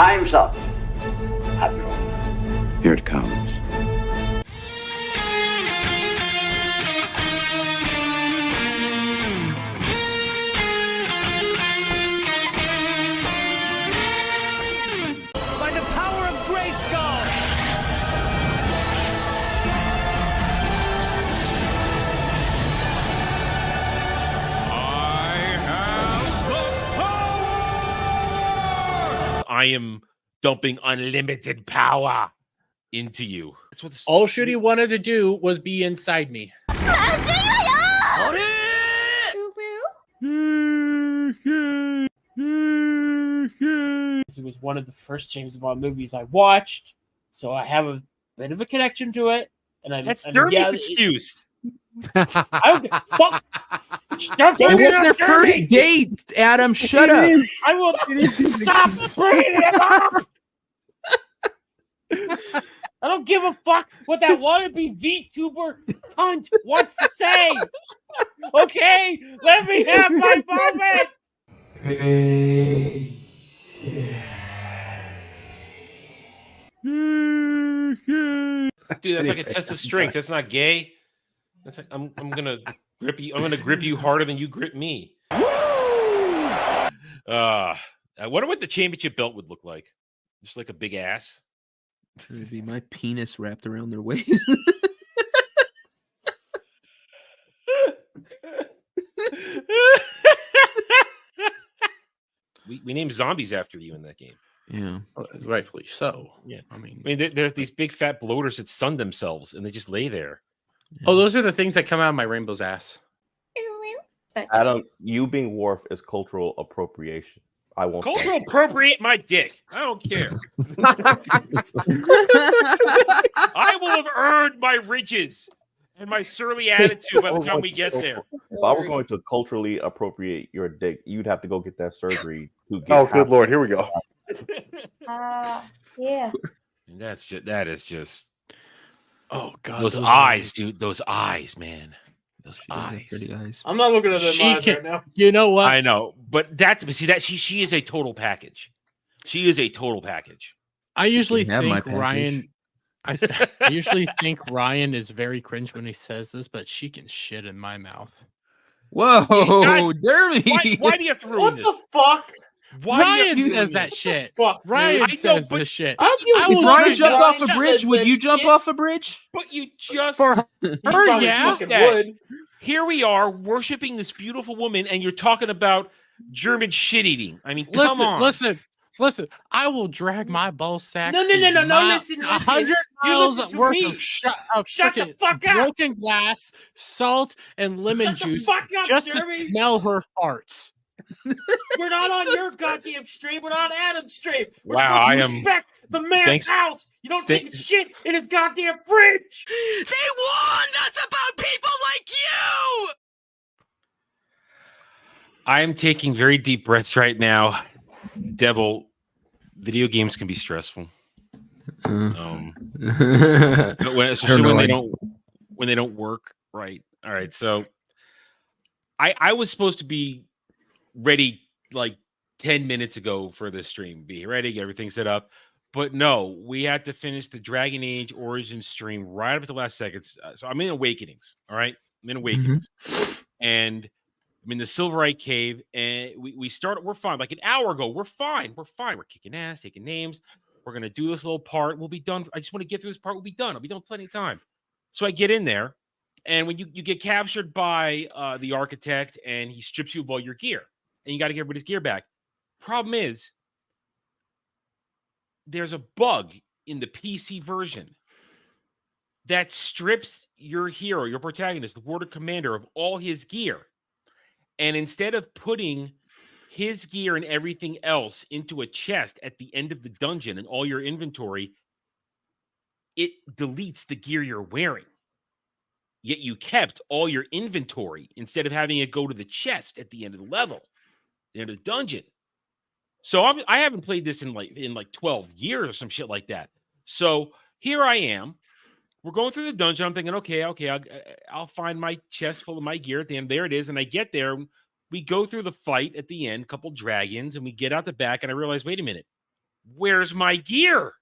Time's up, Admiral. Here it comes. By the power of Grayskull! I am dumping unlimited power into you. That's what All Shooty wanted to do was be inside me. It was one of the first James Bond movies I watched, so I have a bit of a connection to it. And That's Dermot's excuse. I fuck. It was their first date, Adam. Shut up. I will stop bringing it up. I don't give a fuck what that wannabe VTuber cunt wants to say. Okay, let me have my moment. Dude, that's like a test of strength. That's not gay. That's like I'm gonna grip you. I'm gonna grip you harder than you grip me. I wonder what the championship belt would look like. Just like a big ass. It'd be my penis wrapped around their waist. we named zombies after you in that game. Yeah, Rightfully so. Yeah, I mean, they're these big fat bloaters that sun themselves and they just lay there. oh, those are the things that come out of my rainbow's ass. Adam, you being Worf is cultural appropriation. I won't. Cultural appropriate my dick. I don't care. I will have earned my riches and my surly attitude by the time we get there. If I were going to culturally appropriate your dick, you'd have to go get that surgery. To get Oh, good lord! Here we go. Yeah. And that is just. Oh god, Those eyes, dude. Those eyes, man. Those eyes. Pretty eyes. I'm not looking at them eyes right now. You know what? I know, but she is a total package. She is a total package. I usually can have my think package. Ryan. I usually think Ryan is very cringe when he says this, but she can shit in my mouth. Whoa, God, Dermy! Why do you have to ruin What this? the fuck? Why Ryan do you have to says ruin that this? shit. Fuck, Ryan I know, says but this shit. If Ryan jumped off a bridge, would you jump off a bridge? But you just For her, yeah. would. Here we are worshiping this beautiful woman, and you're talking about German shit eating. I mean, come on. Listen. I will drag my ball sack. No, listen. 100 You miles listen to worth me. of Shut the frickin' fuck up. broken glass, salt, and lemon Shut the juice fuck up, just Jeremy. to smell her farts. We're not on your goddamn stream. We're on Adam's stream. We're Wow, supposed to I am- respect the man's Thanks- house. You don't take thank- shit in his goddamn fridge. They warned us about people like you! I am taking very deep breaths right now. Devil, video games can be stressful. Especially when they don't work right. All right, so I was supposed to be ready like 10 minutes ago for this stream. Be ready, get everything set up. But no, we had to finish the Dragon Age Origins stream right up at the last seconds. So I'm in Awakenings. All right, I'm in Awakenings, and I'm in the Silverite Cave, and we started. We're fine. Like an hour ago, we're fine. We're fine. We're kicking ass, taking names. We're gonna do this little part. We'll be done. I just want to get through this part. We'll be done. I'll be done plenty of time. So I get in there, and when you get captured by the architect, and he strips you of all your gear, and you got to get rid of his gear back. Problem is, there's a bug in the PC version that strips your hero, your protagonist, the warder commander, of all his gear. And instead of putting his gear and everything else into a chest at the end of the dungeon and all your inventory, it deletes the gear you're wearing. Yet you kept all your inventory instead of having it go to the chest at the end of the level, the end of the dungeon. So I haven't played this in like 12 years or some shit like that. So here I am. We're going through the dungeon. I'm thinking, okay, I'll find my chest full of my gear at the end. There it is. And I get there. We go through the fight at the end, couple dragons, and we get out the back. And I realize, wait a minute. Where's my gear?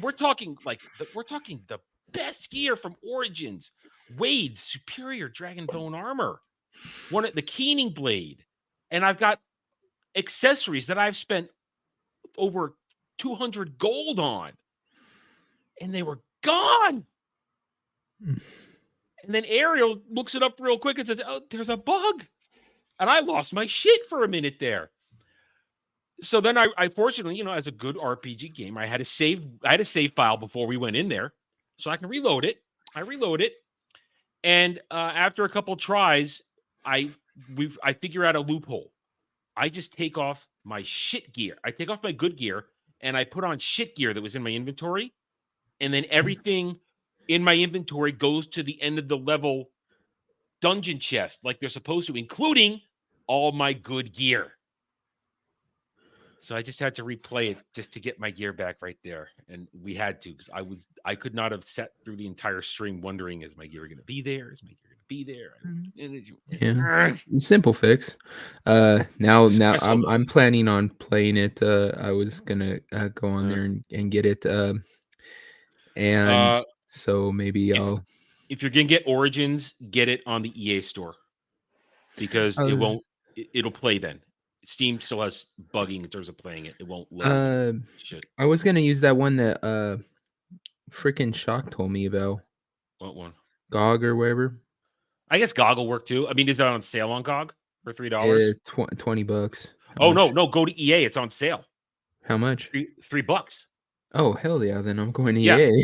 We're talking the best gear from Origins. Wade's superior dragon bone armor, the Keening blade, and I've got accessories that I've spent over 200 gold on, and they were gone. And then Ariel looks it up real quick and says, "Oh, there's a bug," and I lost my shit for a minute there. So then I fortunately, as a good RPG game, I had a save file before we went in there, so I can reload it. I reload it, and after a couple tries, I figure out a loophole. I just take off my shit gear. I take off my good gear, and I put on shit gear that was in my inventory, and then everything in my inventory goes to the end of the level dungeon chest like they're supposed to, including all my good gear. So I just had to replay it just to get my gear back right there. And we had to, because I could not have sat through the entire stream wondering, is my gear going to be there? Is my gear going to be there? Yeah. Simple fix. Now I'm planning on playing it. I was gonna go on there and get it. And so maybe if you're gonna get Origins, get it on the EA store, because it'll play then. Steam still has bugging in terms of playing it. It won't load. Shit. I was gonna use that one that freaking Shock told me about. What one? GOG or whatever. I guess GOG will work too. I mean, is that on sale on GOG for $3? $20. Oh no, go to EA. It's on sale. How much? $3. Oh hell yeah! Then I'm going to yeah. EA.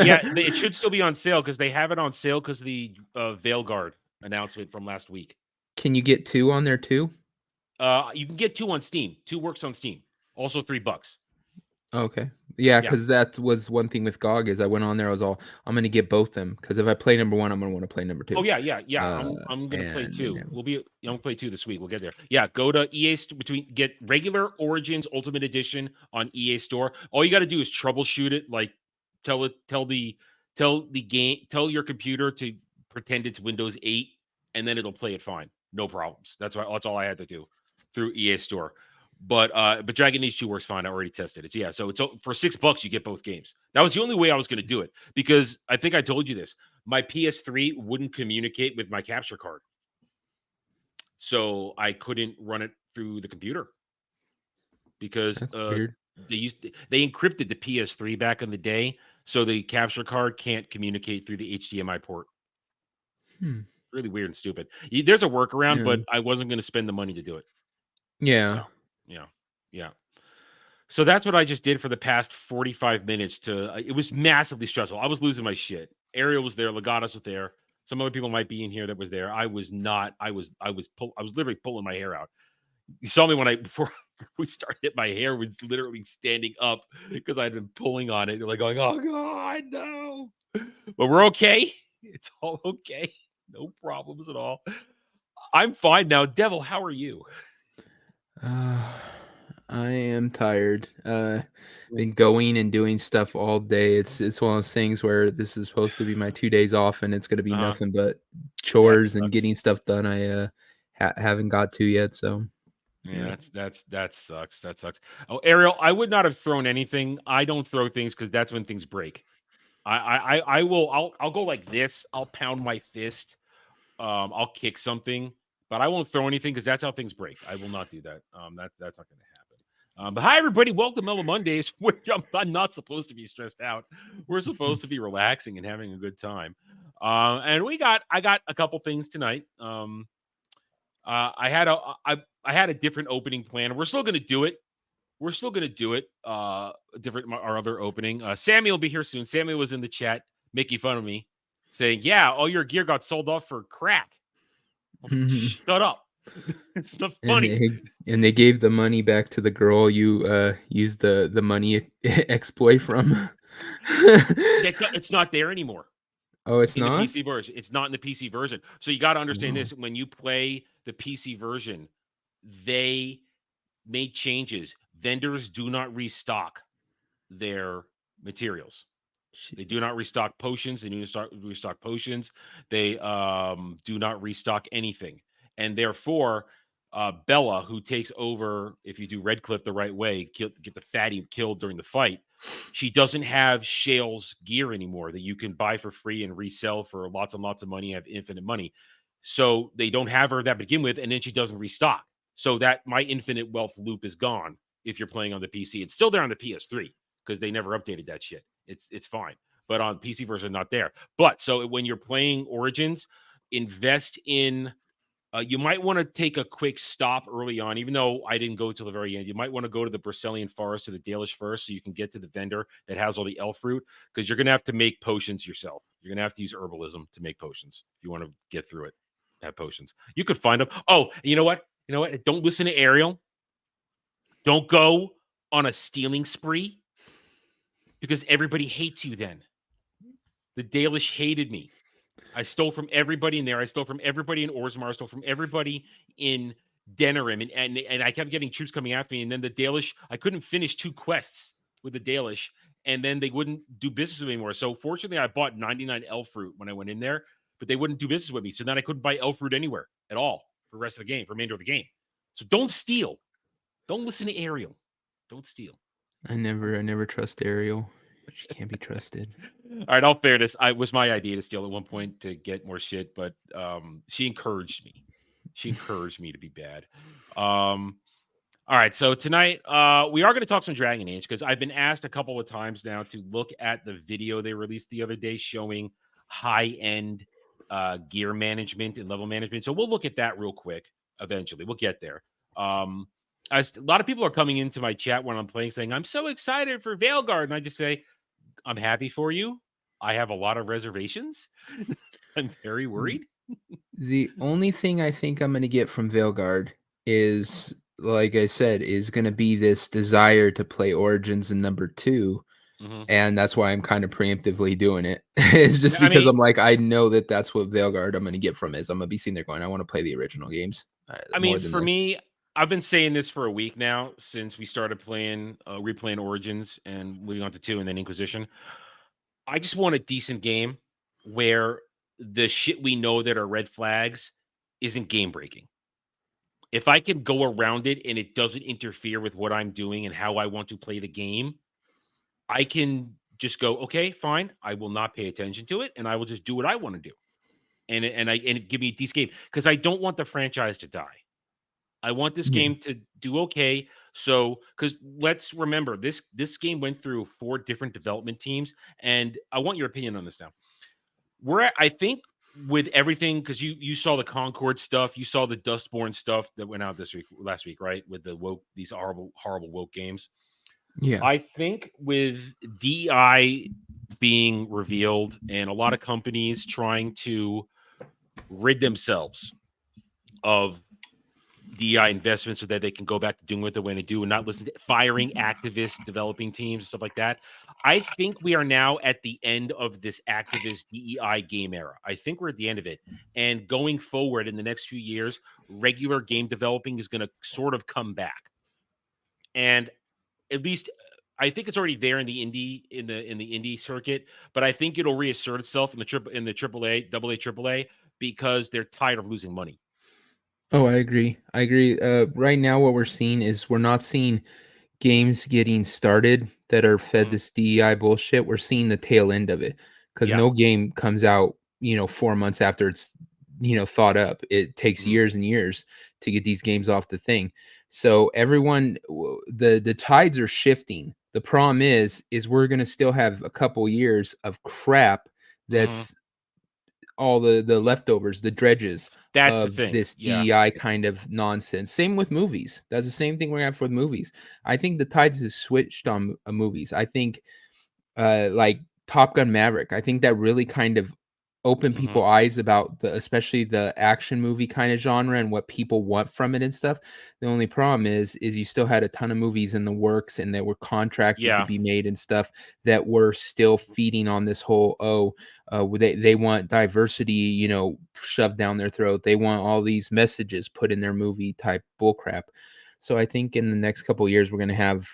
yeah. It should still be on sale because they have it on sale because of the Veilguard announcement from last week. Can you get 2 on there too? You can get 2 on Steam. 2 works on Steam. Also $3. Okay. Yeah, because that was one thing with GOG is I went on there. I was all, I'm going to get both them because if I play number 1, I'm going to want to play number 2. Oh yeah. I'm going to play 2. I'm going to play 2 this week. We'll get there. Yeah, go to EA get regular Origins Ultimate Edition on EA Store. All you got to do is troubleshoot it. Like tell your computer to pretend it's Windows 8, and then it'll play it fine. No problems. That's all I had to do through EA Store. But Dragon Age 2 works fine. I already tested it. So, yeah, so it's for $6 you get both games. That was the only way I was going to do it, because I think I told you this. My PS3 wouldn't communicate with my capture card, so I couldn't run it through the computer because they encrypted the PS3 back in the day, so the capture card can't communicate through the HDMI port. Really weird and stupid. There's a workaround, but I wasn't going to spend the money to do it. Yeah. So, yeah. So that's what I just did for the past 45 minutes. It was massively stressful. I was losing my shit. Ariel was there. Legatus was there. Some other people might be in here that was there. I was not. I was literally pulling my hair out. You saw me before we started. My hair was literally standing up because I had been pulling on it. They're like going, "Oh God, no!" But we're okay. It's all okay. No problems at all. I'm fine now. Devil, how are you? I am tired. Been going and doing stuff all day. It's one of those things where this is supposed to be my 2 days off, and it's going to be nothing but chores and getting stuff done. I haven't got to yet. So yeah, that sucks. That sucks. Oh, Ariel, I would not have thrown anything. I don't throw things because that's when things break. I'll go like this. I'll pound my fist. I'll kick something, but I won't throw anything because that's how things break. I will not do that. That's not going to happen. But hi everybody, welcome to Mellow Mondays, where I'm not supposed to be stressed out. We're supposed to be relaxing and having a good time. And I got a couple things tonight. I had a different opening plan. We're still going to do it. Our other opening. Sammy will be here soon. Sammy was in the chat making fun of me, saying, "Yeah, all your gear got sold off for crack." Shut up. It's not funny. And they gave the money back to the girl you used the money exploit from. It's not there anymore. Oh, it's not? The PC version. It's not in the PC version. So you got to understand this. When you play the PC version, they made changes. Vendors do not restock their materials. They do not restock potions. They do not restock potions. They do not restock anything. And therefore, Bella, who takes over if you do Redcliffe the right way, get the fatty killed during the fight. She doesn't have Shale's gear anymore that you can buy for free and resell for lots and lots of money, have infinite money. So they don't have her that begin with, and then she doesn't restock. So that my infinite wealth loop is gone if you're playing on the PC. It's still there on the PS3 because they never updated that shit. It's fine. But on PC version, not there. But so when you're playing Origins, invest in you might want to take a quick stop early on, even though I didn't go till the very end. You might want to go to the Brazilian forest or the Dalish first so you can get to the vendor that has all the elf fruit because you're going to have to make potions yourself. You're going to have to use herbalism to make potions if you want to get through it. Have potions. You could find them. Oh, you know what? You know what? Don't listen to Ariel. Don't go on a stealing spree because everybody hates you then. The Dalish hated me. I stole from everybody in there. I stole from everybody in Orzammar. I stole from everybody in Denerim. And I kept getting troops coming after me. And then the Dalish, I couldn't finish 2 quests with the Dalish. And then they wouldn't do business with me anymore. So fortunately, I bought 99 elf fruit when I went in there. But they wouldn't do business with me. So then I couldn't buy elf fruit anywhere at all for the rest of the game, for the remainder of the game. So don't steal. Don't listen to Ariel. Don't steal. I never trust Ariel. She can't be trusted. All right, all fairness, it was my idea to steal at one point to get more shit, but she encouraged me. She encouraged me to be bad. All right, so tonight we are going to talk some Dragon Age because I've been asked a couple of times now to look at the video they released the other day showing high-end gear management and level management. So we'll look at that real quick. Eventually, we'll get there. A lot of people are coming into my chat when I'm playing saying, I'm so excited for Veilguard. And I just say, I'm happy for you. I have a lot of reservations. I'm very worried. The only thing I think I'm going to get from Veilguard is, like I said, is going to be this desire to play Origins in number 2. Mm-hmm. And that's why I'm kind of preemptively doing it. It's just because I'm like, I know that that's what Veilguard I'm going to get from is I'm going to be sitting there going, I want to play the original games. For me, I've been saying this for a week now since we started replaying Origins and moving on to 2 and then Inquisition. I just want a decent game where the shit we know that are red flags isn't game breaking. If I can go around it and it doesn't interfere with what I'm doing and how I want to play the game, I can just go, okay, fine. I will not pay attention to it and I will just do what I want to do. And give me a decent game because I don't want the franchise to die. I want this game to do okay. So, because let's remember, this game went through 4 different development teams, and I want your opinion on this now. I think with everything, because you saw the Concord stuff, you saw the Dustborn stuff that went out last week, right? With the woke, these horrible woke games. Yeah, I think with DEI being revealed and a lot of companies trying to rid themselves of DEI investments so that they can go back to doing what they want to do and not listen to firing activists, developing teams, stuff like that. I think we are now at the end of this activist DEI game era. I think we're at the end of it. And going forward in the next few years, regular game developing is going to sort of come back. And at least I think it's already there in the indie circuit, but I think it'll reassert itself in the AAA, AAA because they're tired of losing money. Oh, I agree. Right now, what we're seeing is we're not seeing games getting started that are fed this DEI bullshit. We're seeing the tail end of it because no game comes out, 4 months after it's, thought up. It takes years and years to get these games off the thing. So everyone, the tides are shifting. The problem is we're going to still have a couple years of crap that's all the leftovers, the dredges. That's the thing. This DEI kind of nonsense. Same with movies. That's the same thing we're gonna have with movies. I think the tides have switched on movies. I think like Top Gun Maverick, I think that really kind of opened people's eyes about especially the action movie kind of genre and what people want from it and stuff. The only problem is you still had a ton of movies in the works and that were contracted to be made and stuff that were still feeding on this whole they want diversity, shoved down their throat. They want all these messages put in their movie type bullcrap. So I think in the next couple of years we're going to have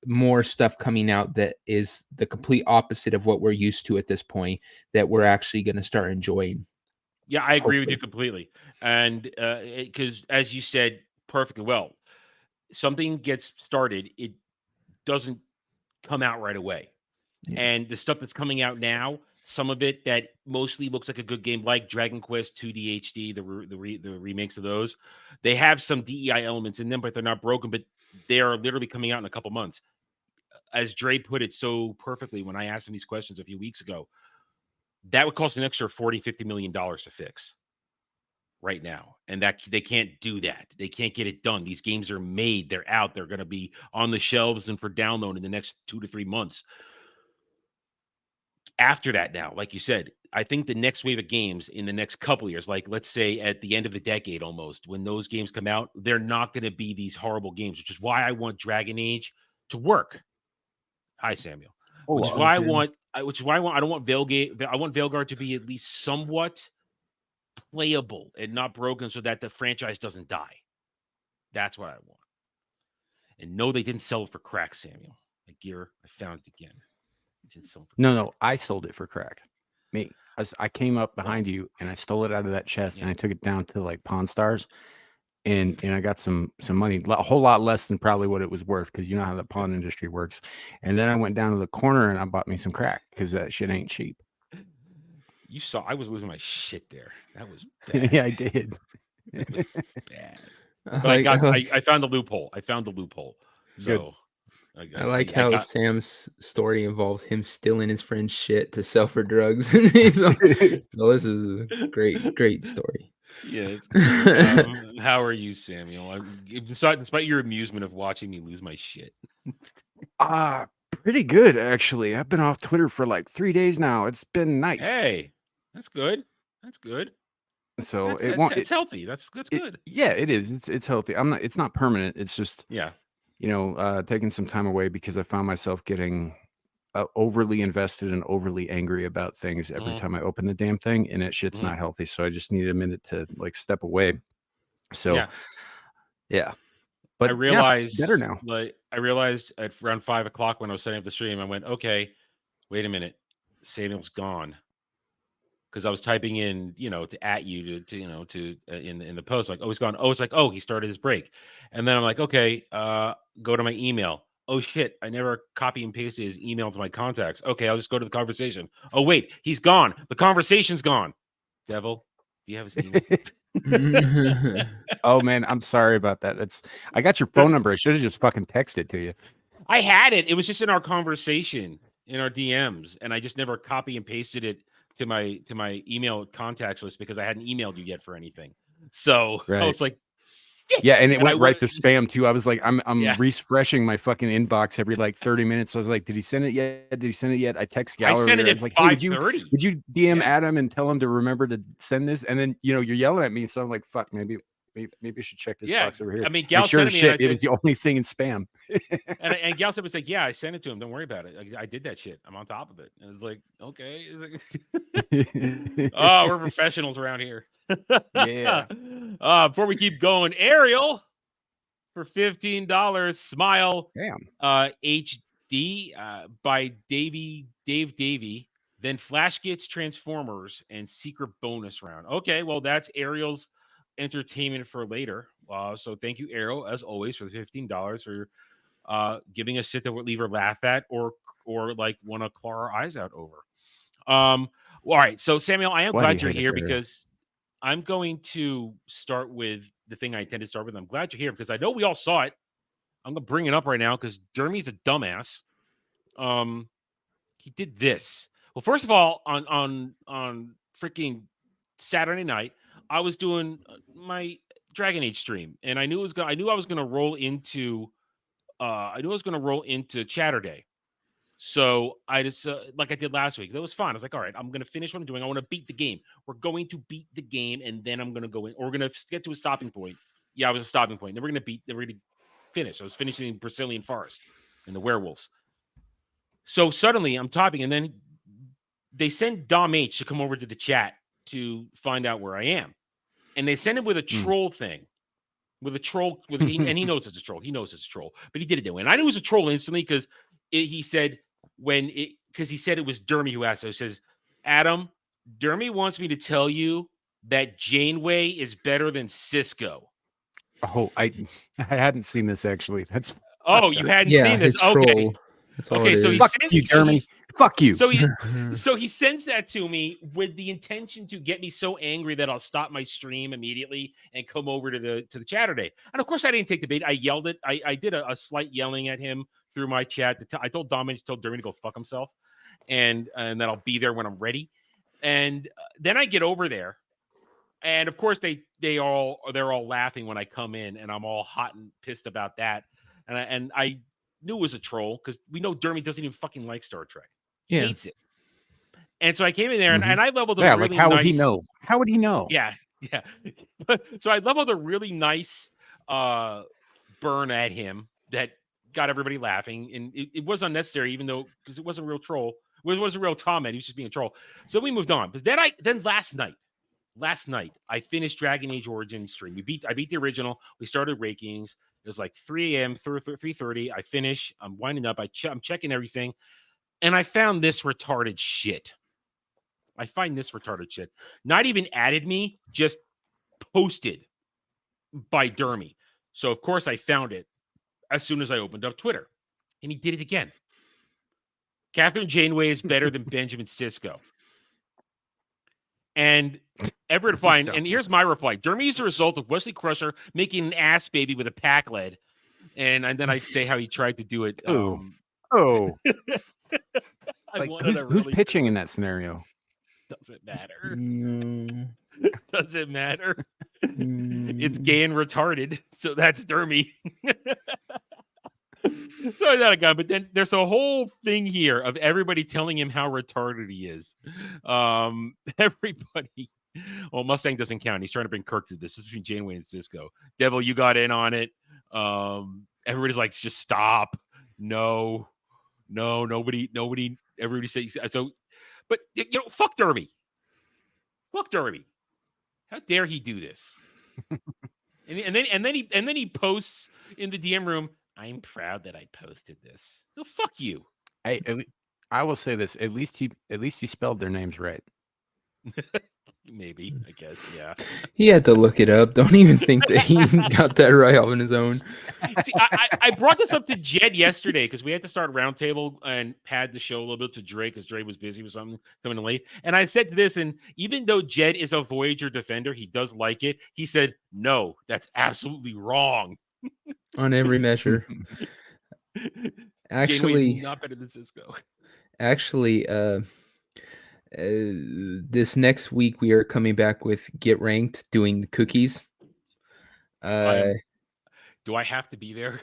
more stuff coming out that is the complete opposite of what we're used to at this point that we're actually going to start enjoying. Yeah, I agree with you Hopefully. completely. And because, as you said perfectly well, something gets started, it doesn't come out right away. Yeah. And the stuff that's coming out now, some of it that mostly looks like a good game, like Dragon Quest 2D HD, the remakes of those, they have some DEI elements in them, but they're not broken. But they are literally coming out in a couple months. As Dre put it so perfectly when I asked him these questions a few weeks ago, that would cost an extra $40-50 million to fix right now, and that they can't do that. They can't get it done. These games are made, they're out, they're going to be on the shelves and for download in the next 2 to 3 months. After that, now, like you said, I think the next wave of games in the next couple years, like let's say at the end of the decade almost, when those games come out, they're not going to be these horrible games, which is why I want Dragon Age to work. Hi, Samuel. Which is why I want I don't want Veilguard. I want Veilguard to be at least somewhat playable and not broken, so that the franchise doesn't die. That's what I want. And no, they didn't sell it for crack, Samuel. The gear, I found it again. No, I sold it for crack. Me. I came up behind you and I stole it out of that chest and I took it down to like Pawn Stars, and I got some money, a whole lot less than probably what it was worth, because you know how the pawn industry works. And then I went down to the corner and I bought me some crack, because that shit ain't cheap. You saw I was losing my shit there. That was bad. Yeah, I did. It was bad. But I found the loophole. So I like how Sam's story involves him stealing his friend's shit to sell for drugs. So this is a great story. Yeah. How are you, Samuel? Despite your amusement of watching me lose my shit. Pretty good, actually. I've been off Twitter for like 3 days now. It's been nice. Hey, that's good. So it's healthy. That's good. Yeah, it is. It's healthy. It's not permanent. It's just, taking some time away, because I found myself getting overly invested and overly angry about things every time I open the damn thing, and that shit's not healthy. So I just needed a minute to like step away. So yeah. But I realized better now. I realized at around 5 o'clock when I was setting up the stream, I went, okay, wait a minute, Samuel's gone. Because I was typing in, to at you to in the post, like, oh, he's gone. Oh, it's like, oh, he started his break. And then I'm like, okay, go to my email. Oh shit, I never copy and pasted his email to my contacts. Okay, I'll just go to the conversation. Oh wait, he's gone. The conversation's gone. Devil, do you have his email? Oh man, I'm sorry about that. I got your phone number. I should have just fucking texted to you. I had it. It was just in our conversation, in our DMs, and I just never copy and pasted it to my email contacts list, because I hadn't emailed you yet for anything. So I was like, yeah, and it went right to spam too. I was like, I'm refreshing my fucking inbox every like 30 minutes. So I was like, did he send it yet? I text Gallery. I sent it at like, 5:30. Hey, would you DM Adam and tell him to remember to send this? And then you're yelling at me, so I'm like, fuck, maybe I should check this box over here. I mean, Gal sure sent it me. It was the only thing in spam. and Gal said, was like, yeah, I sent it to him. Don't worry about it. I did that shit. I'm on top of it. And it's like, okay. Oh, we're professionals around here. Yeah. Before we keep going, Ariel for $15. Smile. Damn. HD by Dave Davey. Then Flash Gets Transformers and Secret Bonus Round. Okay, well, that's Ariel's entertainment for later. So thank you, Ariel, as always, for the $15 for giving us shit that would leave her laugh at or like want to claw our eyes out over. All right, so Samuel, I am glad you're here, because I'm going to start with the thing I intend to start with. I'm glad you're here because I know we all saw it. I'm gonna bring it up right now because Dermy's a dumbass. He did this. Well, first of all, on freaking Saturday night, I was doing my Dragon Age stream, and I knew I was gonna roll into Chatterday. So I just like I did last week. That was fine. I was like, all right, I'm gonna finish what I'm doing. I want to beat the game. We're going to beat the game, and then I'm gonna go in. Or we're gonna get to a stopping point. Yeah, it was a stopping point. Then we're gonna finish. I was finishing Brazilian Forest and the werewolves. So suddenly I'm typing, and then they send Dom H to come over to the chat to find out where I am. And they send him with a troll thing. With a troll, and he knows it's a troll. He knows it's a troll, but he did it that way. And I knew it was a troll instantly because he said it was Dermy who asked. So he says, Adam, Dermy wants me to tell you that Janeway is better than Cisco. Oh, I hadn't seen this actually. That's Oh, you hadn't Yeah, seen this? his Okay. troll. That's all Okay, it so is. he fuck sends you, Jeremy. Fuck you. So he sends that to me with the intention to get me so angry that I'll stop my stream immediately and come over to the Chatterday. And of course, I didn't take the bait. I yelled it. I did a slight yelling at him through my chat. I told Dominic, told Dermy to go fuck himself, and that I'll be there when I'm ready. And then I get over there, and of course they're all laughing when I come in, and I'm all hot and pissed about that. And I knew it was a troll because we know Dermy doesn't even fucking like Star Trek. He hates it. And so I came in there and I leveled a really how nice. would he know? How would he know? Yeah. So I leveled a really nice burn at him that got everybody laughing, and it was unnecessary, even though because it wasn't a real troll. It wasn't a real comment. He was just being a troll. So we moved on. But then last night I finished Dragon Age Origins stream. I beat the original. We started Rakings. It was like 3 a.m., 3:30. I finish. I'm winding up. I'm checking everything. And I found this retarded shit. Not even added me, just posted by Dermy. So, of course, I found it as soon as I opened up Twitter. And he did it again. Catherine Janeway is better than Benjamin Sisko. And Everett Fine, and here's my reply. Dermy is a result of Wesley Crusher making an ass baby with a pack lead. And then I'd say how he tried to do it. Like, who's pitching in that scenario? Doesn't matter. Doesn't matter. It's gay and retarded. So that's Dermy. So I thought I got, but then there's a whole thing here of everybody telling him how retarded he is. Everybody. Well, Mustang doesn't count. He's trying to bring Kirk to this. This is between Janeway and Sisko. Devil, you got in on it. Everybody's like, just stop. No, nobody. Everybody says so. But fuck Dermy. Fuck Dermy. How dare he do this? and then he posts in the DM room. I'm proud that I posted this. No, fuck you. I will say this. At least he spelled their names right. Maybe, I guess, yeah. He had to look it up. Don't even think that he got that right on his own. See, I brought this up to Jed yesterday because we had to start roundtable and pad the show a little bit to Dre because Dre was busy with something coming in late. And I said to this, and even though Jed is a Voyager defender, he does like it. He said, no, that's absolutely wrong. On every measure. Actually, not better than Sisko. Actually, this next week we are coming back with Get Ranked, doing the cookies. Do I have to be there?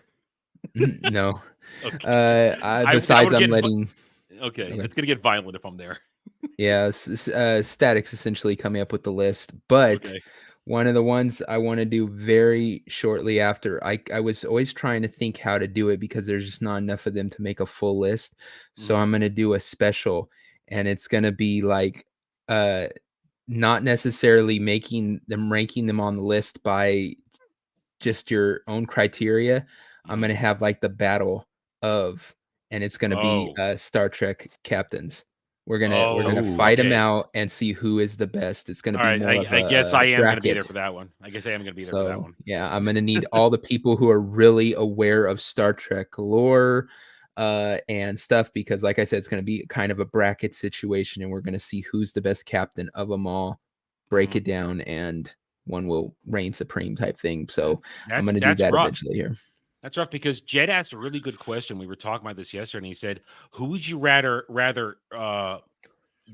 No. Okay. Besides, I'm letting. Okay, it's gonna get violent if I'm there. Yeah, Static's essentially coming up with the list, but one of the ones I want to do very shortly after. I was always trying to think how to do it because there's just not enough of them to make a full list. So I'm gonna do a special. And it's going to be like not necessarily ranking them on the list by just your own criteria. I'm going to have like the battle of, and it's going to be Star Trek captains. We're gonna fight them out and see who is the best. It's going to be more of a guess I am going to be there bracket. for that one. I guess I am going to be there for that one. Yeah, I'm going to need all the people who are really aware of Star Trek lore, and stuff, because like I said, it's going to be kind of a bracket situation, and we're going to see who's the best captain of them all, break it down, and one will reign supreme type thing. So I'm going to do that eventually here. That's rough because Jed asked a really good question. We were talking about this yesterday, and he said, who would you rather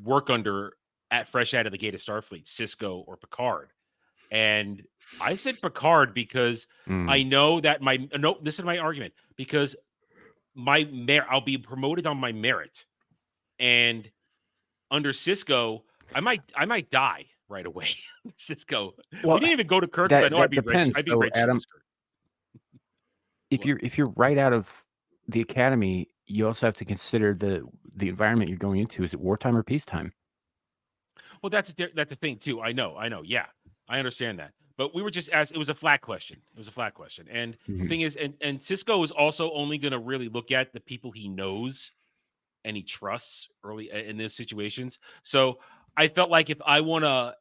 work under at fresh out of the gate of Starfleet, Sisko or Picard? And I said Picard because I know that this is my argument, because I'll be promoted on my merit, and under Sisko, I might die right away. Sisko, we didn't even go to Kirk because I know I'd be depends, rich. Adam, if you're right out of the academy, you also have to consider the environment you're going into. Is it wartime or peacetime? Well, that's a thing too. I know. Yeah, I understand that. But we were just asked. It was a flat question. And the thing is, and Sisko is also only going to really look at the people he knows and he trusts early in these situations. So I felt like if I want to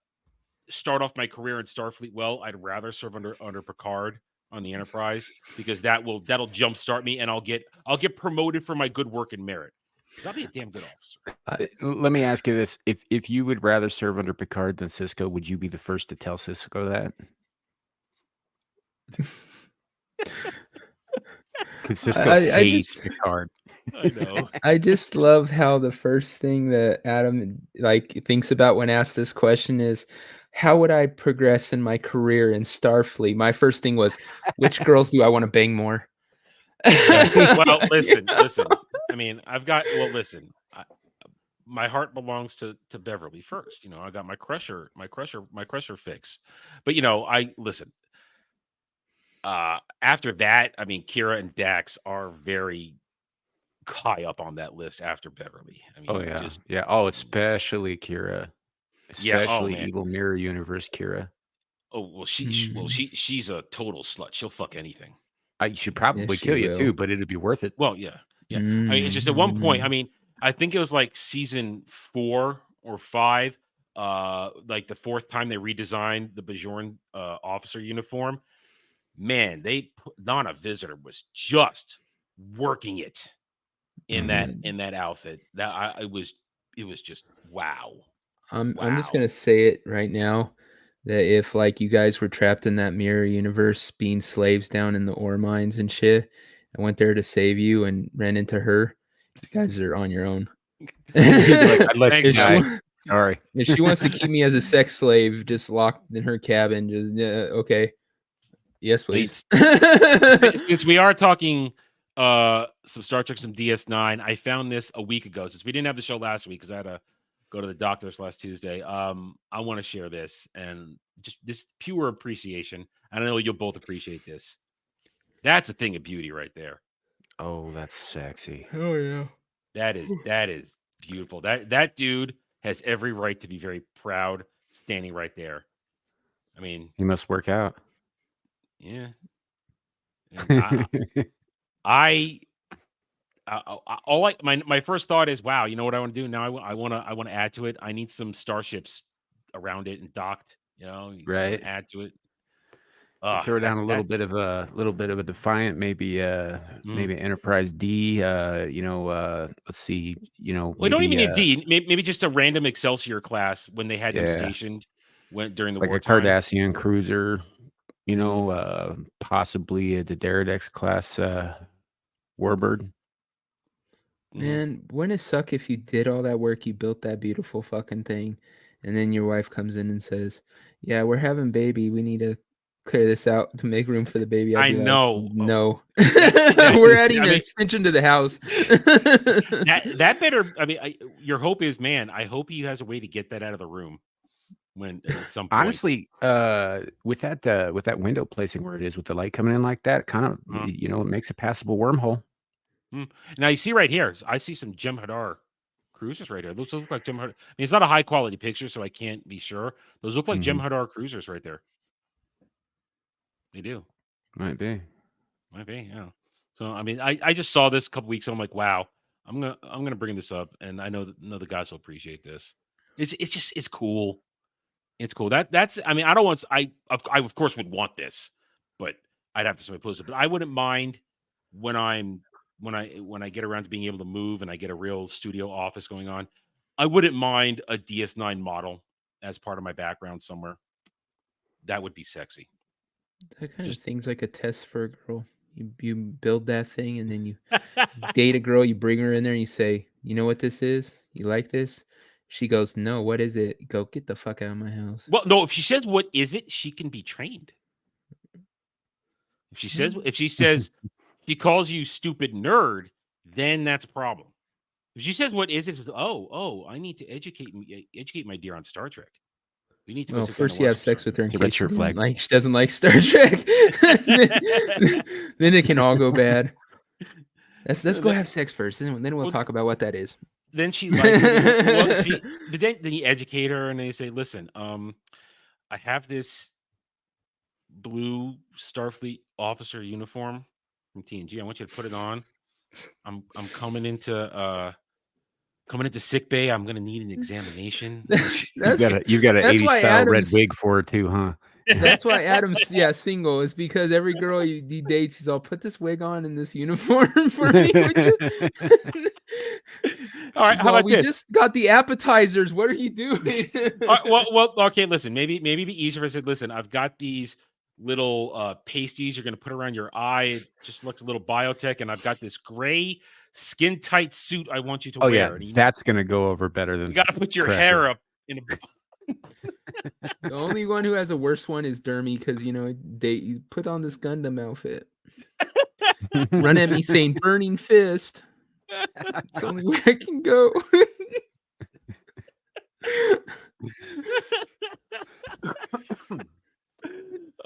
start off my career in Starfleet well, I'd rather serve under Picard on the Enterprise, because that'll jumpstart me, and I'll get promoted for my good work and merit. I'll be a damn good officer. Let me ask you this: if you would rather serve under Picard than Cisco, would you be the first to tell Cisco that? Because Cisco hates Picard. I know. I just love how the first thing that Adam thinks about when asked this question is, how would I progress in my career in Starfleet? My first thing was, which girls do I want to bang more? Well, listen. I mean, my heart belongs to Beverly first. You know, I got my crusher fix. But listen. After that, I mean, Kira and Dax are very high up on that list after Beverly. I mean, especially Kira, especially Evil Mirror Universe Kira. Oh well, she's a total slut. She'll fuck anything. I should probably kill you too, but it'd be worth it. Well, yeah. I mean, it's just at one point. I mean, I think it was like season 4 or 5, like the 4th time they redesigned the Bajoran officer uniform. Man, Donna Visitor was just working it in that outfit. It was just wow. I'm just gonna say it right now, that if you guys were trapped in that mirror universe being slaves down in the ore mines and shit, I went there to save you and ran into her, you guys are on your own. Sorry. If she wants to keep me as a sex slave, just locked in her cabin, just okay. Yes, please. Since we are talking some Star Trek, some DS9, I found this a week ago. Since we didn't have the show last week because I had to go to the doctor's last Tuesday, I want to share this, and just this pure appreciation. I know you'll both appreciate this. That's a thing of beauty right there. Oh, that's sexy. Oh yeah. That is beautiful. That dude has every right to be very proud standing right there. I mean, he must work out. Yeah. My first thought is, wow, you know what I want to do now? I want to add to it. I need some starships around it and docked. Right. Add to it. Throw down a little bit of a Defiant, maybe Enterprise D. Let's see. We don't even need D. Maybe just a random Excelsior class when they had them stationed during the war. Like a Cardassian cruiser. Possibly the Deridex class Warbird. Man, wouldn't it suck if you did all that work, you built that beautiful fucking thing, and then your wife comes in and says, "Yeah, we're having baby. We need to clear this out to make room for the baby." I know. No. We're adding an extension to the house. that better. I mean, your hope is, man. I hope he has a way to get that out of the room. When at some point. Honestly, with that window placing where it is with the light coming in like that, kind of it makes a passable wormhole. Now you see right here, I see some Jem'Hadar cruisers right here. Those look like Jem'Hadar. I mean, it's not a high quality picture, so I can't be sure. Those look like Jem'Hadar cruisers right there. They do. Might be. Yeah. So I mean, I just saw this a couple weeks ago. I'm like, wow, I'm gonna bring this up, and I know the guys will appreciate this. It's cool. It's cool. That's. I mean, I don't want. I of course would want this, but I'd have to say closer. But I wouldn't mind when I get around to being able to move and I get a real studio office going on. I wouldn't mind a DS9 model as part of my background somewhere. That would be sexy. That kind of thing's like a test for a girl. You build that thing and then you date a girl. You bring her in there and you say, "You know what this is? You like this?" She goes, "No, what is it?" You go, "Get the fuck out of my house." Well, no, if she says, "What is it?" she can be trained. If she says, she calls you stupid nerd, then that's a problem. If she says, "What is it?" Says, "Oh, I need to educate my dear on Star Trek. We need to." Well, first you have sex with her in case she doesn't like Star Trek. then it can all go bad. Let's go have sex first, then we'll talk about what that is. Then she likes it. Then you educate her and they say, "Listen, I have this blue Starfleet officer uniform from TNG. I want you to put it on. I'm coming into coming into sick bay. I'm gonna need an examination. You've got an 80s style red wig for her too, huh? That's why Adam's single, is because every girl he dates, he's all, put this wig on and this uniform for me. All right, how about we this? just got the appetizers. What are you doing? well, okay. Listen, maybe it'd be easier if I said, listen, I've got these little pasties you're gonna put around your eye. It just looks a little biotech, and I've got this gray skin tight suit I want you to wear. Yeah, that's gonna go over better than. You got to put your hair up in a. The only one who has a worse one is Dermy, because you put on this Gundam outfit. Run at me saying burning fist. It's the only way I can go.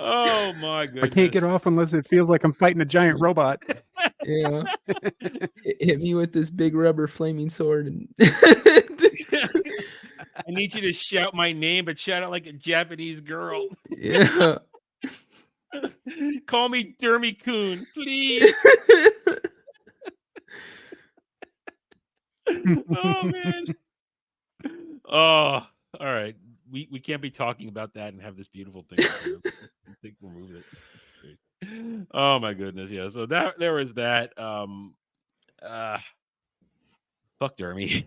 Oh my goodness. I can't get off unless it feels like I'm fighting a giant robot. Yeah. Hit me with this big rubber flaming sword. And I need you to shout my name, but shout out like a Japanese girl. Yeah. Call me Dermy-kun, please. Oh man. Oh, all right. We can't be talking about that and have this beautiful thing. I think we'll move it. Oh my goodness, yeah. So there was that. Fuck Dermy.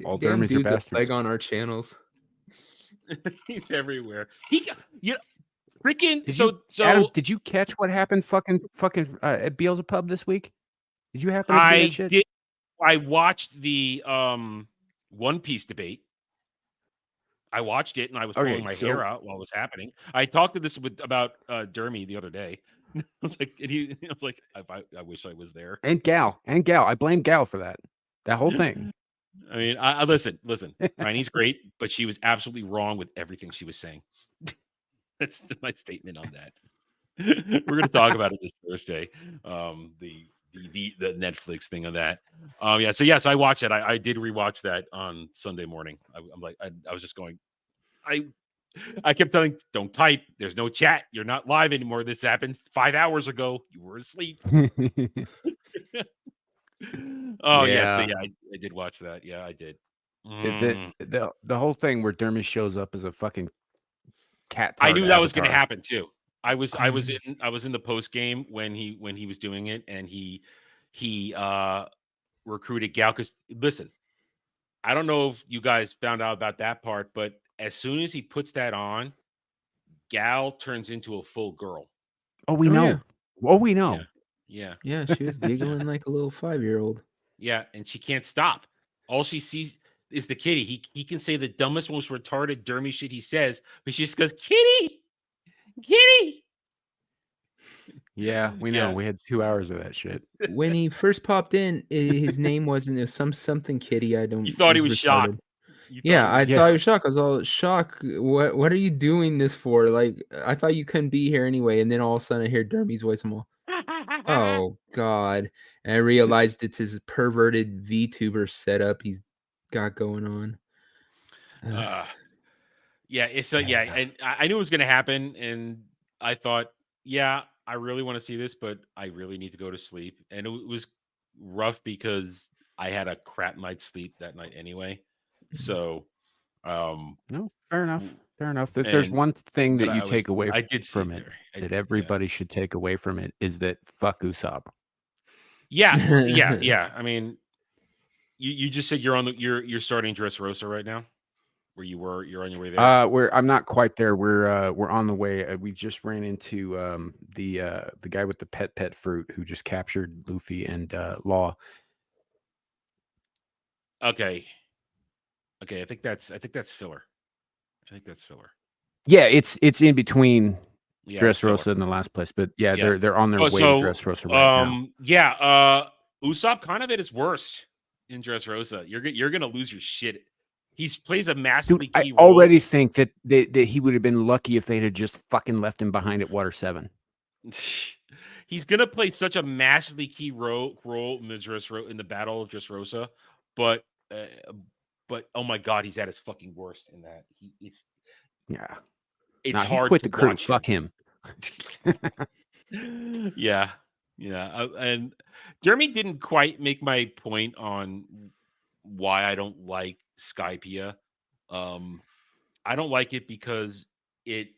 All Dermys are bastards. Plague on our channels. He's everywhere. Freaking. Adam, did you catch what happened? Fucking at Beelzebub this week? Did you happen to see that shit? Did. I watched the One Piece debate. I watched it and I was pulling my hair out while it was happening. I talked to this about Dermy the other day. I was like, I wish I was there. And Gal. I blame Gal for that. That whole thing. I mean, I listen. Tiny's great, but she was absolutely wrong with everything she was saying. That's my statement on that. We're going to talk about it this Thursday. The Netflix thing on that. Yeah. So yes, I watched it. I did rewatch that on Sunday morning. I'm like, I was just going. I kept telling, don't type. There's no chat. You're not live anymore. This happened 5 hours ago. You were asleep. Oh yeah. So yeah, I did watch that. Yeah, I did. The whole thing where Dermy shows up as a fucking cat. I knew that was going to happen too. I was in the post game when he was doing it, and he recruited Gal. Because listen, I don't know if you guys found out about that part, but as soon as he puts that on, Gal turns into a full girl. Oh, we know. Yeah. Oh, we know. Yeah. Yeah, she was giggling like a little 5-year-old. Yeah, and she can't stop. All she sees is the kitty. He can say the dumbest, most retarded, Dermy shit he says, but she just goes, kitty. Yeah, we know. Yeah. We had 2 hours of that shit. When he first popped in, his name wasn't something kitty. You thought he was shocked. I thought he was shocked. I was all shocked. What are you doing this for? Like, I thought you couldn't be here anyway. And then all of a sudden I hear Dermy's voice. I'm all, oh God. And I realized it's his perverted VTuber setup he's got going on. Yeah, and I knew it was going to happen, and I thought, yeah, I really want to see this, but I really need to go to sleep. And it was rough because I had a crap night's sleep that night anyway. So, no, fair enough. If there's one thing that you take away from it, that everybody should take away from it, is that fuck Usopp. Yeah. I mean, you just said you're starting Dressrosa right now. You're on your way there. I'm not quite there. We're on the way. We just ran into the guy with the pet fruit who just captured Luffy and Law. Okay. I think that's filler. Yeah, it's in between Dressrosa and the last place, but they're on their way to Dressrosa right now. Yeah, Usopp kind of at his worst in Dressrosa. You're gonna lose your shit. He plays a massively key role. I already think that he would have been lucky if they'd have just fucking left him behind at Water 7. He's gonna play such a massively key role in the Battle of Dressrosa, but oh my God, he's at his fucking worst in that. It's hard quit to the crew. watch Fuck him. Yeah. Yeah, and Jeremy didn't quite make my point on why I don't like Skypia. I don't like it because it's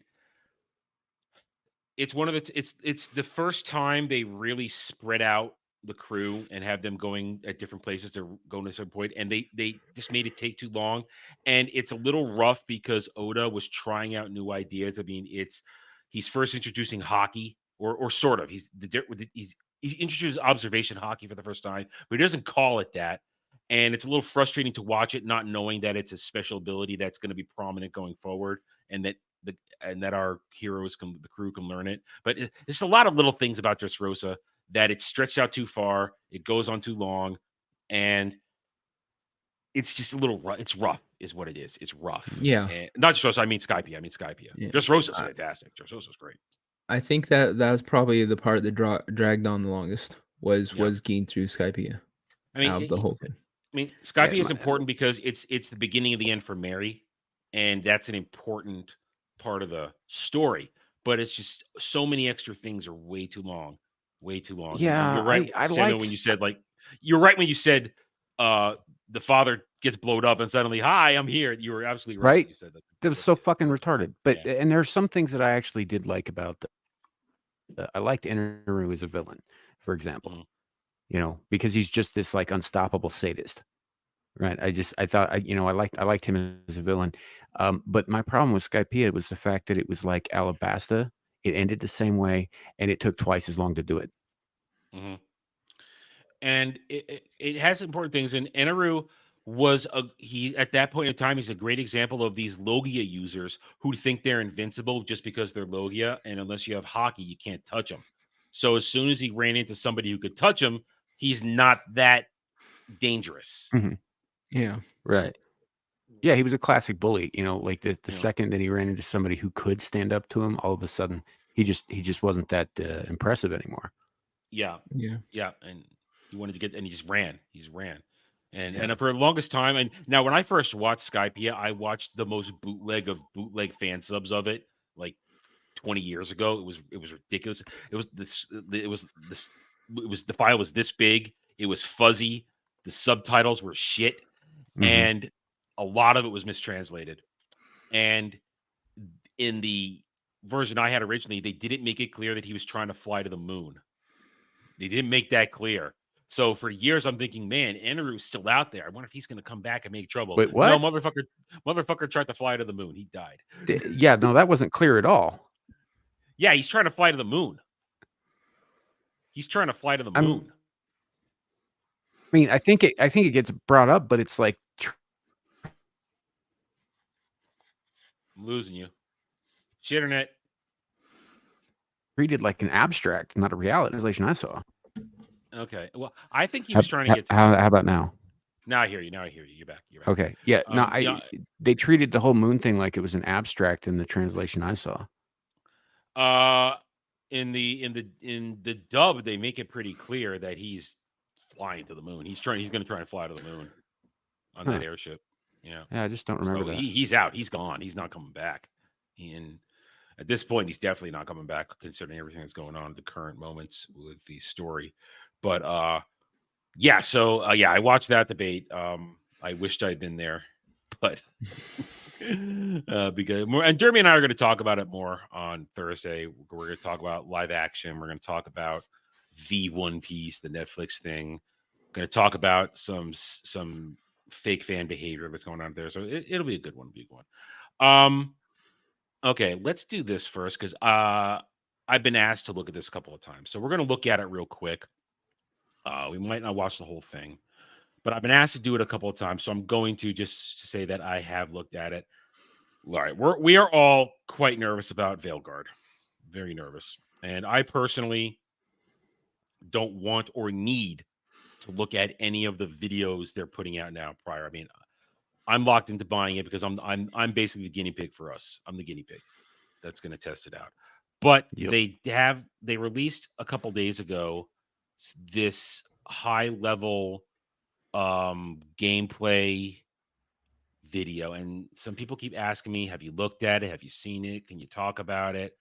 one of the it's the first time they really spread out the crew and have them going at different places to go to a certain point, and they just made it take too long, and it's a little rough because Oda was trying out new ideas. I mean, he's first introducing hockey, or sort of. He introduces observation hockey for the first time, but he doesn't call it that. And it's a little frustrating to watch it, not knowing that it's a special ability that's going to be prominent going forward, and that our the crew can learn it. But there's a lot of little things about Dressrosa that it's stretched out too far, it goes on too long, and it's just a little rough. It's rough, is what it is. It's rough. Yeah, and not Dressrosa. I mean Skypia. Yeah. Dressrosa's fantastic. Dressrosa's great. I think that was probably the part that dragged on the longest was getting through Skypia. I mean, out of the whole thing. I mean, Skypia is important because it's the beginning of the end for Mary, and that's an important part of the story. But it's just so many extra things are way too long. Way too long. Yeah, and you're right, I Samuel, when you said you're right when you said the father gets blowed up and suddenly, hi, I'm here. You were absolutely right. When you said that. That was so fucking retarded. But and there are some things that I actually did like about I liked Inaru as a villain, for example. You know, because he's just this like unstoppable sadist, right? I thought I liked him as a villain. But my problem with Skypia was the fact that it was like Alabasta. It ended the same way, and it took twice as long to do it. Mm-hmm. And it has important things. And Inaru was at that point in time, he's a great example of these Logia users who think they're invincible just because they're Logia, and unless you have hockey, you can't touch them. So as soon as he ran into somebody who could touch him, he's not that dangerous. Mm-hmm. Yeah. Right. Yeah, he was a classic bully. You know, like the second that he ran into somebody who could stand up to him, all of a sudden he just wasn't that impressive anymore. Yeah. Yeah. And he wanted to get, and he just ran. And for the longest time, and now when I first watched Skypia, I watched the most bootleg fan subs of it, like 20 years ago. It was ridiculous. The file was this big. It was fuzzy. The subtitles were shit, and a lot of it was mistranslated. And in the version I had originally, they didn't make it clear that he was trying to fly to the moon. They didn't make that clear. So for years, I'm thinking, man, Inaru's still out there. I wonder if he's going to come back and make trouble. Wait, what? No, motherfucker tried to fly to the moon. He died. Yeah, no, that wasn't clear at all. Yeah, he's trying to fly to the moon. I mean, I think it gets brought up, but it's like I'm losing you. Shitternet. Treated like an abstract, not a reality translation I saw. Okay. Well, I think he was trying to get to how about now? Now I hear you. You're back. Okay. Yeah. They treated the whole moon thing like it was an abstract in the translation I saw. In the dub, they make it pretty clear that he's flying to the moon. He's going to try and fly to the moon on that airship. Yeah. Yeah, I just don't remember that. He's out. He's gone. He's not coming back. And at this point, he's definitely not coming back, considering everything that's going on at the current moments with the story. But yeah. So I watched that debate. I wished I'd been there, but because and Jeremy and I are going to talk about it more on Thursday. We're going to talk about live action. We're going to talk about the One Piece, the Netflix thing. We're going to talk about some fake fan behavior that's going on there. So it'll be a good one. Okay, let's do this first because I've been asked to look at this a couple of times. So we're going to look at it real quick. We might not watch the whole thing, but I've been asked to do it a couple of times. So I'm going to just say that I have looked at it. All right, we are all quite nervous about Veilguard. Very nervous. And I personally don't want or need to look at any of the videos they're putting out now prior. I mean, I'm locked into buying it because I'm basically the guinea pig for us. I'm the guinea pig that's going to test it out. But they released a couple days ago this high level gameplay video, and some people keep asking me, have you looked at it? Have you seen it? Can you talk about it?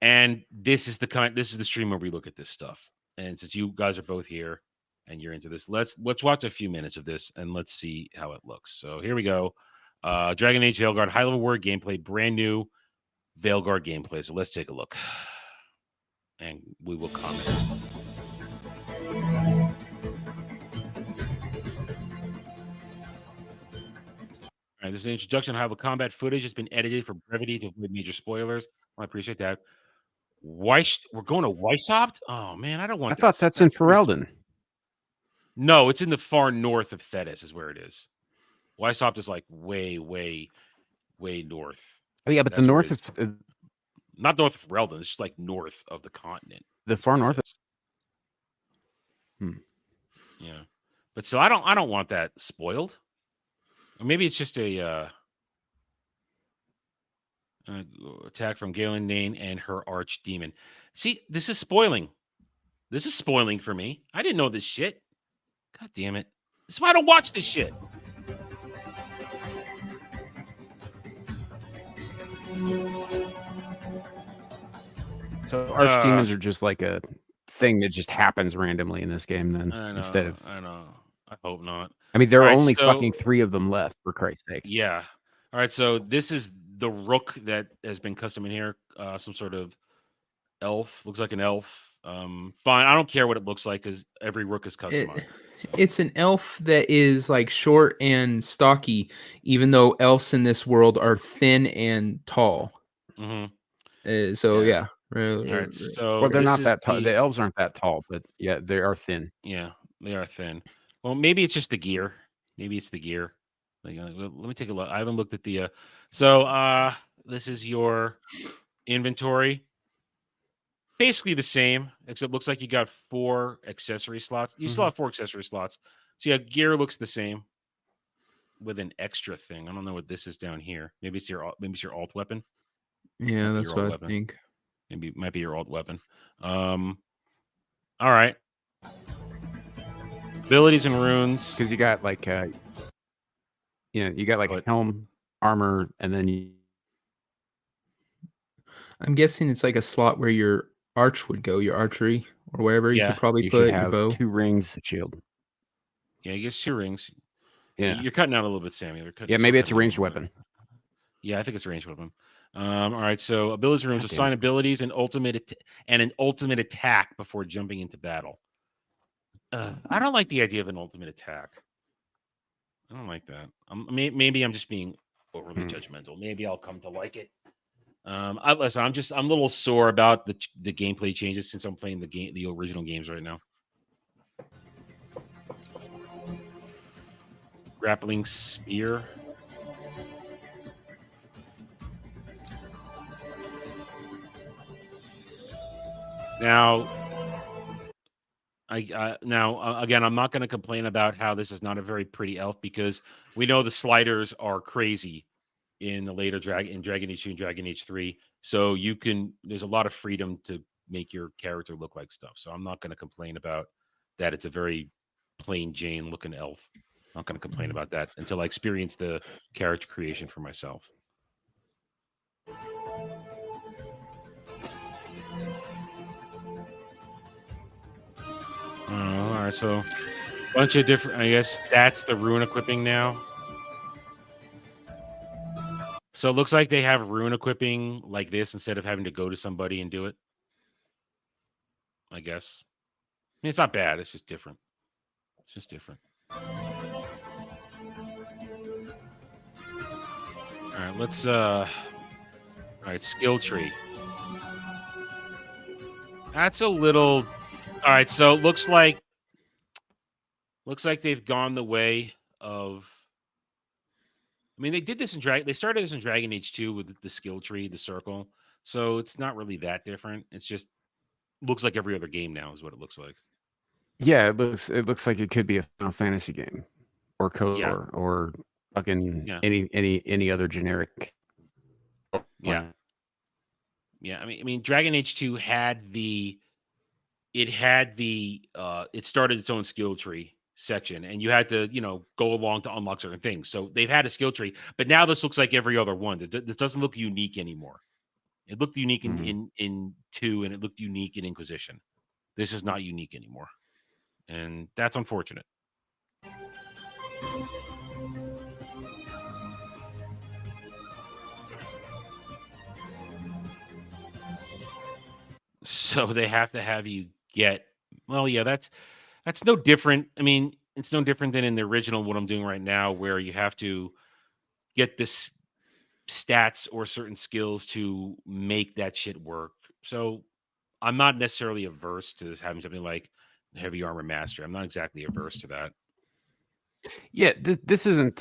And this is the stream where we look at this stuff. And since you guys are both here and you're into this, let's watch a few minutes of this and let's see how it looks. So here we go. Dragon Age Veilguard, high level word gameplay, brand new Veilguard gameplay. So let's take a look. And we will comment. All right, this is an introduction. High level combat footage has been edited for brevity to avoid major spoilers. I appreciate that. We're going to Weishaupt? Oh man, I don't want. I thought that's in Ferelden. No, it's in the far north of Thetis, is where it is. Weishaupt is like way, way, way north. Oh yeah, but the north of not north of Ferelden. It's just like north of the continent. The far north. Yeah, but so I don't want that spoiled. Or maybe it's just a attack from Galen Nane and her archdemon. See, this is spoiling. This is spoiling for me. I didn't know this shit. God damn it. This is why I don't watch this shit. So archdemons are just like a thing that just happens randomly in this game then. I know, instead of I know. I hope not. I mean, there are only fucking 3 of them left, for Christ's sake. Yeah. All right, so this is the rook that has been custom in here. Some sort of elf. Looks like an elf. Fine. I don't care what it looks like because every rook is customized. It's an elf that is like short and stocky, even though elves in this world are thin and tall. Mm-hmm. Yeah. All right, so well, they're not that tall. The elves aren't that tall, but yeah, they are thin. Yeah, they are thin. Well, maybe it's just the gear. Maybe it's the gear. Let me take a look. I haven't looked at the. So this is your inventory. Basically the same, except it looks like you got 4 accessory slots. You still have 4 accessory slots. So yeah, gear looks the same with an extra thing. I don't know what this is down here. Maybe it's your alt weapon. Yeah, that's what I think. Maybe it might be your alt weapon. All right. Abilities and runes. Because you got like you got like a helm, armor, and then I'm guessing it's like a slot where your arch would go, your archery or wherever you could probably put your bow. 2 rings, shield. Yeah, you get 2 rings. Yeah, you're cutting out a little bit, Sammy. Yeah, maybe it's a ranged weapon. Yeah, I think it's a ranged weapon. All right, so abilities runes, assign abilities and an ultimate attack before jumping into battle. I don't like the idea of an ultimate attack. I don't like that. Maybe I'm just being overly judgmental. Maybe I'll come to like it. Listen, I'm a little sore about the gameplay changes since I'm playing the original games right now. Grappling spear. Now, again, I'm not going to complain about how this is not a very pretty elf because we know the sliders are crazy in the later Dragon Age 2 and Dragon Age 3. So there's a lot of freedom to make your character look like stuff. So I'm not going to complain about that. It's a very plain Jane looking elf. I'm not going to complain about that until I experience the character creation for myself. All right, so a bunch of different, I guess that's the rune equipping now. So it looks like they have rune equipping like this instead of having to go to somebody and do it. I guess. I mean, it's not bad. It's just different. It's just different. All right, let's all right, skill tree. That's a little. All right, so it looks like they've gone the way of. I mean, they did this in They started this in Dragon Age 2 with the skill tree, the circle. So it's not really that different. It's just looks like every other game now is what it looks like. Yeah, it looks like it could be a Final Fantasy game, or KOTOR, or fucking any other generic. Yeah. Yeah, I mean, Dragon Age 2 it started its own skill tree section, and you had to, go along to unlock certain things. So they've had a skill tree, but now this looks like every other one. This doesn't look unique anymore. It looked unique in 2, and it looked unique in Inquisition. This is not unique anymore, and that's unfortunate. So they have to have you get. Well, yeah, that's no different. I mean, it's no different than in the original what I'm doing right now, where you have to get this stats or certain skills to make that shit work. So I'm not necessarily averse to having something like Heavy Armor Master. I'm not exactly averse to that. Yeah, this isn't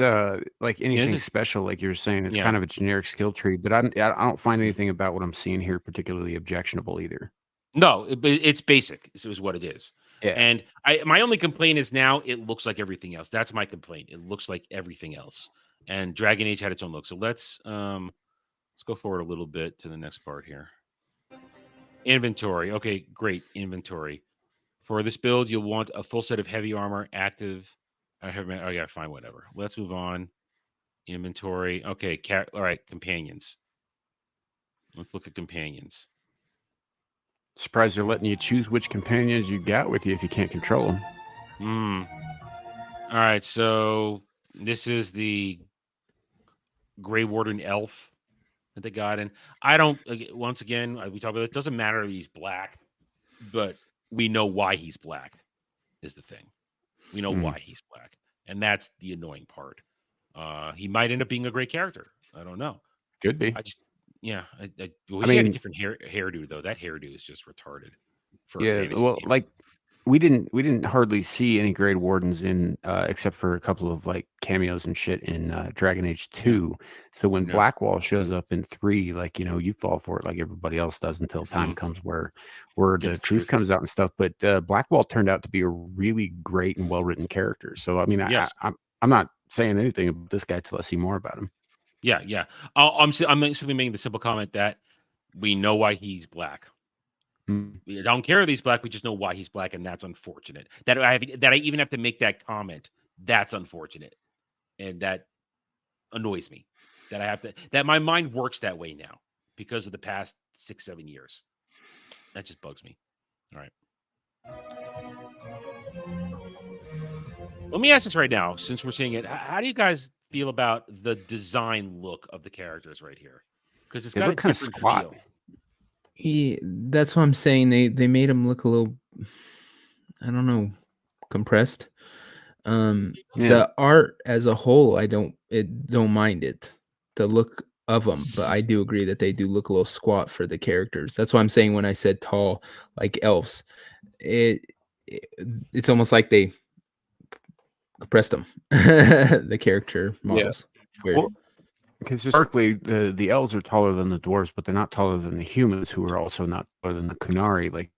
like anything special, like you're saying. It's kind of a generic skill tree, but I don't find anything about what I'm seeing here particularly objectionable either. No, it's basic. Is what it is. Yeah. And my only complaint is now it looks like everything else. That's my complaint. It looks like everything else. And Dragon Age had its own look. So let's go forward a little bit to the next part here. Inventory. Okay, great. Inventory. For this build, you'll want a full set of heavy armor, active. Oh yeah, fine, whatever. Let's move on. Inventory. Okay, all right, companions. Let's look at companions. Surprised they're letting you choose which companions you got with you if you can't control them. All right, so this is the Grey Warden elf that they got in. I don't. Once again, we talk about it. It doesn't matter if he's black, but we know why he's black. Is the thing. We know why he's black, and that's the annoying part. He might end up being a great character. I don't know. Could be. He had a different hairdo though. That hairdo is just retarded. For a fantasy game. Like we didn't hardly see any Grey Wardens in except for a couple of like cameos and shit in Dragon Age 2. So when Blackwall shows up in 3, like you fall for it like everybody else does until time comes where the truth comes out and stuff. But Blackwall turned out to be a really great and well written character. So I mean, I'm not saying anything about this guy till I see more about him. Yeah. I'm simply making the simple comment that we know why he's black. We don't care if he's black. We just know why he's black, and that's unfortunate. That I even have to make that comment. That's unfortunate, and that annoys me. That my mind works that way now because of the past 6-7 years. That just bugs me. All right. Let me ask this right now, since we're seeing it. How do you guys feel about the design look of the characters right here? Because it's got a kind of squat. That's what I'm saying. They made him look a little, I don't know, compressed. The art as a whole, I don't mind it, the look of them, but I do agree that they do look a little squat for the characters. That's what I'm saying when I said tall, like elves. It's almost like they compressed them, the character models. Yeah. Well, because historically, the elves are taller than the dwarves, but they're not taller than the humans, who are also not taller than the Kunari. Like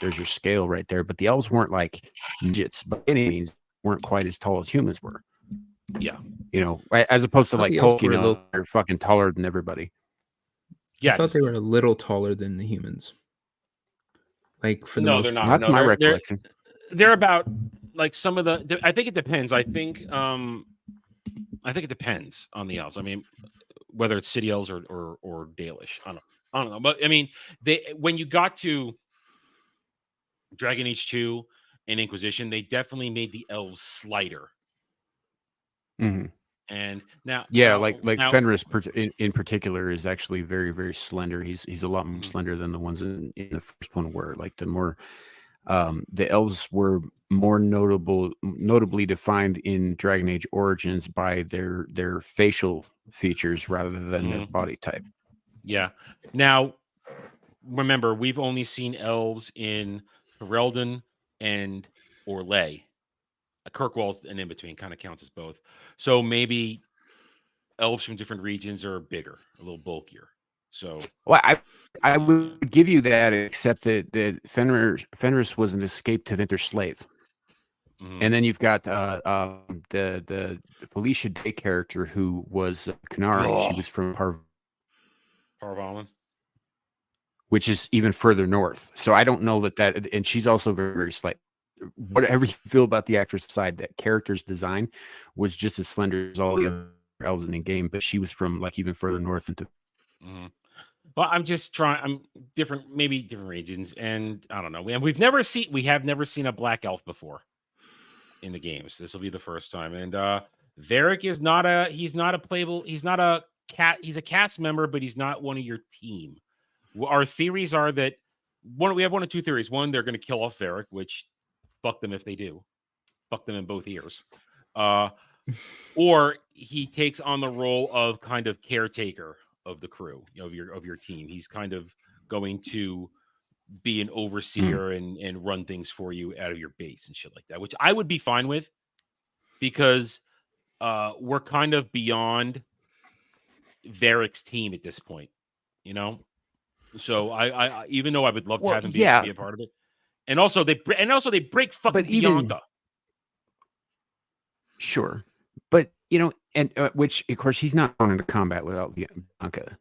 there's your scale right there. But the elves weren't like midgets by any means, weren't quite as tall as humans were. Yeah. As opposed to like Tolkien, they're fucking taller than everybody. Yeah. I thought they were a little taller than the humans. Like for no, they're not. Not to my recollection. They're about like some of the. I think it depends. I think it depends on the elves. I mean, whether it's city elves or Dalish. I don't know. But I mean, when you got to Dragon Age 2 and Inquisition, they definitely made the elves slighter. Mm-hmm. And now, like Fenris in particular is actually very, very slender. He's a lot more slender than the ones in the first one were. Like the more the elves were more notably defined in Dragon Age Origins by their facial features rather than their body type. Yeah. Now, remember, we've only seen elves in Ferelden and Orlais. Kirkwall and in between kind of counts as both. So maybe elves from different regions are bigger, a little bulkier. So, well, I would give you that, except that Fenris was an escaped to Vinter slave. And then you've got the Felicia Day character who was Kunari. She was from Parvalan, which is even further north. So I don't know that, and she's also very, very slight. Whatever you feel about the actress side, that character's design was just as slender as all the other elves in the game, but she was from like even further north into. Well, I'm just trying. I'm different, maybe different regions, and I don't know. And we have never seen a black elf before in the games. This will be the first time. And Varric is not a. He's not a playable. He's not a cat. He's a cast member, but he's not one of your team. Our theories are that we have one of two theories. One, they're going to kill off Varric, which fuck them if they do. Fuck them in both ears. Or he takes on the role of kind of caretaker of the crew, of your team. He's kind of going to be an overseer and run things for you out of your base and shit like that, which I would be fine with because we're kind of beyond Varric's team at this point, you know. So I even though I would love to have him be a part of it, and also they break fucking Bianca. Sure, but you know, and which of course he's not going into combat without Bianca.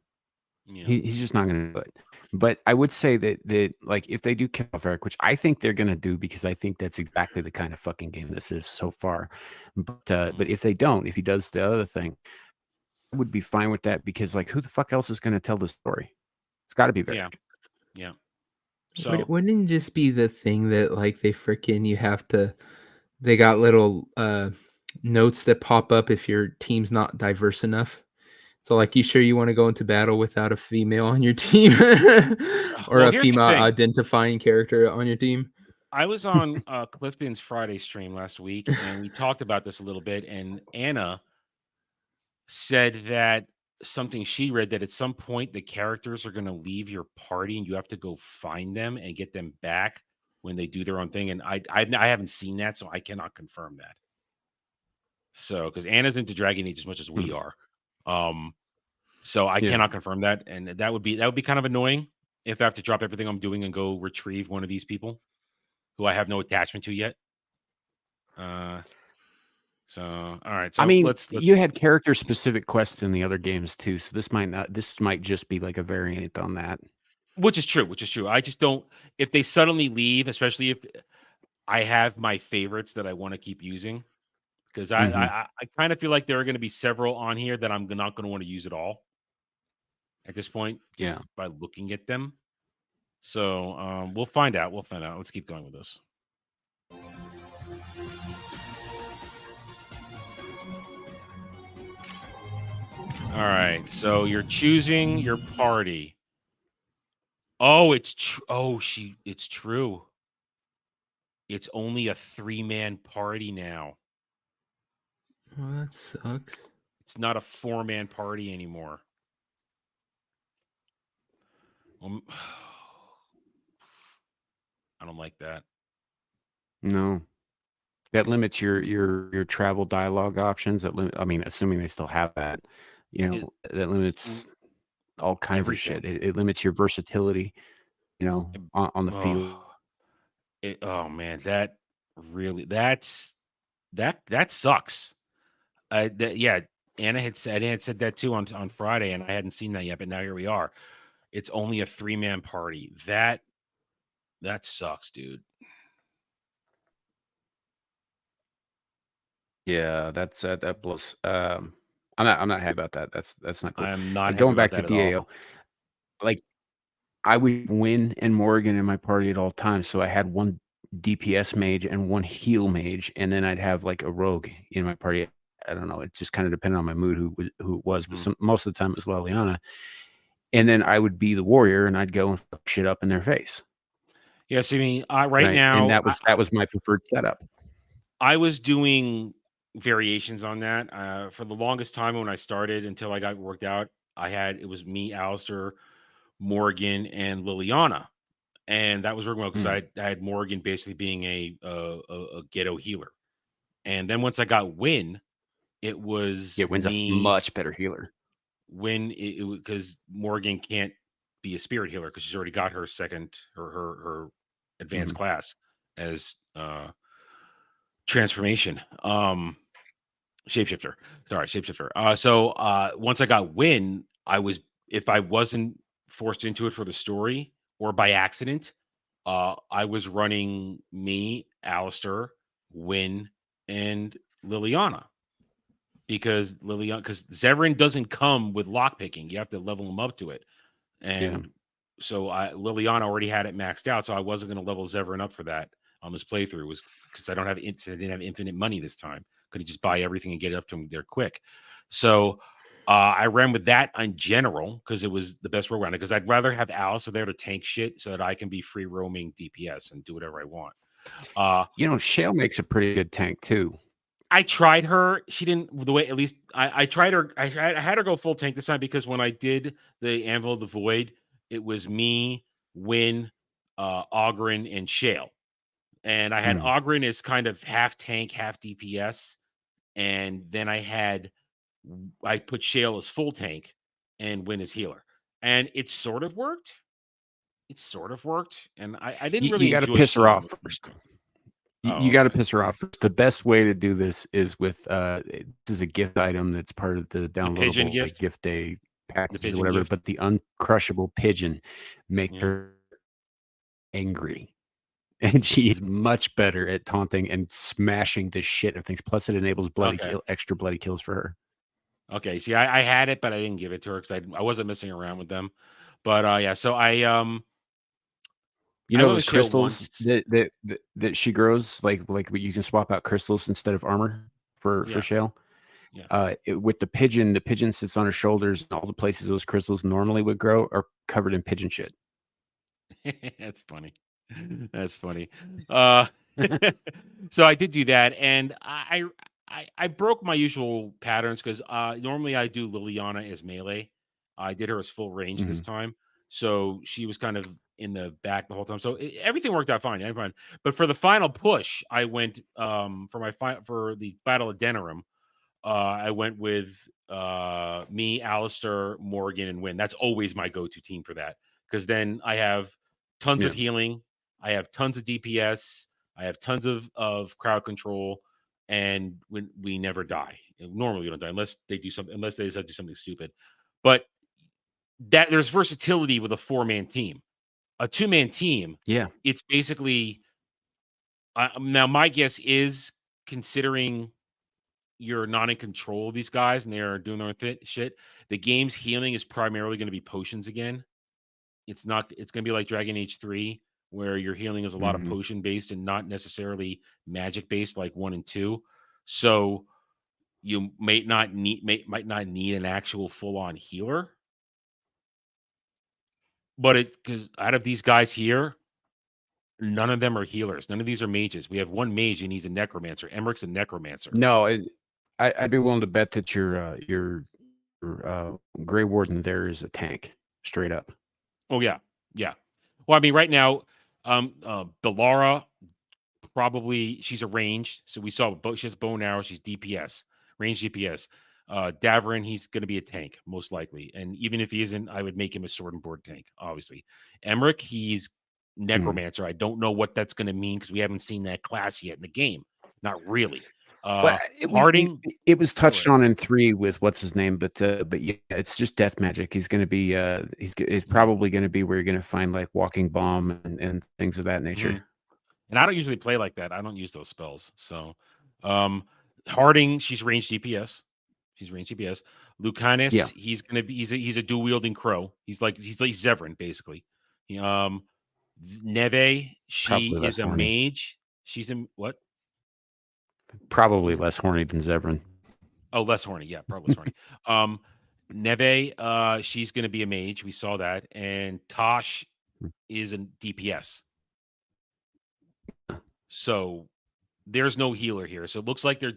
Yeah. He's just not going to do it. But I would say that like if they do kill off Varric, which I think they're going to do because I think that's exactly the kind of fucking game this is so far. But if they don't, if he does the other thing, I would be fine with that because like who the fuck else is going to tell the story? It's got to be Varric. Yeah. So wouldn't it just be the thing that like they they got little notes that pop up if your team's not diverse enough? So, like, you sure you want to go into battle without a female on your team, or a female identifying character on your team? I was on Clifton's Friday stream last week, and we talked about this a little bit. And Anna said that something she read that at some point the characters are going to leave your party, and you have to go find them and get them back when they do their own thing. And I haven't seen that, so I cannot confirm that. So, because Anna's into Dragon Age as much as we are. So I cannot confirm that, and that would be kind of annoying if I have to drop everything I'm doing and go retrieve one of these people who I have no attachment to yet. So all right. So I mean, you had character specific quests in the other games too, so this might just be like a variant on that. Which is true. I just don't. If they suddenly leave, especially if I have my favorites that I want to keep using. Because I kind of feel like there are going to be several on here that I'm not going to want to use at all at this point. Just by looking at them. So we'll find out. Let's keep going with this. All right. So you're choosing your party. Oh, it's it's true. It's only a 3-man party now. Well, that sucks. It's not a 4-man party anymore. I don't like that. No, that limits your travel dialogue options. I mean, assuming they still have that, that limits all kinds of shit. It limits your versatility, on the field. Oh man, that sucks. Anna had said that too on Friday, and I hadn't seen that yet, but now here we are. It's only a 3-man party. That sucks, dude. Yeah, that blows. I'm not happy about that. That's not cool. I'm not going back to DAO. Like I would win and Morgan in my party at all times, so I had one DPS mage and one heal mage, and then I'd have like a rogue in my party. I don't know. It just kind of depended on my mood who it was, but most of the time it was Liliana. And then I would be the warrior, and I'd go and fuck shit up in their face. Yes, I mean, right now, and that was my preferred setup. I was doing variations on that for the longest time when I started until I got worked out. It was me, Alistair, Morgan, and Liliana. And that was working well because I had Morgan basically being a ghetto healer. And then once I got Win, it was Win's a much better healer. Win, because Morgan can't be a spirit healer because she's already got her her advanced class as transformation. Shapeshifter. So once I got Win, if I wasn't forced into it for the story or by accident, I was running me, Alistair, Win, and Liliana. Because Zevran doesn't come with lockpicking. You have to level him up to it. And so Liliana already had it maxed out, so I wasn't going to level Zevran up for that on this playthrough. Was because I didn't have infinite money this time. Could just buy everything and get it up to him there quick. So I ran with that in general because it was the best rogue round. Because I'd rather have Alice there to tank shit so that I can be free roaming DPS and do whatever I want. Shale makes a pretty good tank too. I tried her. She didn't the way. At least I tried her. I had her go full tank this time because when I did the Anvil of the Void, it was me, Win, Ogren, and Shale. And I had Ogren as kind of half tank, half DPS. And then I put Shale as full tank and Win as healer. And it sort of worked. And I didn't really. You got to piss her off first. You got to piss her off first. The best way to do this is with this is a gift item that's part of the downloadable gift day package or whatever. But the uncrushable pigeon makes her angry. And she is much better at taunting and smashing the shit of things. Plus, it enables extra bloody kills for her. Okay. See, I had it, but I didn't give it to her because I wasn't messing around with them. But so I those crystals that she grows, like you can swap out crystals instead of armor for Shale. Yeah. With the pigeon sits on her shoulders, and all the places those crystals normally would grow are covered in pigeon shit. That's funny. That's funny. So I did do that, and I broke my usual patterns because normally I do Liliana as melee. I did her as full range this time, so she was kind of in the back the whole time. So everything worked out fine. But for the final push, I went for the Battle of Denerim. I went with me, Alistair, Morgan, and Win. That's always my go-to team for that because then I have tons of healing. I have tons of DPS. I have tons of crowd control, and when we never die. Normally, we don't die unless they decide to do something stupid. But that there's versatility with a 4-man team. A 2-man team, it's basically now my guess is considering you're not in control of these guys and they're doing their own shit, the game's healing is primarily going to be potions again. It's going to be like Dragon Age 3, where your healing is a lot of potion based and not necessarily magic based like 1 and 2. So you might not need an actual full on healer. But because out of these guys here, none of them are healers. None of these are mages. We have one mage and he's a necromancer. Emmerich's a necromancer. No, I'd be willing to bet that your Grey Warden there is a tank, straight up. Oh yeah. Well, I mean, right now, Bellara probably she's a ranged. So we saw she has bow and arrow. She's DPS, range DPS. Davrin, he's going to be a tank, most likely. And even if he isn't, I would make him a sword and board tank, obviously. Emmerich, he's necromancer. I don't know what that's going to mean because we haven't seen that class yet in the game. Not really. Harding, it was touched on in 3 with what's his name, but yeah, it's just death magic. He's going to be he's probably going to be where you're going to find like walking bomb and things of that nature. And I don't usually play like that. I don't use those spells. So Harding, she's range DPS. Lucanus, he's gonna be he's a dual wielding crow. He's like Zevran basically. Neve, she is a mage. She's in what? Probably less horny than Zevran. Oh, less horny. Yeah, probably less horny. Neve, she's gonna be a mage. We saw that, and Tosh is a DPS. So there's no healer here. So it looks like they're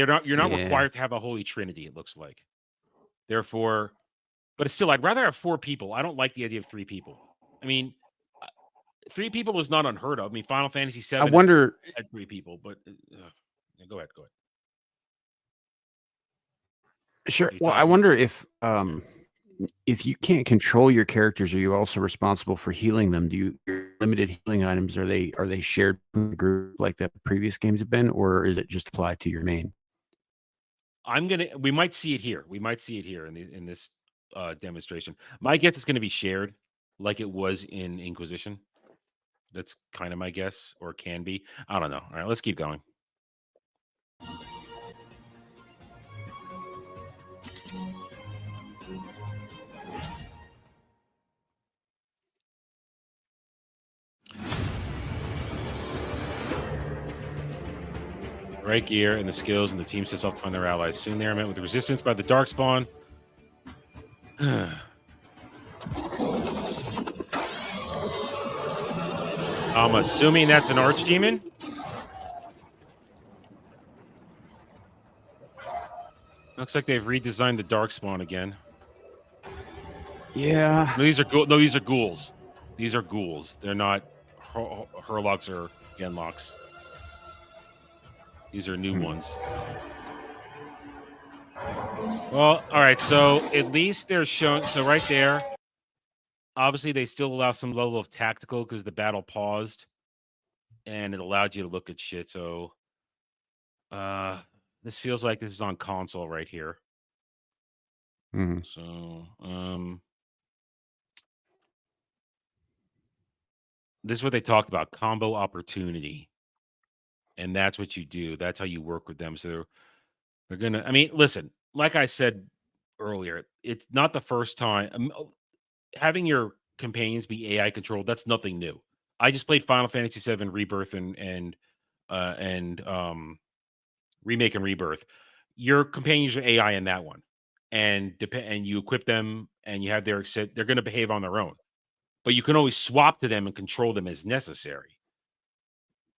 not required to have a holy trinity, it looks like. Therefore, but it's still, I'd rather have 4 people. I don't like the idea of 3 people. I mean, 3 people is not unheard of. I mean, Final Fantasy VII had 3 people, but go ahead. Sure. Well, I wonder if you can't control your characters, are you also responsible for healing them? Your limited healing items, are they shared in the group like the previous games have been, or is it just applied to your main? We might see it here. In this demonstration. My guess is going to be shared like it was in Inquisition. That's kind of my guess, or can be. I don't know. All right, let's keep going. Right gear and the skills, and the team sets off to find their allies. Soon they are met with resistance by the Darkspawn. I'm assuming that's an archdemon. Looks like they've redesigned the Darkspawn again. Yeah. No, these are these are ghouls. These are ghouls. They're not Hurlocks or Genlocks. These are new ones. Well, all right. So at least they're showing. So right there, obviously they still allow some level of tactical because the battle paused, and it allowed you to look at shit. So, this feels like this is on console right here. Mm-hmm. So, this is what they talked about: combo opportunity. And that's what you do. That's how you work with them. So they're going to, I mean, listen, like I said earlier, it's not the first time. Having your companions be AI controlled, that's nothing new. I just played Final Fantasy VII Rebirth and Remake and Rebirth. Your companions are AI in that one. And you equip them and you have they're going to behave on their own. But you can always swap to them and control them as necessary.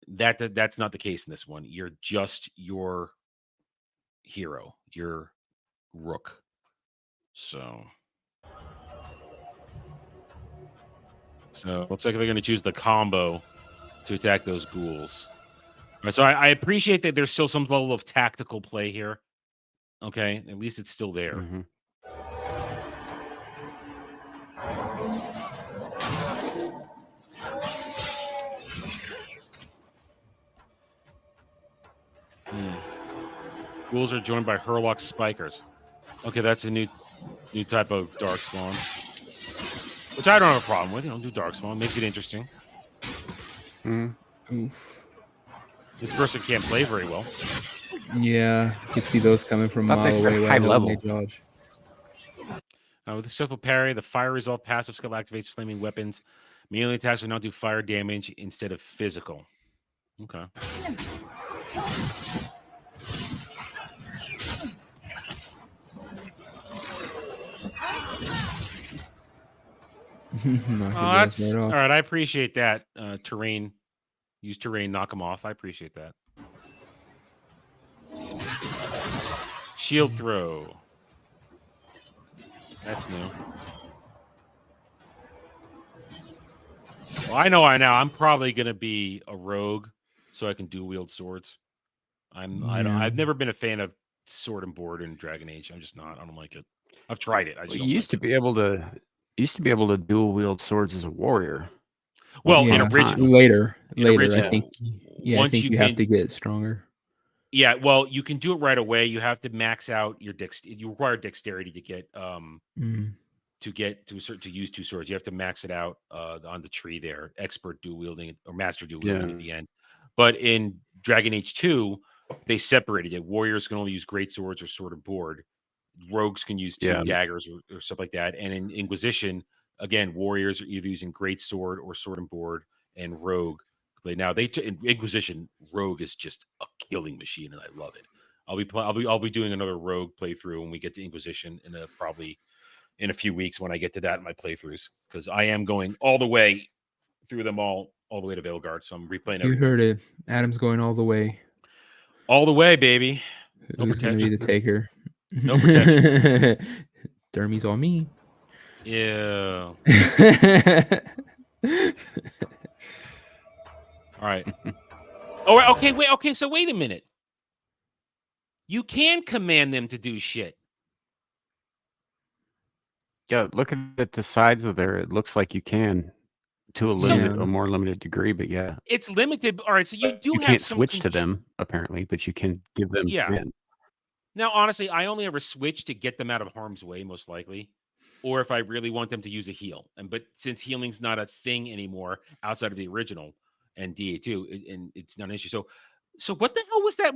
That's not the case in this one. You're just your hero, your rook. So looks like they're going to choose the combo to attack those ghouls. All right, so I appreciate that there's still some level of tactical play here. Okay, at least it's still there. Mm-hmm. Ghouls are joined by Hurlock Spikers. Okay, that's a new type of Darkspawn, which I don't have a problem with. Do Darkspawn. Makes it interesting. Mm-hmm. This person can't play very well. Yeah, you can see those coming from a mile away. High level. Dodge. With a simple parry, the fire resolve passive skill activates flaming weapons. Melee attacks will now do fire damage instead of physical. Okay. That's all right. I appreciate that. Terrain, use terrain, knock them off. I appreciate that. Shield throw. That's new. Well, I know. I'm probably gonna be a rogue, so I can dual wield swords. I've never been a fan of sword and board in Dragon Age. I'm just not. I don't like it. I've tried it. I just you used to be able to dual wield swords as a warrior. Well, yeah, in original later, original, I think. Yeah, I think you have to get stronger. Yeah, well, you can do it right away. You have to max out your You require dexterity to get to use two swords. You have to max it out on the tree there. Expert dual wielding or master dual wielding at the end. But in Dragon Age 2, they separated it. Warriors can only use great swords or sword and board. Rogues can use two daggers or stuff like that. And in Inquisition, again, warriors are either using great sword or sword and board, and rogue. Now in Inquisition, rogue is just a killing machine, and I love it. I'll be doing another rogue playthrough when we get to Inquisition probably in a few weeks when I get to that in my playthroughs, because I am going all the way through them all the way to Veilguard. So I'm replaying. You heard it. Adam's going all the way. All the way, baby. No Who's going to be the taker? No protection. Dermy's on me. Yeah. All right. Oh, okay. Wait. Okay. So wait a minute. You can command them to do shit. Yeah. Look at the sides of there. It looks like you can, to a more limited degree. But yeah, it's limited. All right. So you can't switch to them apparently, but you can give them. Command. Now, honestly, I only ever switch to get them out of harm's way, most likely, or if I really want them to use a heal. But since healing's not a thing anymore outside of the original and DA2, and it's not an issue. So what the hell was that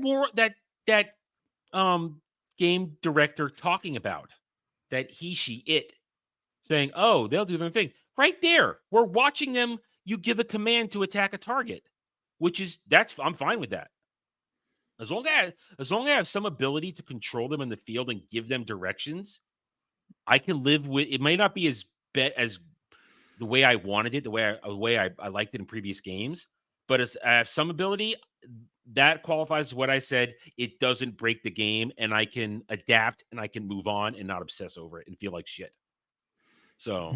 game director talking about? That it saying, "Oh, they'll do their thing." Right there, we're watching them. You give a command to attack a target, I'm fine with that. As long as I have some ability to control them in the field and give them directions, I can live with it. May not be as the way I wanted it, the way I liked it in previous games, but as I have some ability, that qualifies as what I said. It doesn't break the game, and I can adapt and I can move on and not obsess over it and feel like shit. So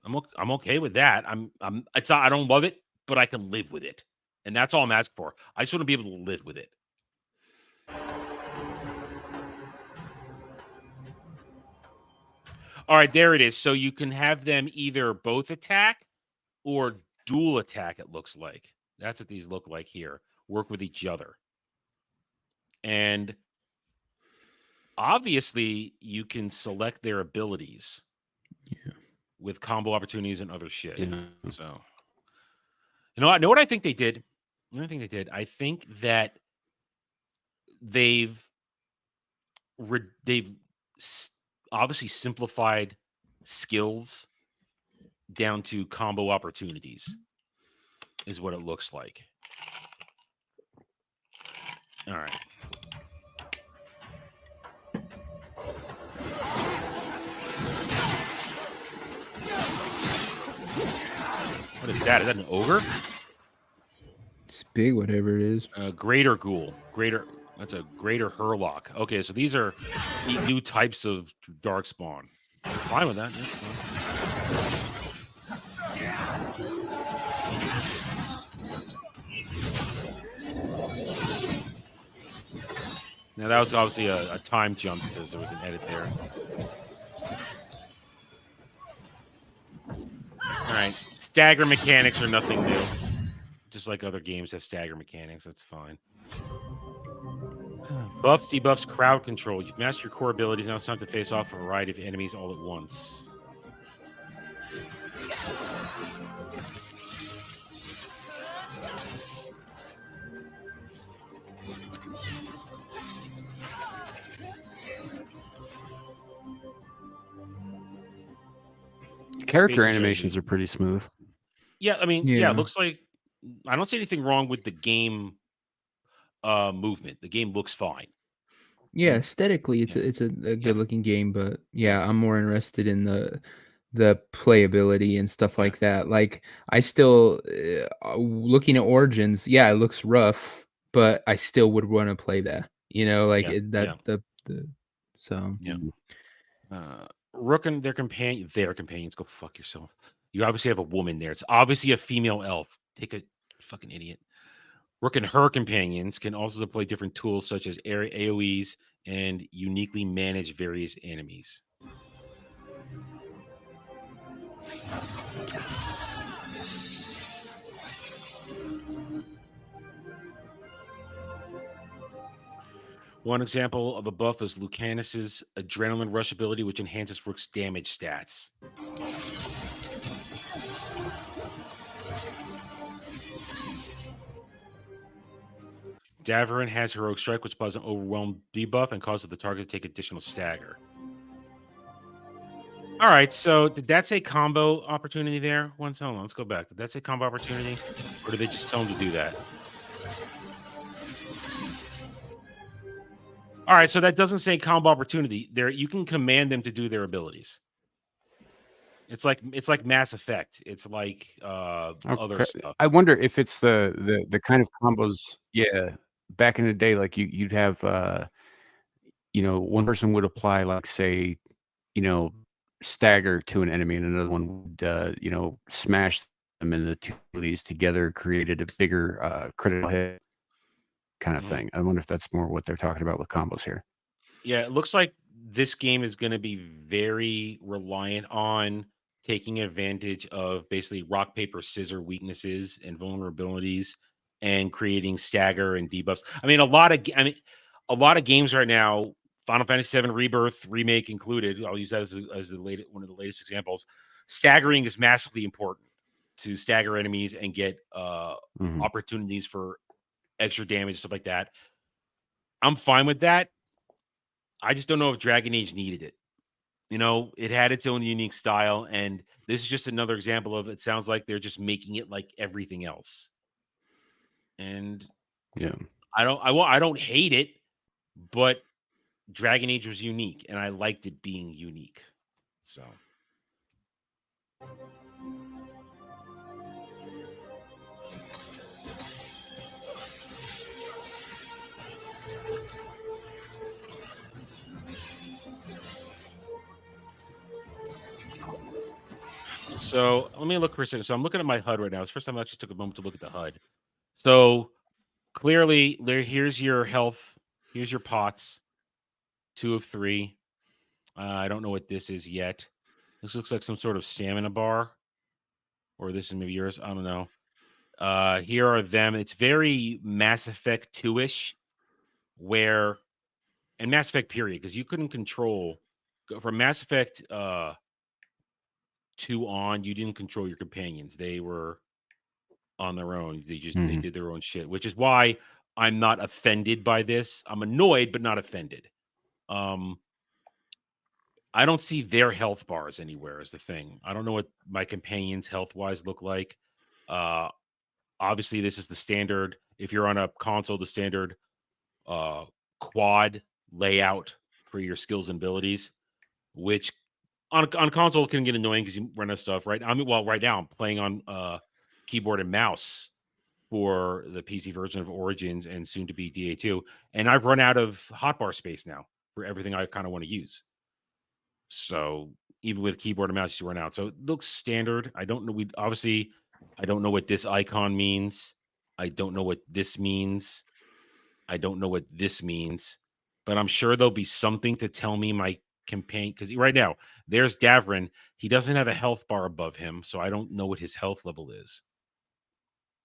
I'm okay with that. I don't love it, but I can live with it. And that's all I'm asking for. I just want to be able to live with it. All right, there it is. So you can have them either both attack or dual attack, it looks like. That's what these look like here. Work with each other. And obviously, you can select their abilities with combo opportunities and other shit. Yeah. So, I know what I think they did. I think that they've obviously simplified skills down to combo opportunities is what it looks like. All right. What is that? Is that an ogre? It's big, whatever it is. Greater ghoul. That's a greater Hurlock. Okay, so these are new types of darkspawn. I'm fine with that. That's fine. Now that was obviously a time jump because there was an edit there. All right, stagger mechanics are nothing new. Just like other games have stagger mechanics, that's fine. Buffs, debuffs, crowd control. You've mastered your core abilities. Now it's time to face off a variety of enemies all at once. Character animations are pretty smooth. Yeah, I mean, yeah, it looks like I don't see anything wrong with the game movement. The game looks fine. Yeah, aesthetically, it's a good looking game, but yeah, I'm more interested in the playability and stuff like that. Like, I still looking at Origins, yeah, it looks rough, but I still would want to play that. So Rook and their companions. Go fuck yourself. You obviously have a woman there. It's obviously a female elf. Take a fucking idiot. Rook and her companions can also deploy different tools such as AoEs and uniquely manage various enemies. One example of a buff is Lucanus's Adrenaline Rush ability, which enhances Rook's damage stats. Daverin has Heroic Strike, which applies an overwhelm debuff and causes the target to take additional stagger. All right, so did that say combo opportunity there? Hold on, let's go back. Did that say combo opportunity? Or did they just tell him to do that? All right, so that doesn't say combo opportunity. There, you can command them to do their abilities. It's like Mass Effect. It's like other stuff. I wonder if it's the kind of combos. Yeah, back in the day, like you'd have, one person would apply, like, say, stagger to an enemy, and another one would, smash them, and the two of these together created a bigger critical hit kind of thing. I wonder if that's more what they're talking about with combos here. Yeah, it looks like this game is going to be very reliant on taking advantage of basically rock, paper, scissor weaknesses and vulnerabilities and creating stagger and debuffs. I mean, a lot of games right now, Final Fantasy VII Rebirth remake included, I'll use that as one of the latest examples. Staggering is massively important to stagger enemies and get opportunities for extra damage, stuff like that. I'm fine with that. I just don't know if Dragon Age needed it. It had its own unique style, and this is just another example of it sounds like they're just making it like everything else. And I don't hate it, but Dragon Age was unique, and I liked it being unique. So. So let me look for a second. So I'm looking at my HUD right now. It's the first time I actually took a moment to look at the HUD. So clearly, here's your health. Here's your pots. 2 of 3. I don't know what this is yet. This looks like some sort of stamina bar. Or this is maybe yours. I don't know. Here are them. It's very Mass Effect 2-ish. And Mass Effect period, because you couldn't control. From Mass Effect 2 on, you didn't control your companions. They were on their own. They did their own shit, which is why I'm not offended by this. I'm annoyed, but not offended. I don't see their health bars anywhere is the thing. I don't know what my companions health-wise look like. Obviously, this is the standard. If you're on a console, the standard quad layout for your skills and abilities, which on console can get annoying because you run out of stuff, right? Right now I'm playing on keyboard and mouse for the PC version of Origins and soon to be DA2, and I've run out of hotbar space now for everything I kind of want to use. So even with keyboard and mouse, you run out. So it looks standard. I don't know. I don't know what this icon means. I don't know what this means. I don't know what this means. But I'm sure there'll be something to tell me my campaign. Because right now, there's Davrin. He doesn't have a health bar above him, so I don't know what his health level is.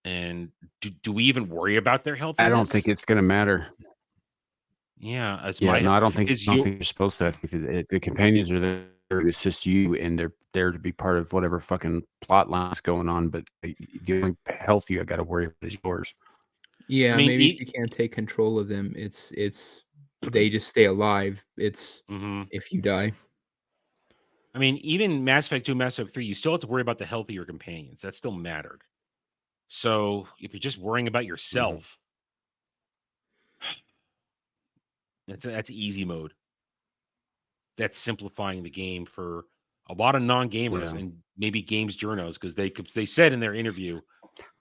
And do we even worry about their health? I don't think it's going to matter. Yeah, I don't think you're supposed to. I think the companions are there to assist you, and they're there to be part of whatever fucking plot line's going on. But the only health you got to worry about is yours. Yeah, maybe if you can't take control of them, it's they just stay alive. It's if you die. I mean, even Mass Effect 2, Mass Effect 3, you still have to worry about the health of your companions. That still mattered. So if you're just worrying about yourself. That's easy mode. That's simplifying the game for a lot of non-gamers and maybe games journos, because they said in their interview,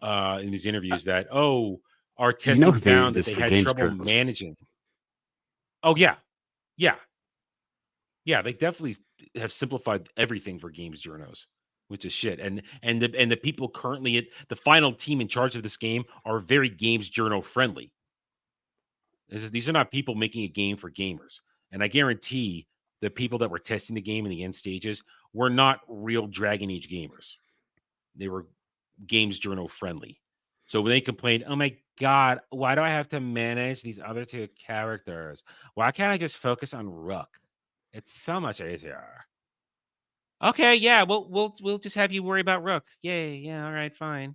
in these interviews that our testing found that they had trouble managing. Oh yeah, they definitely have simplified everything for games journos, which is shit. And the people currently at the final team in charge of this game are very games journo friendly. These are not people making a game for gamers. And I guarantee the people that were testing the game in the end stages were not real Dragon Age gamers. They were games journal friendly. So when they complained, oh my God, why do I have to manage these other 2 characters? Why can't I just focus on Rook? It's so much easier. Okay, yeah, we'll just have you worry about Rook. Yay, yeah, all right, fine.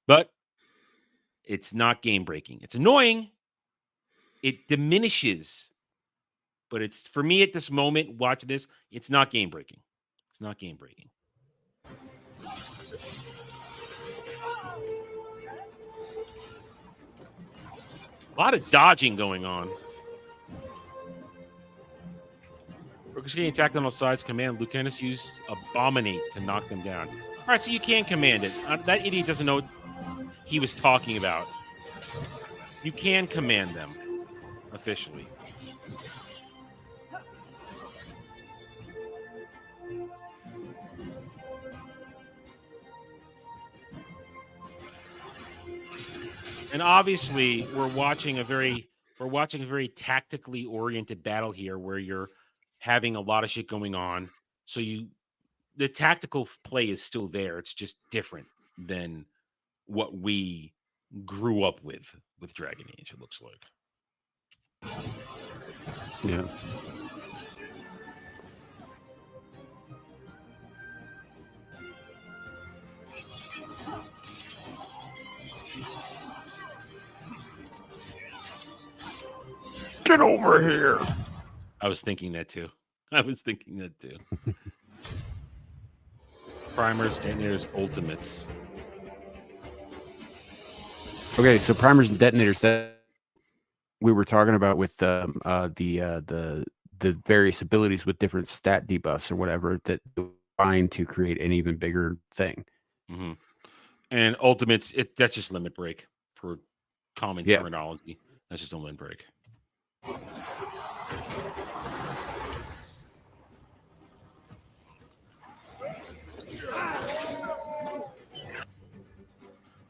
But it's not game breaking. It's annoying. It diminishes. But it's, for me at this moment, watching this, it's not game breaking. It's not game breaking. A lot of dodging going on. Rook is getting attacked on all sides. Command Lucanus used Abominate to knock them down. All right, so you can command it. That idiot doesn't know what he was talking about. You can command them officially. And obviously, we're watching a very tactically oriented battle here, where you're having a lot of shit going on. So the tactical play is still there. It's just different than what we grew up with Dragon Age, it looks like. Yeah. Get over here. I was thinking that too. Primers, detonators, ultimates. Okay, so primers and detonators that we were talking about with the various abilities with different stat debuffs or whatever that combine to create an even bigger thing. Mm-hmm. And ultimates, that's just limit break for common terminology. That's just a limit break.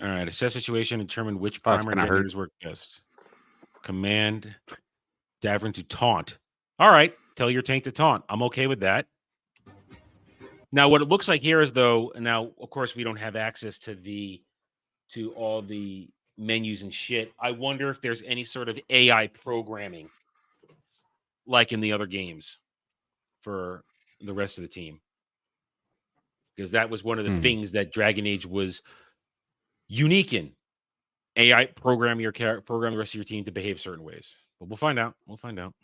All right. Assess situation and determine which primer detonators work best. Command Davern to taunt. All right. Tell your tank to taunt. I'm okay with that. Now, what it looks like here is though, now, of course, we don't have access to all the menus and shit. I wonder if there's any sort of AI programming like in the other games for the rest of the team. Because that was one of the things that Dragon Age was unique in. AI program the rest of your team to behave certain ways. But we'll find out. We'll find out.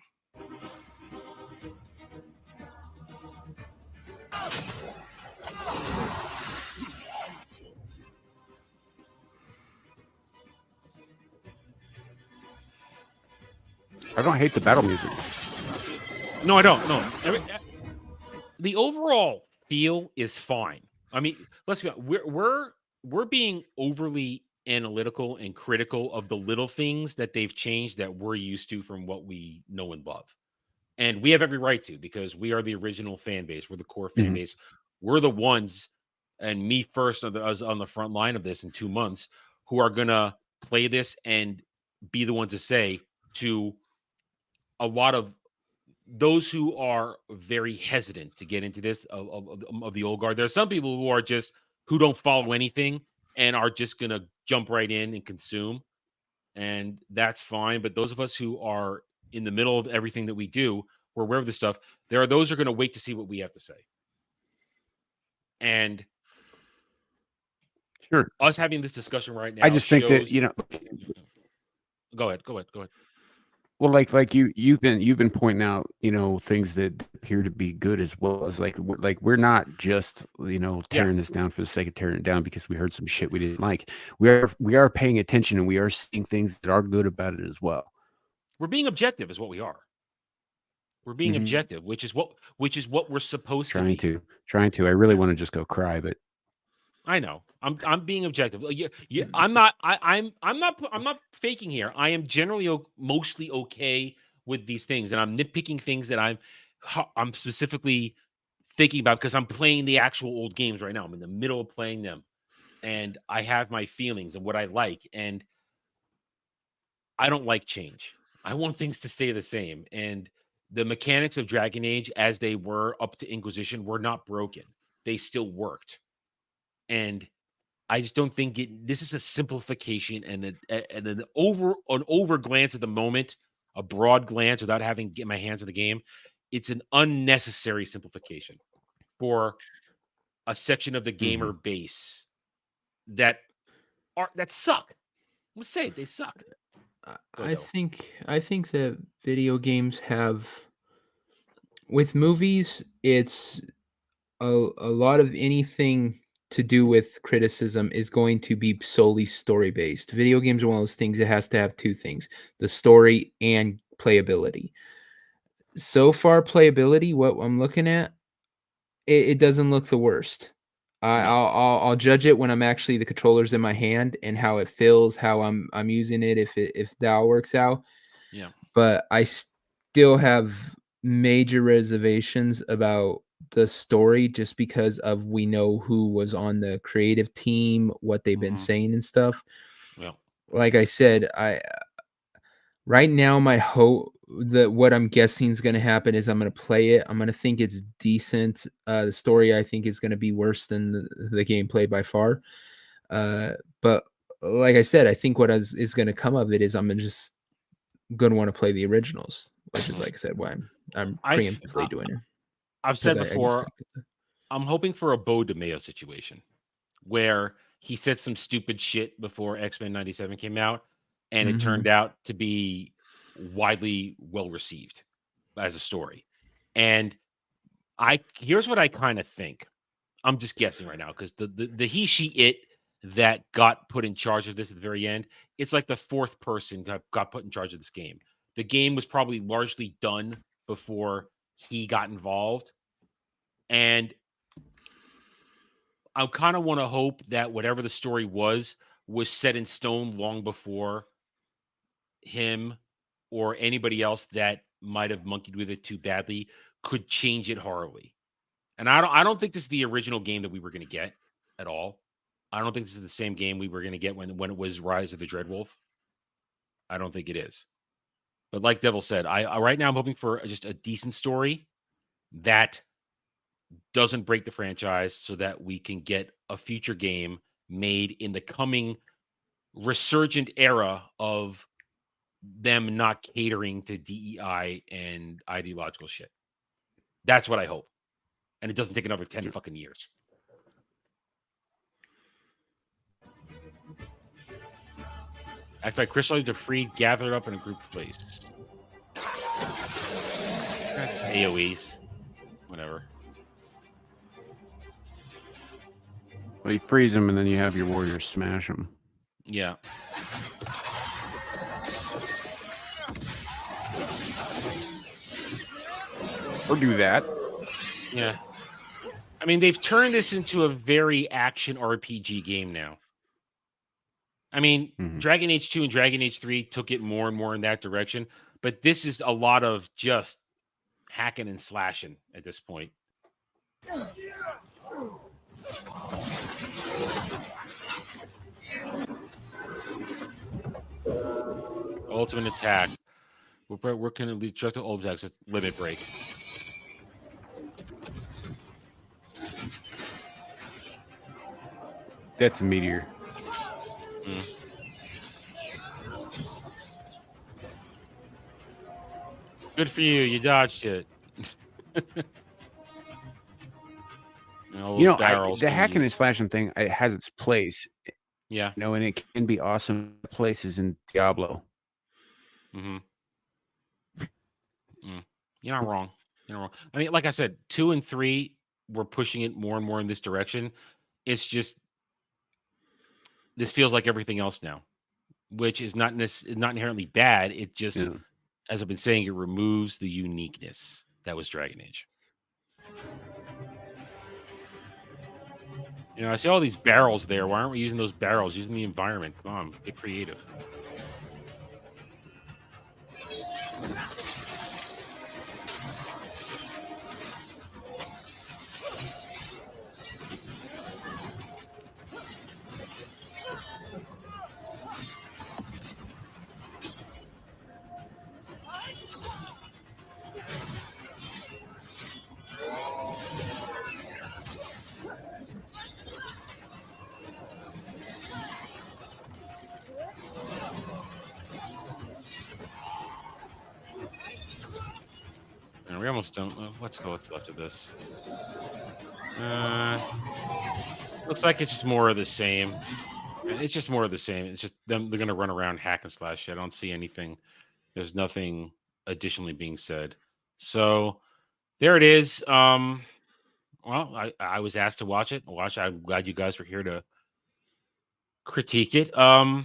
I don't hate the battle music. No, I don't. No. The overall feel is fine. I mean, let's be honest, we're being overly analytical and critical of the little things that they've changed that we're used to from what we know and love. And we have every right to, because we are the original fan base. We're the core fan base. We're the ones, and me first on the front line of this in 2 months, who are going to play this and be the ones to say to a lot of those who are very hesitant to get into this of the old guard. There are some people who don't follow anything and are just going to jump right in and consume. And that's fine. But those of us who are in the middle of everything that we do, we're aware of this stuff. There are those who are going to wait to see what we have to say. And sure, us having this discussion right now, I just think that, Go ahead. Well, like you've been pointing out, things that appear to be good, as well as like we're not just tearing this down for the sake of tearing it down because we heard some shit we didn't like. We are paying attention, and we are seeing things that are good about it as well. We're being objective, is what we are. We're being objective, which is what we're supposed to be. Trying to. I really want to just go cry, but I know. I'm being objective. I'm not faking here. I am generally mostly okay with these things, and I'm nitpicking things that I'm specifically thinking about because I'm playing the actual old games right now. I'm in the middle of playing them, and I have my feelings and what I like, and I don't like change. I want things to stay the same, and the mechanics of Dragon Age, as they were up to Inquisition, were not broken. They still worked. And I just don't think this is a simplification and an over glance at the moment, a broad glance without having to get my hands on the game. It's an unnecessary simplification for a section of the gamer base that suck. Let's say it, they suck. I think that video games have, with movies, it's a lot of anything to do with criticism is going to be solely story based. Video games are one of those things that has to have two things: the story and playability. So far, playability, what I'm looking at, it doesn't look the worst. I'll judge it when I'm actually the controller's in my hand and how it feels, how I'm using it, if that works out. Yeah. But I still have major reservations about the story, just because of we know who was on the creative team, what they've been saying and stuff. Yeah. Like I said, right now my hope that what I'm guessing is going to happen is I'm going to play it. I'm going to think it's decent. The story, I think, is going to be worse than the gameplay by far. But like I said, I think what is going to come of it is I'm just going to want to play the originals, which is, like I said, why I'm preemptively doing it. I've said before, I'm hoping for a Beau DeMayo situation where he said some stupid shit before X-Men 97 came out, and it turned out to be widely well received as a story. And here's what I kind of think. I'm just guessing right now because the he, she, it that got put in charge of this at the very end. It's like the fourth person got put in charge of this game. The game was probably largely done before he got involved. And I kind of want to hope that whatever the story was set in stone long before him or anybody else that might have monkeyed with it too badly could change it horribly. And I don't think this is the original game that we were going to get at all. I don't think this is the same game we were going to get when it was Rise of the Dreadwolf. I don't think it is. But like Devil said, I right now I'm hoping for just a decent story that doesn't break the franchise so that we can get a future game made in the coming resurgent era of them not catering to DEI and ideological shit. That's what I hope. And it doesn't take another 10 fucking years. Act like crystals are free, gathered up in a group place. That's AoEs. Whatever. Well, you freeze them and then you have your warriors smash them. Yeah. Or do that. Yeah. I mean, they've turned this into a very action RPG game now. I mean, Dragon Age 2 and Dragon Age 3 took it more and more in that direction, but this is a lot of just hacking and slashing at this point. Ultimate attack. We're going to destruct the objects. It's limit break. That's a meteor. Good for you. You dodged it. The hacking and slashing thing, it has its place. Yeah. And it can be awesome places in Diablo. You're not wrong. You're not wrong. I mean, like I said, 2 and 3, we're pushing it more and more in this direction. It's just this feels like everything else now, which is not inherently bad. It just, as I've been saying, it removes the uniqueness that was Dragon Age. I see all these barrels there. Why aren't we using those barrels? Using the environment. Come on, get creative. We almost don't. What's left of this? Looks like it's just more of the same. It's just more of the same. It's just them. They're going to run around hack and slash. I don't see anything. There's nothing additionally being said. So there it is. Well, I was asked to watch it. I'm glad you guys were here to critique it. I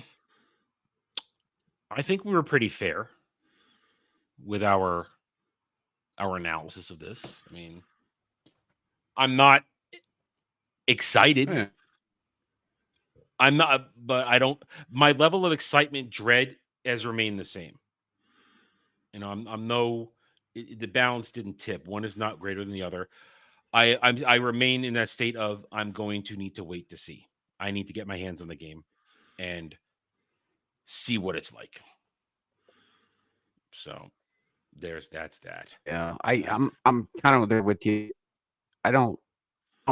think we were pretty fair with our analysis of this. I mean, I'm not excited. Yeah. I'm not, but I don't. My level of excitement, dread, has remained the same. The balance didn't tip. One is not greater than the other. I remain in that state of I'm going to need to wait to see. I need to get my hands on the game and see what it's like. So that's that. Yeah, I'm kind of there with you. I don't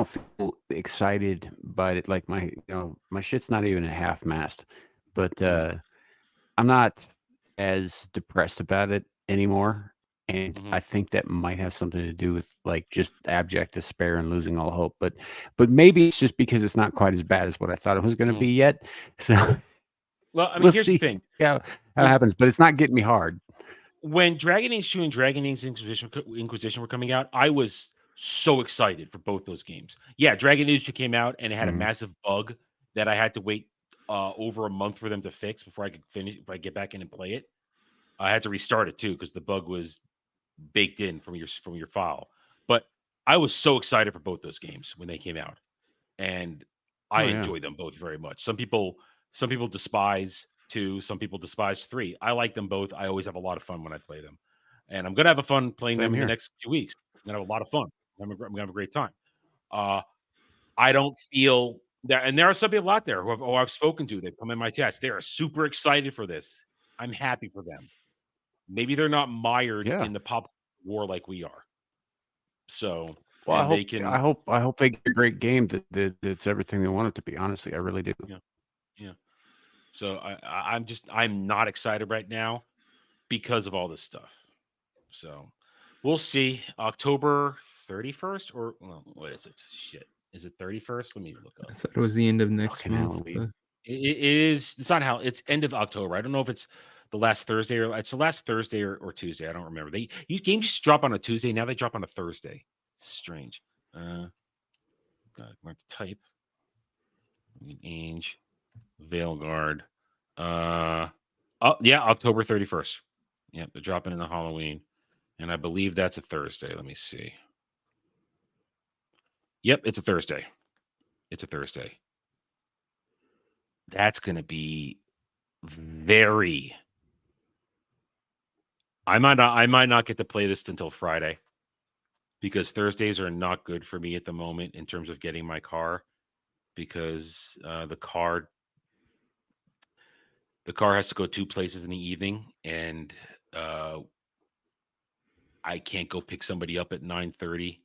feel excited by it. Like my shit's not even at half mast, but I'm not as depressed about it anymore. And I think that might have something to do with like just abject despair and losing all hope. But maybe it's just because it's not quite as bad as what I thought it was going to be yet. So, well, I mean, here's the thing. Yeah, how it happens, but it's not getting me hard. When Dragon Age 2 and Dragon Age Inquisition were coming out, I was so excited for both those games. Yeah, Dragon Age 2 came out and it had a massive bug that I had to wait over a month for them to fix before I could finish. If I get back in and play it, I had to restart it too because the bug was baked in from your file. But I was so excited for both those games when they came out, and I enjoyed them both very much. Some people despise 2, some people despise 3. I like them both. I always have a lot of fun when I play them, and I'm gonna have a fun playing them in the next few weeks. I'm gonna have a lot of fun. I'm gonna have a great time. I don't feel that, and there are some people out there who I've spoken to. They've come in my chats. They are super excited for this. I'm happy for them. Maybe they're not mired in the pop war like we are. So, well, I hope they get a great game that's everything they want it to be. Honestly, I really do. Yeah. So I'm not excited right now because of all this stuff. So we'll see. October 31st or what is it? Shit. Is it 31st? Let me look up. I thought it was the end of next month. It is. It's not how. It's end of October. I don't know if it's the last Thursday or it's the last Thursday or Tuesday. I don't remember. Games used to drop on a Tuesday. Now they drop on a Thursday. Strange. Got to type. Age. Veilguard. Yeah, October 31st. Yep, they're dropping in the Halloween. And I believe that's a Thursday. Let me see. Yep, it's a Thursday. That's going to be very... I might not get to play this until Friday because Thursdays are not good for me at the moment in terms of getting my car because the car has to go 2 places in the evening, and I can't go pick somebody up at 9:30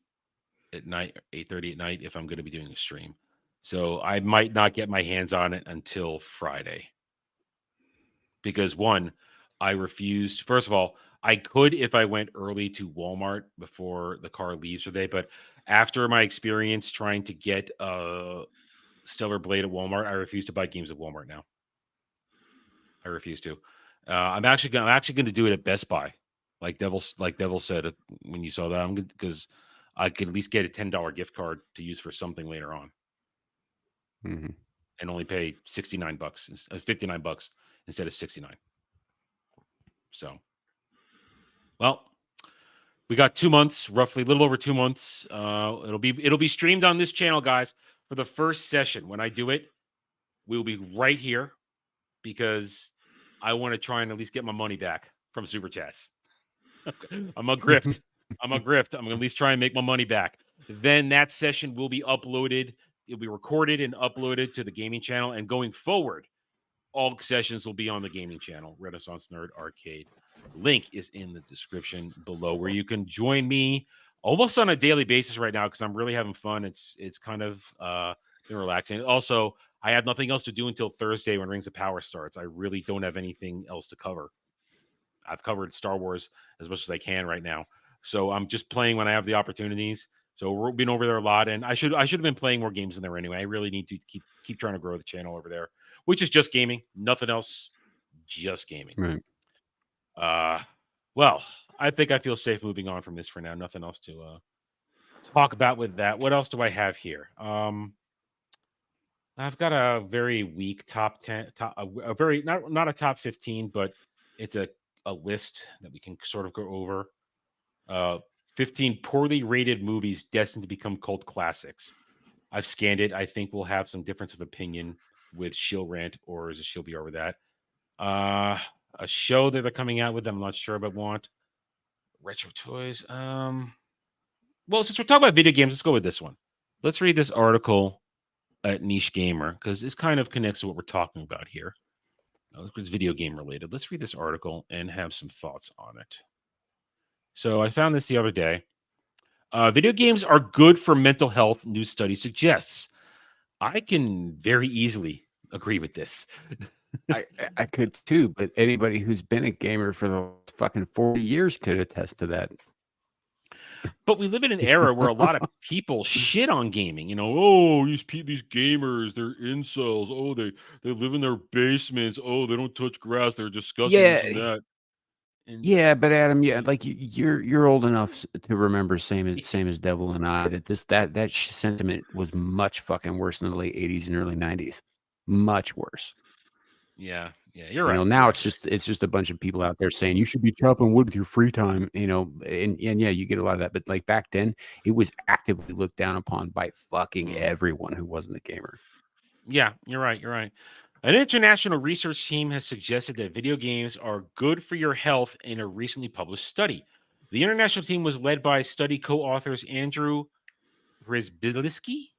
at night, 8:30 at night if I'm going to be doing a stream. So I might not get my hands on it until Friday because I refused. First of all, I could if I went early to Walmart before the car leaves today, but after my experience trying to get a Stellar Blade at Walmart, I refuse to buy games at Walmart now. I refuse to. I'm actually going to do it at Best Buy, like Devil said when you saw that. Because I could at least get a $10 gift card to use for something later on, and only pay $69, $59 instead of $69. So, well, we got 2 months, roughly a little over 2 months. It'll be streamed on this channel, guys, for the first session. When I do it, we'll be right here because I want to try and at least get my money back from Super Chats. I'm a grift. I'm going to at least try and make my money back. Then that session will be uploaded. It'll be recorded and uploaded to the gaming channel. And going forward, all sessions will be on the gaming channel, Renaissance Nerd Arcade. Link is in the description below where you can join me almost on a daily basis right now because I'm really having fun. It's kind of been relaxing. Also, I have nothing else to do until Thursday when Rings of Power starts. I really don't have anything else to cover. I've covered Star Wars as much as I can right now. So I'm just playing when I have the opportunities. So we're been over there a lot, and I should have been playing more games in there anyway. I really need to keep trying to grow the channel over there, which is just gaming, nothing else, just gaming. Right. Well, I think I feel safe moving on from this for now. Nothing else to talk about with that. What else do I have here? I've got a very weak top 10, a very not a top 15, but it's a list that we can sort of go over. 15 poorly rated movies destined to become cult classics. I've scanned it. I think we'll have some difference of opinion with Shill Rant, or is it Shill BR with that? A show that they're coming out with, I'm not sure about want. Retro toys. Well, since we're talking about video games, let's go with this one. Let's read this article at Niche Gamer, because this kind of connects to what we're talking about here. It's video game related. Let's read this article and have some thoughts on it. So I found this the other day. Video games are good for mental health, new study suggests. I can very easily agree with this. I could too, but anybody who's been a gamer for the fucking 40 years could attest to that. But we live in an era where a lot of people shit on gaming. You know, oh, these gamers, they're incels. Oh, they live in their basements. Oh, they don't touch grass. They're discussing this and that. And yeah, but Adam, like you're old enough to remember same as Devil and I that that sentiment was much fucking worse in the late 80s and early 90s. much worse. Yeah, you're right. Now it's just a bunch of people out there saying you should be chopping wood with your free time, and yeah, you get a lot of that. But like back then, it was actively looked down upon by fucking everyone who wasn't a gamer. Yeah, you're right. You're right. An international research team has suggested that video games are good for your health in a recently published study. The international team was led by study co-authors Andrew Przybylski,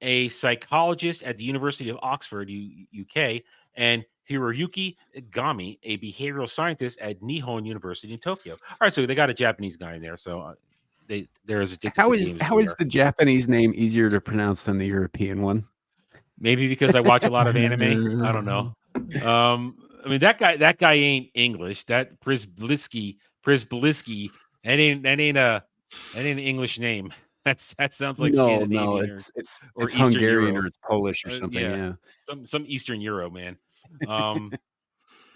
a psychologist at the University of Oxford, UK, and Hiroyuki Gami, a behavioral scientist at Nihon University in Tokyo. All right, so they got a Japanese guy in there, so they're as addicted to games. How is the Japanese name easier to pronounce than the European one? Maybe because I watch a lot of anime. I don't know. I mean that guy ain't English. That Przybylski, that ain't an English name. That sounds like Scandinavian. No, it's Hungarian or it's Polish or something. Yeah. Some Eastern Euro, man.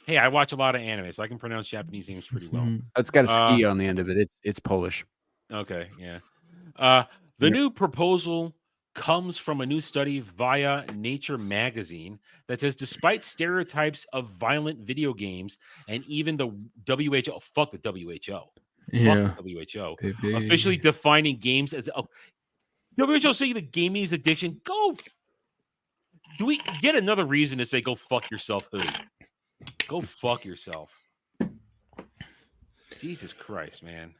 Hey, I watch a lot of anime, so I can pronounce Japanese names pretty well. It's got a ski on the end of it. It's Polish. Okay, yeah. The new proposal comes from a new study via Nature magazine that says despite stereotypes of violent video games and even the WHO, fuck the WHO. Yeah. Fuck the WHO. Officially defining games as WHO saying that gaming is addiction. Do we get another reason to say go fuck yourself, who? Go fuck yourself. Jesus Christ, man.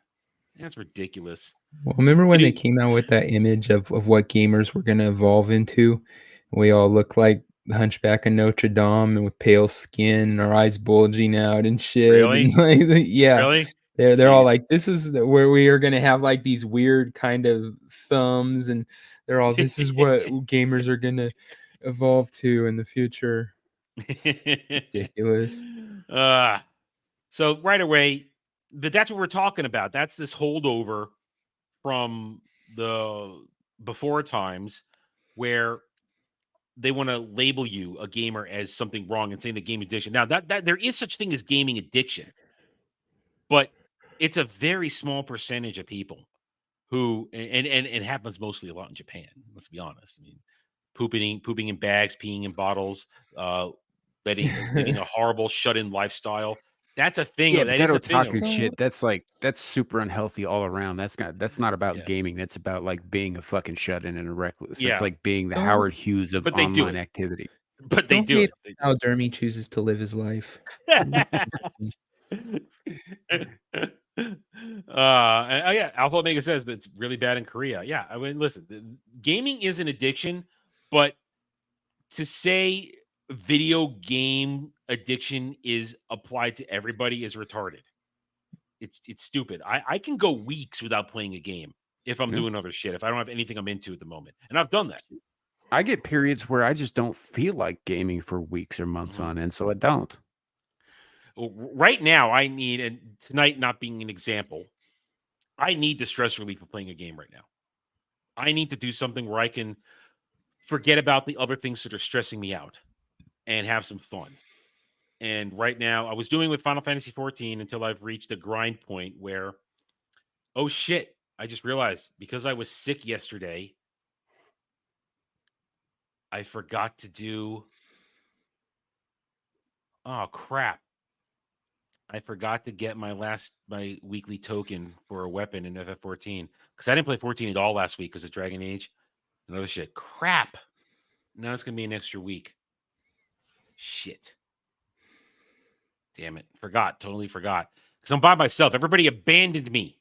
That's ridiculous. Well, remember when they came out with that image of what gamers were going to evolve into? We all look like the Hunchback of Notre Dame and with pale skin and our eyes bulging out and shit. Really? And yeah. Really? They're all like, this is where we are going to have like these weird kind of thumbs, and they're all, this is what gamers are going to evolve to in the future. Ridiculous. So right away, but that's what we're talking about. That's this holdover from the before times where they want to label you a gamer as something wrong and saying the game addiction. Now that there is such thing as gaming addiction, but it's a very small percentage of people who, and it happens mostly a lot in Japan. Let's be honest. I mean, pooping in bags, peeing in bottles, living a horrible shut-in lifestyle. That's a thing. Yeah, that is a otaku shit. That's super unhealthy all around. That's not about gaming. That's about like being a fucking shut-in and a recluse. It's like being the Howard Hughes of online activity. But they do it. How Dermy chooses to live his life. Alpha Omega says that's really bad in Korea. Yeah, I mean, listen, gaming is an addiction, but to say video game addiction is applied to everybody is retarded. It's stupid. I can go weeks without playing a game if I'm doing other shit, if I don't have anything I'm into at the moment, and I've done that. I get periods where I just don't feel like gaming for weeks or months on end, so I don't. Right now, I need, and tonight not being an example, I need the stress relief of playing a game right now. I need to do something where I can forget about the other things that are stressing me out and have some fun. And right now, I was doing with Final Fantasy 14 until I've reached a grind point where, oh shit, I just realized because I was sick yesterday, I forgot to do, oh crap. I forgot to get my weekly token for a weapon in FF14 because I didn't play 14 at all last week because of Dragon Age and other shit. Crap. Now it's going to be an extra week. Shit. Damn it. Totally forgot. Because I'm by myself. Everybody abandoned me.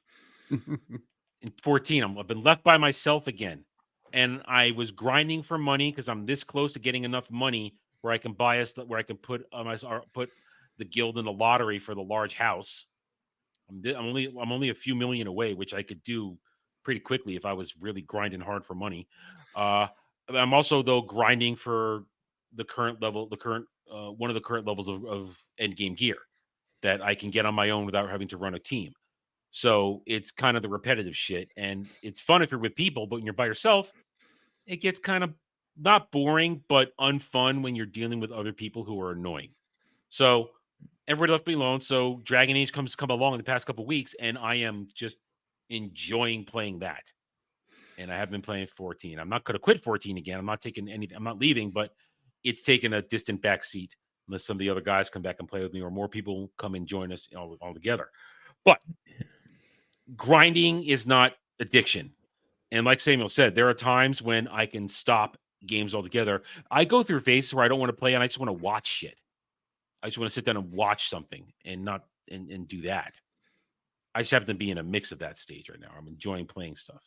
In 14, I've been left by myself again. And I was grinding for money because I'm this close to getting enough money where I can buy where I can put the guild in the lottery for the large house. I'm only a few million away, which I could do pretty quickly if I was really grinding hard for money. I'm also though grinding for the current level, one of the current levels of end game gear that I can get on my own without having to run a team. So it's kind of the repetitive shit, and it's fun if you're with people, but when you're by yourself, it gets kind of not boring, but unfun when you're dealing with other people who are annoying. So everybody left me alone. So Dragon Age come along in the past couple of weeks, and I am just enjoying playing that. And I have been playing 14. I'm not going to quit 14 again. I'm not taking anything. I'm not leaving, but it's taken a distant back seat unless some of the other guys come back and play with me or more people come and join us all together. But grinding is not addiction. And like Samuel said, there are times when I can stop games altogether. I go through phases where I don't want to play and I just want to watch shit. I just want to sit down and watch something and not and do that. I just happen to be in a mix of that stage right now. I'm enjoying playing stuff.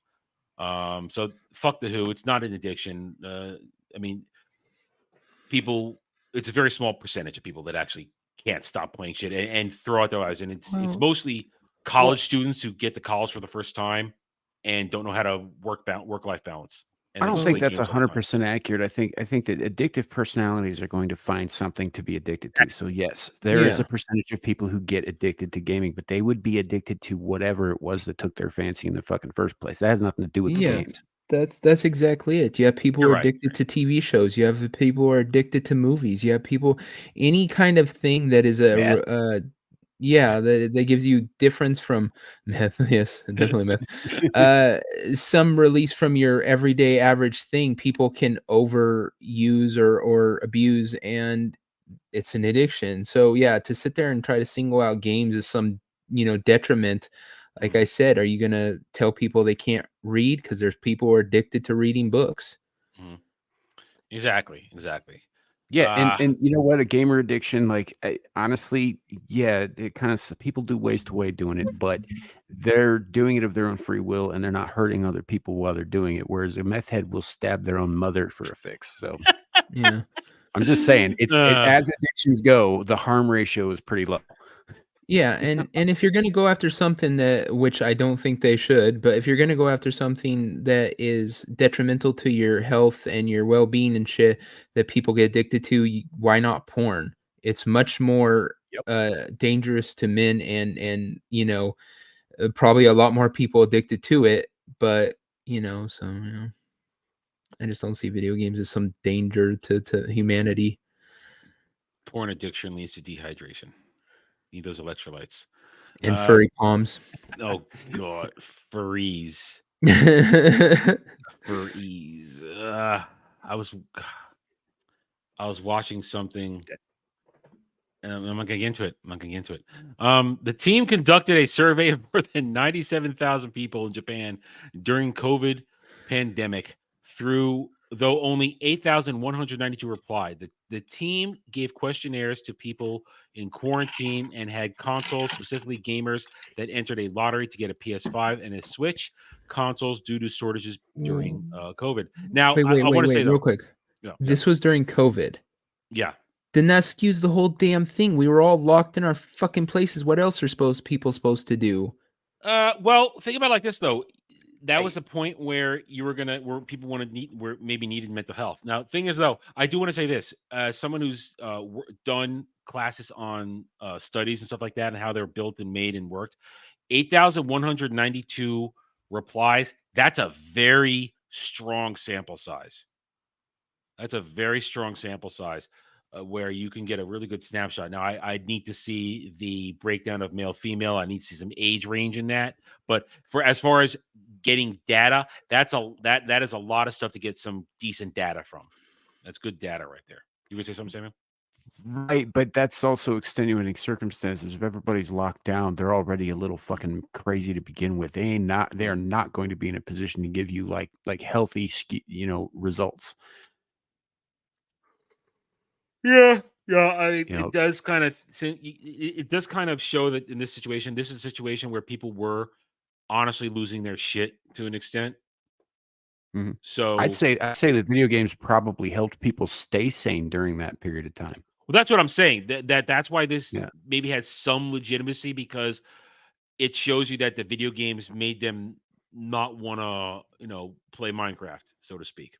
So fuck the Who. It's not an addiction. I mean, people. It's a very small percentage of people that actually can't stop playing shit and throw out their lives. And it's mostly college students who get to college for the first time and don't know how to work life balance. And I don't think that's 100% accurate. I think that addictive personalities are going to find something to be addicted to. So yes, there is a percentage of people who get addicted to gaming, but they would be addicted to whatever it was that took their fancy in the fucking first place. That has nothing to do with the games. That's exactly it. You have people who are addicted to TV shows. You have people who are addicted to movies. You have people, any kind of thing that is that gives you difference from meth. Yes, definitely meth. Some release from your everyday average thing. People can overuse or abuse, and it's an addiction. So yeah, to sit there and try to single out games as some detriment. Like I said, are you going to tell people they can't read because there's people who are addicted to reading books? Exactly. Yeah, and you know what? A gamer addiction, like honestly, yeah, it kind of people do waste away doing it, but they're doing it of their own free will, and they're not hurting other people while they're doing it. Whereas a meth head will stab their own mother for a fix. So yeah, I'm just saying, as addictions go, the harm ratio is pretty low. Yeah, and if you're going to go after something which I don't think they should, but if you're going to go after something that is detrimental to your health and your well-being and shit that people get addicted to, why not porn? It's much more dangerous to men and probably a lot more people addicted to it, but I just don't see video games as some danger to humanity. Porn addiction leads to dehydration. Need those electrolytes. And furry palms. Oh God, furries. Furries. I was watching something. I'm not gonna get into it. The team conducted a survey of more than 97,000 people in Japan during COVID pandemic. Though only 8,192 replied. The team gave questionnaires to people in quarantine and had consoles, specifically gamers, that entered a lottery to get a PS5 and a Switch consoles due to shortages during COVID. Now, I want to say real quick. This was during COVID. Yeah. Then that skews the whole damn thing. We were all locked in our fucking places. What else are people supposed to do? Well, think about it like this though. That was a point where where people maybe needed mental health. Now, thing is though, I do want to say this: someone who's done classes on studies and stuff like that, and how they're built and made and worked, 8,192 replies. That's a very strong sample size. Where you can get a really good snapshot. Now, I need to see the breakdown of male, female. I need to see some age range in that. But as far as getting data, that is a lot of stuff to get some decent data from. That's good data right there. You would say something, Samuel? Right, but that's also extenuating circumstances. If everybody's locked down, they're already a little fucking crazy to begin with. They are not going to be in a position to give you like healthy, results. Yeah. It does kind of show that in this is a situation where people were honestly losing their shit to an extent. Mm-hmm. So I'd say that video games probably helped people stay sane during that period of time. Well, that's what I'm saying. That's why this maybe has some legitimacy, because it shows you that the video games made them not want to, play Minecraft, so to speak.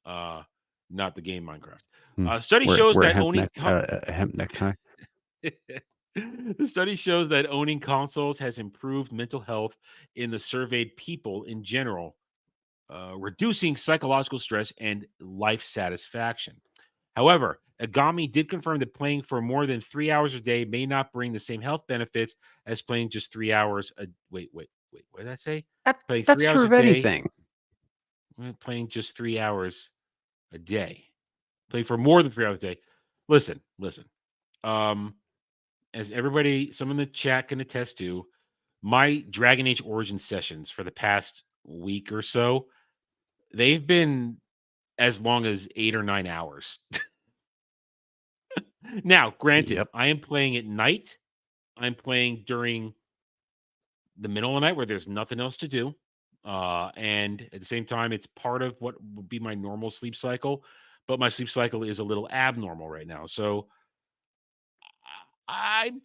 Not the game Minecraft. Study shows that owning a hemp necktie. The study shows that owning consoles has improved mental health in the surveyed people in general, reducing psychological stress and life satisfaction. However, Agami did confirm that playing for more than 3 hours a day may not bring the same health benefits as playing just 3 hours. Wait. What did that say? That's true of anything. Playing just 3 hours a day. Play for more than 3 hours a day. Listen. As everybody, some in the chat can attest to, my Dragon Age Origin sessions for the past week or so, they've been as long as 8 or 9 hours. Now, granted, I am playing at night. I'm playing during the middle of the night where there's nothing else to do. And at the same time, it's part of what would be my normal sleep cycle, but my sleep cycle is a little abnormal right now. So I'm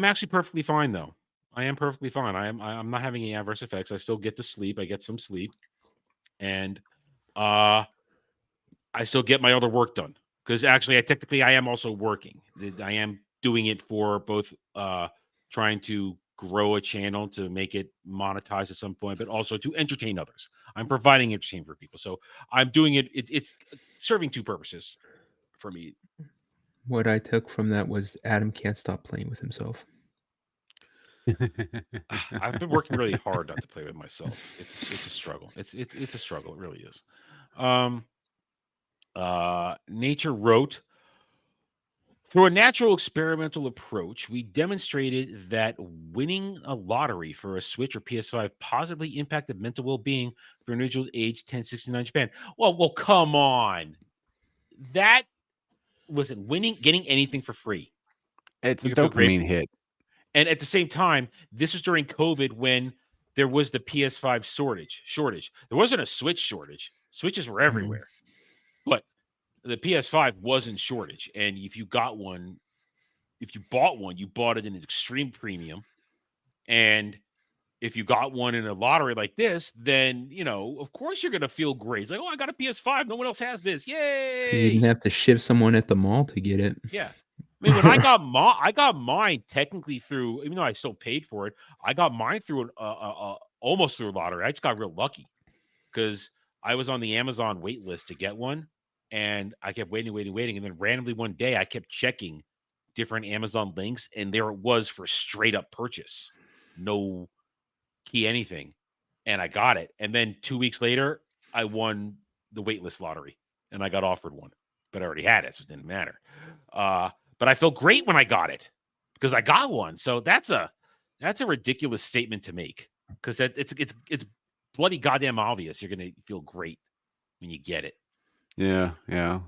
actually perfectly fine though. I am perfectly fine. I'm not having any adverse effects. I still get to sleep. I get some sleep, and I still get my other work done because actually, I am also working. I am doing it for both trying to grow a channel to make it monetized at some point, but also to entertain others. I'm providing entertainment for people, so I'm doing it. It's serving two purposes for me. What I took from that was Adam can't stop playing with himself. I've been working really hard not to play with myself. It's a struggle. It's a struggle. It really is. Nature wrote, through a natural experimental approach, we demonstrated that winning a lottery for a Switch or PS5 positively impacted mental well-being for individuals aged 1069 in Japan. Well, come on. Getting anything for free. It's a dopamine hit. And at the same time, this was during COVID when there was the PS5 shortage. There wasn't a Switch shortage. Switches were everywhere. But the PS5 was in shortage. And if you bought one, you bought it in an extreme premium. And if you got one in a lottery like this, then, of course you're going to feel great. It's like, oh, I got a PS5. No one else has this. Yay. You didn't have to shiv someone at the mall to get it. Yeah. I mean, when I got mine technically through, even though I still paid for it, I got mine through almost through a lottery. I just got real lucky because I was on the Amazon wait list to get one, and I kept waiting, and then randomly one day I kept checking different Amazon links, and there it was for straight up purchase, no key anything, and I got it. And then 2 weeks later, I won the waitlist lottery, and I got offered one, but I already had it, so it didn't matter. But I felt great when I got it because I got one. So that's a ridiculous statement to make because it's bloody goddamn obvious. You're gonna feel great when you get it. Yeah.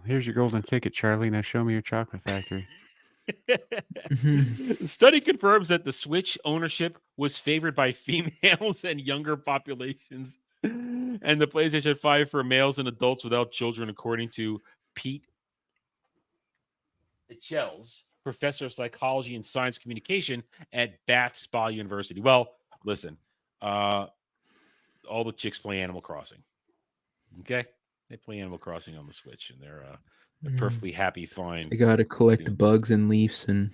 Here's your golden ticket, Charlie. Now show me your chocolate factory. The study confirms that the Switch ownership was favored by females and younger populations, and the PlayStation 5 for males and adults without children, according to Pete Chels, professor of psychology and science communication at Bath Spa University. Well, listen, all the chicks play Animal Crossing. Okay, they play Animal Crossing on the Switch, and they're perfectly happy, fine. They got to collect the bugs and leaves and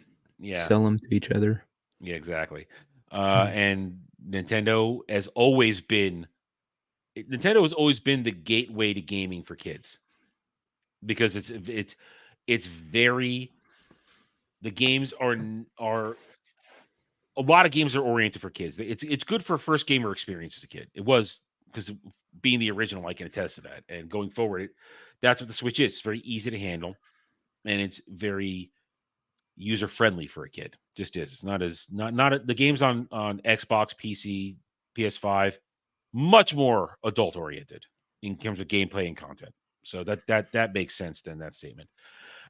sell them to each other. Yeah, exactly. And Nintendo has always been the gateway to gaming for kids because it's very, the games are a lot of games are oriented for kids. It's good for first gamer experience as a kid. It was, because being the original, I can attest to that. And going forward, that's what the Switch is. It's very easy to handle, and it's very user friendly for a kid. Just is. It's not the games on Xbox, PC, PS5, much more adult oriented in terms of gameplay and content. So that makes sense then, that statement.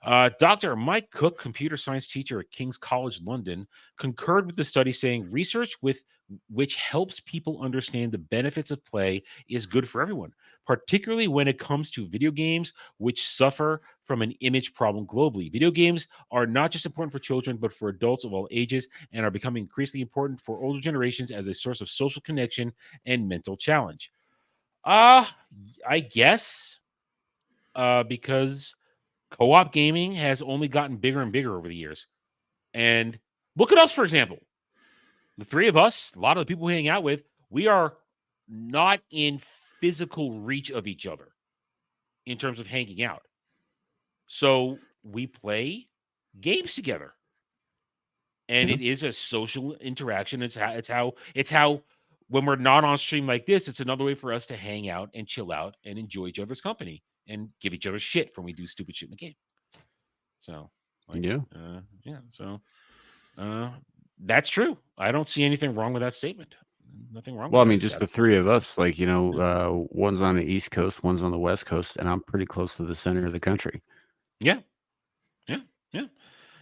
Dr. Mike Cook, computer science teacher at King's College London, concurred with the study, saying research which helps people understand the benefits of play is good for everyone, particularly when it comes to video games, which suffer from an image problem globally. Video games are not just important for children, but for adults of all ages, and are becoming increasingly important for older generations as a source of social connection and mental challenge. I guess because co-op gaming has only gotten bigger and bigger over the years. And look at us, for example. The three of us, a lot of the people we hang out with, we are not in physical reach of each other in terms of hanging out. So we play games together. And it is a social interaction. It's how when we're not on stream like this, it's another way for us to hang out and chill out and enjoy each other's company. and give each other shit for when we do stupid shit in the game. So, so that's true. I don't see anything wrong with that statement. Nothing wrong. Well, I mean, just the three of us, like, one's on the East Coast, one's on the West Coast, and I'm pretty close to the center of the country. Yeah.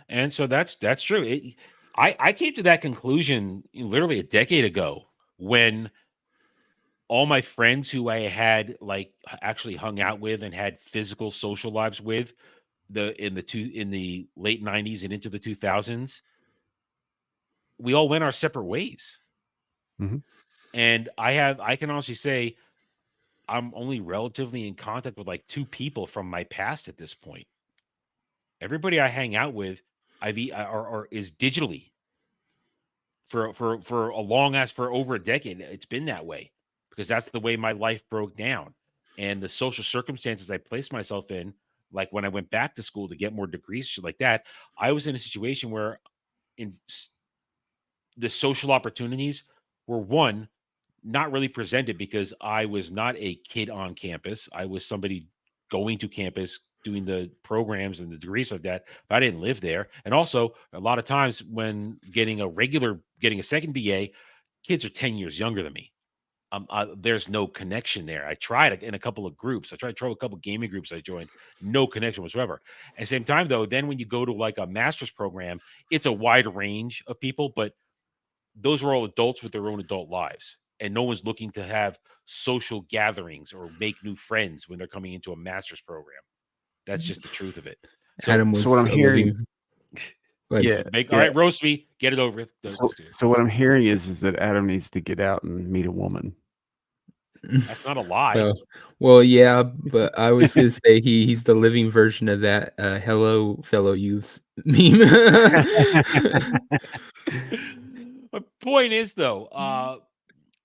And so that's true. I came to that conclusion literally a decade ago when all my friends who I had like actually hung out with and had physical social lives with in the late 90s and into the 2000s, we all went our separate ways. Mm-hmm. And I can honestly say I'm only relatively in contact with like 2 people from my past at this point. Everybody I hang out with, is digitally for over a decade. It's been that way because that's the way my life broke down, and the social circumstances I placed myself in. Like when I went back to school to get more degrees, shit like that, I was in a situation where the social opportunities were not really presented because I was not a kid on campus. I was somebody going to campus, doing the programs and the degrees of that, but I didn't live there. And also a lot of times when getting a second BA, kids are 10 years younger than me. There's no connection there. I tried in a couple of groups. I tried to throw a couple of gaming groups I joined. No connection whatsoever. At the same time, though, then when you go to like a master's program, it's a wide range of people, but those are all adults with their own adult lives. And no one's looking to have social gatherings or make new friends when they're coming into a master's program. That's just the truth of it. So what I'm hearing, all right, roast me, get it over with. So what I'm hearing is that Adam needs to get out and meet a woman. That's not a lie. Well, yeah, but I was gonna say he's the living version of that "Hello, fellow youths" meme. My point is, though,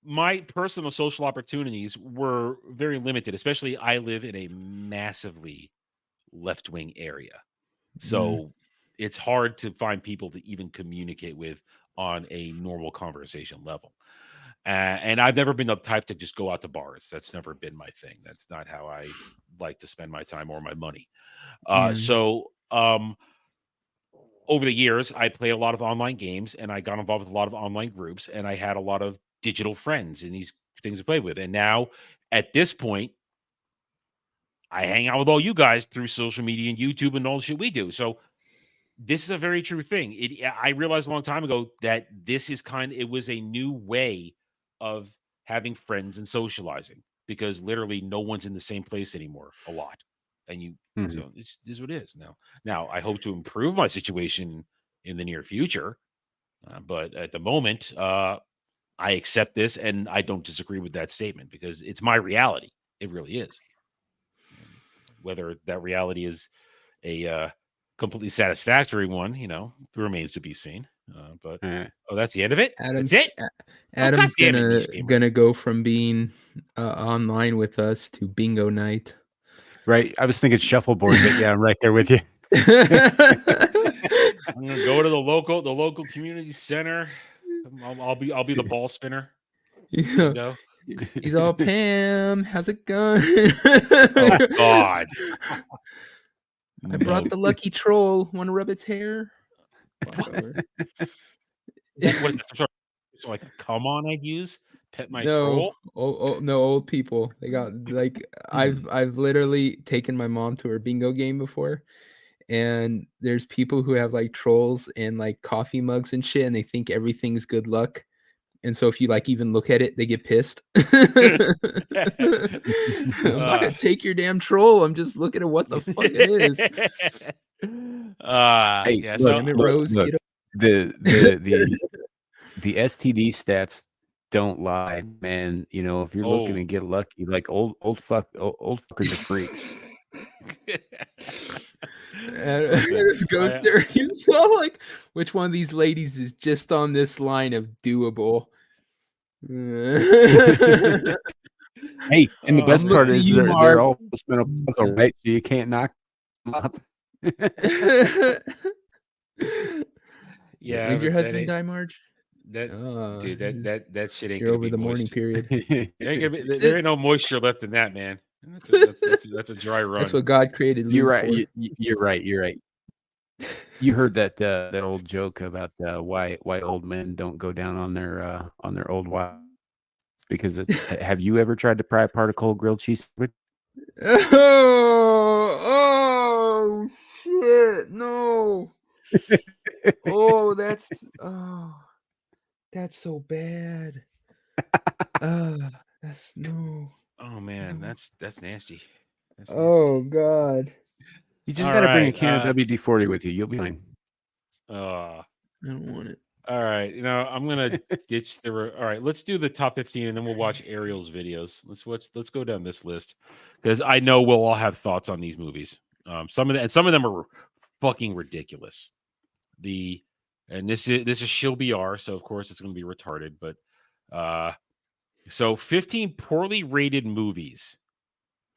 my personal social opportunities were very limited. Especially, I live in a massively left-wing area, so it's hard to find people to even communicate with on a normal conversation level. And I've never been the type to just go out to bars. That's never been my thing. That's not how I like to spend my time or my money. So over the years, I played a lot of online games, and I got involved with a lot of online groups, and I had a lot of digital friends in these things to play with. And now, at this point, I hang out with all you guys through social media and YouTube and all the shit we do. So this is a very true thing. I realized a long time ago that it was a new way of having friends and socializing, because literally no one's in the same place anymore a lot. And so this is what it is now. Now I hope to improve my situation in the near future, but at the moment, I accept this, and I don't disagree with that statement because it's my reality. It really is. Whether that reality is a completely satisfactory one, remains to be seen. But that's the end of it. That's it. Adam's gonna go from being online with us to bingo night. Right. I was thinking shuffleboard, but yeah, I'm right there with you. I'm gonna go to the local community center. I'll be the ball spinner. Yeah. He's all, Pam, how's it going? Oh God. I brought the lucky troll. Want to rub its hair? What is this? Some sort of, like, come on, I'd use pet my troll? No, old people. They got like I've literally taken my mom to her bingo game before, and there's people who have like trolls and like coffee mugs and shit, and they think everything's good luck. And so if you like even look at it, they get pissed. I'm not gonna take your damn troll. I'm just looking at what the fuck it is. Yeah, look, the STD stats don't lie, man. If you're looking to get lucky, like old fuckers are freaks. Goes there. He's all like, which one of these ladies is just on this line of doable? Hey, and the best part is they're all menopausal, right? So you can't knock them up. Yeah. Did your husband die, Marge? That shit ain't You're gonna over be the moist. morning period. There ain't no moisture left in that, man. That's a dry run. That's what God created. You're lube right. for. You're right. You're right. You heard that old joke about why old men don't go down on their old wives because it's. Have you ever tried to pry apart a cold grilled cheese sandwich? Oh shit! No. That's so bad. That's no. Oh man, that's nasty. That's nasty. Oh God. You just got to bring a can of WD-40 with you. You'll be fine. I don't want it. All right, I'm gonna ditch the. All right, let's do the top 15, and then we'll watch Ariel's videos. Let's go down this list because I know we'll all have thoughts on these movies. Some of them are fucking ridiculous. This is She'll Be R, so of course it's going to be retarded. But so 15 poorly rated movies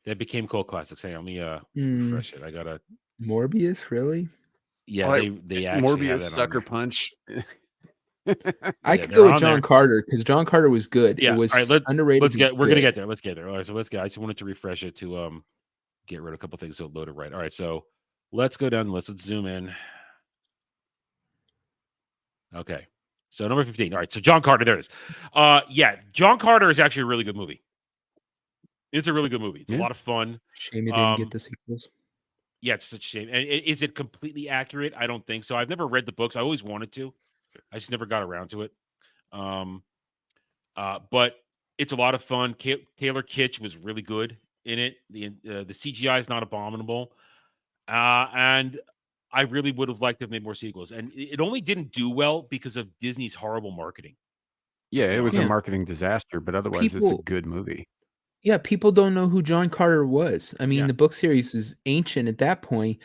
that became cult classics. Hang on, let me refresh it. I gotta Morbius, really? Yeah, they actually Morbius, Sucker Punch. I could go with John Carter because John Carter was good. Yeah, it was all right, underrated. We're gonna get there. Let's get there. All right, so let's get. I just wanted to refresh it to get rid of a couple things so it loaded right. All right, so let's go down the list. Let's zoom in. Okay, so number 15. All right, so John Carter. There it is. Yeah, John Carter is actually a really good movie. It's a really good movie. It's a lot of fun. Shame it didn't get the sequels. Yeah, it's such a shame. And is it completely accurate? I don't think so. I've never read the books. I always wanted to. I just never got around to it. But it's a lot of fun. Taylor Kitsch was really good in it. The CGI is not abominable. And I really would have liked to have made more sequels. And it only didn't do well because of Disney's horrible marketing. Yeah, it was a marketing disaster, but otherwise it's a good movie. Yeah, people don't know who John Carter was. I mean, the book series is ancient at that point.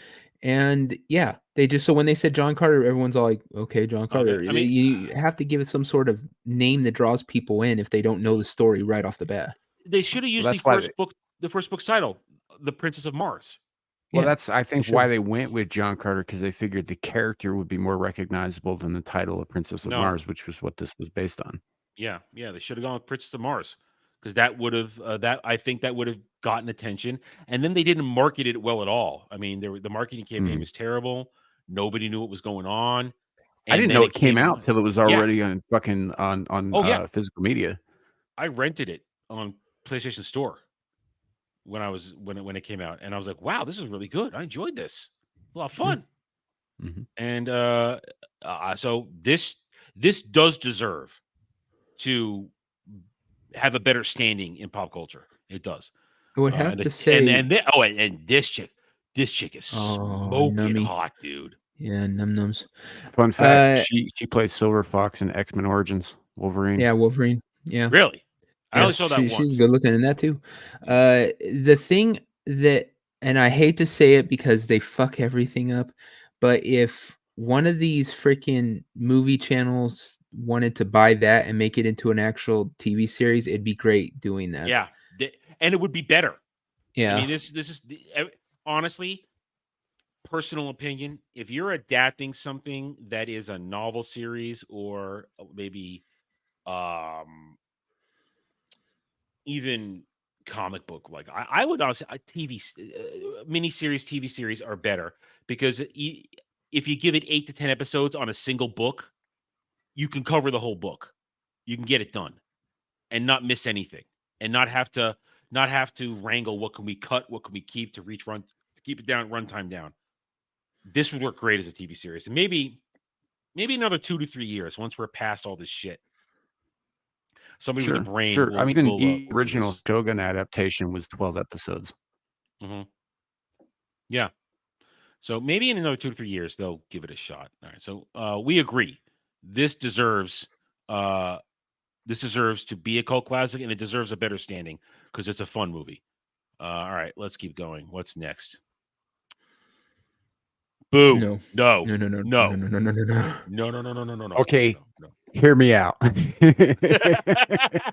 And yeah, they just, so when they said John Carter, everyone's all like, okay, John Carter. Okay. I mean, you have to give it some sort of name that draws people in if they don't know the story right off the bat. They should have used the first book's title, The Princess of Mars. Well, that's, I think, why they went with John Carter, because they figured the character would be more recognizable than the title of Princess of Mars, which was what this was based on. Yeah, they should have gone with Princess of Mars. Because that would have I think that would have gotten attention, and then they didn't market it well at all. I mean, the marketing campaign was terrible. Nobody knew what was going on. I didn't know it came out till it was already on fucking on physical media. I rented it on PlayStation Store when it came out, and I was like, wow, this is really good. I enjoyed this. A lot of fun. Mm-hmm. And so this does deserve to have a better standing in pop culture. It does. I would have to say, and this chick is smoking hot, dude. Yeah, nums. Fun fact: she plays Silver Fox in X-Men Origins Wolverine. Yeah, Wolverine. Yeah, really. I only saw that once. She's good looking in that too. The thing that, and I hate to say it because they fuck everything up, but if one of these freaking movie channels wanted to buy that and make it into an actual TV series, it'd be great doing that. Yeah, and it would be better. Yeah, I mean, this is honestly, personal opinion. If you're adapting something that is a novel series or maybe even comic book, like I would honestly, miniseries, TV series are better because if you give it 8 to 10 episodes on a single book, you can cover the whole book. You can get it done and not miss anything and not have to wrangle what can we cut, what can we keep to keep it down, runtime down. This would work great as a TV series. And maybe another 2 to 3 years once we're past all this shit. Somebody with a brain. Sure. I mean, the original Shogun adaptation was 12 episodes. Mm-hmm. Yeah. So maybe in another 2 to 3 years, they'll give it a shot. All right. So we agree. This deserves to be a cult classic, and it deserves a better standing because it's a fun movie. All right, let's keep going. What's next? Boo! No. Okay, hear me out.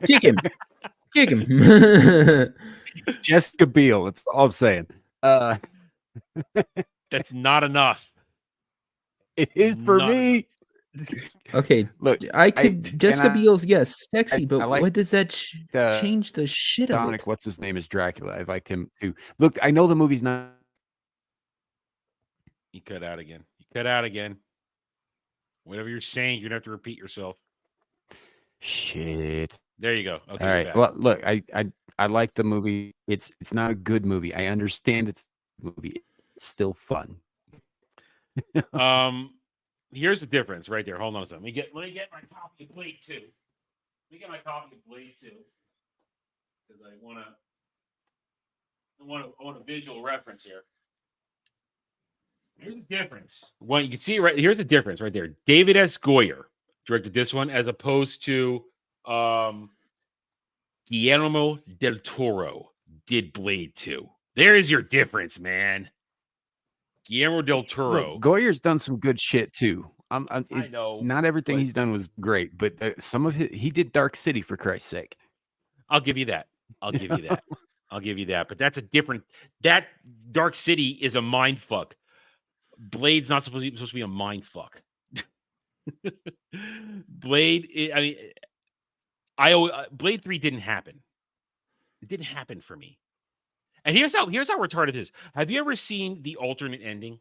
Kick him. Jessica Biel. That's all I'm saying. That's not enough. It is for me. Okay, Look, Jessica Biel's sexy, but like what does that change the shit of Dominic, it? what's his name, is Dracula. I liked him too. Look, I know the movie's not. You cut out again. You cut out again. Whatever you're saying, you're gonna have to repeat yourself. Shit. There you go. Okay. All right. Well, look, I like the movie. It's not a good movie. I understand it's a movie. It's still fun. Here's the difference right there. Hold on a second. Let me get my copy of Blade 2. Let me get my copy of Blade 2. Because I want a visual reference here. Here's the difference. Well, you can see right here's the difference right there. David S. Goyer directed this one as opposed to Guillermo del Toro did Blade 2. There is your difference, man. Guillermo del Toro. Look, Goyer's done some good shit too. I know. Not everything he's done was great, but some of it, he did Dark City, for Christ's sake. I'll give you that. I'll give you that. I'll give you that. But that's a different. That Dark City is a mind fuck. Blade's not supposed to be a mind fuck. Blade. Blade 3 didn't happen. It didn't happen for me. And here's how retarded it is. Have you ever seen the alternate ending?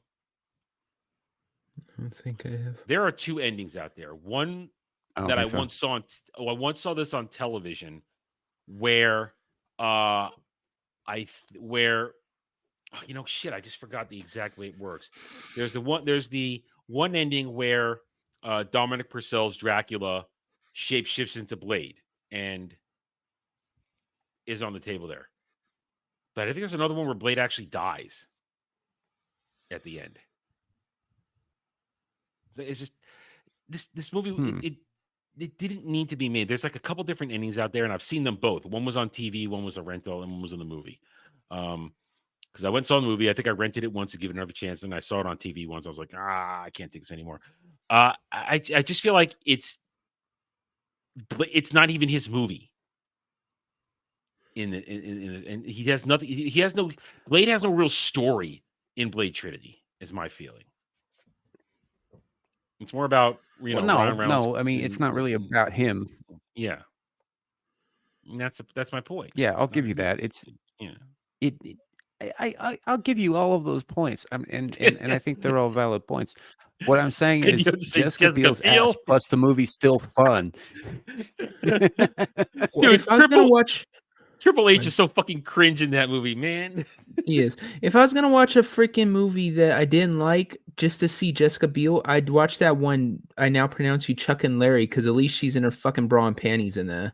I don't think I have. There are two endings out there. One that I once saw I once saw this on television where I just forgot the exact way it works. There's the one ending where Dominic Purcell's Dracula shapeshifts into Blade and is on the table there. But I think there's another one where Blade actually dies at the end. So it's just this movie. It didn't need to be made. There's like a couple different endings out there, and I've seen them both. One was on TV, one was a rental, and one was in the movie. Because I went and saw the movie. I think I rented it once to give it another chance, and I saw it on TV once. I was like, I can't take this anymore. I just feel like it's not even his movie. And he has nothing. Blade has no real story in Blade Trinity, is my feeling. It's more about Ryan Reynolds. No. I mean, it's not really about him. Yeah, and that's my point. Yeah, I'll give you that. It's I'll give you all of those points. And I think they're all valid points. What I'm saying is Jessica Biel's ass plus the movie's still fun. Dude, if I was gonna watch Triple H is so fucking cringe in that movie, man. He is. If I was gonna watch a freaking movie that I didn't like just to see Jessica Biel, I'd watch that one. I now pronounce you Chuck and Larry because at least she's in her fucking bra and panties in there.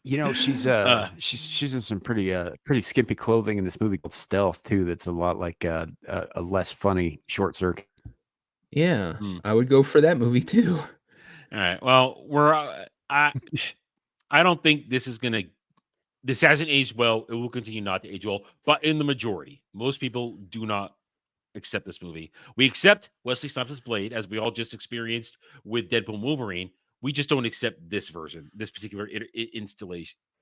She's in some pretty skimpy clothing in this movie called Stealth too. That's a lot like a less funny Short Circuit. Yeah, I would go for that movie too. All right. Well, I don't think this hasn't aged well. It will continue not to age well, but in the majority, most people do not accept this movie. We accept Wesley Snipes' Blade, as we all just experienced with Deadpool Wolverine. We just don't accept this version, this particular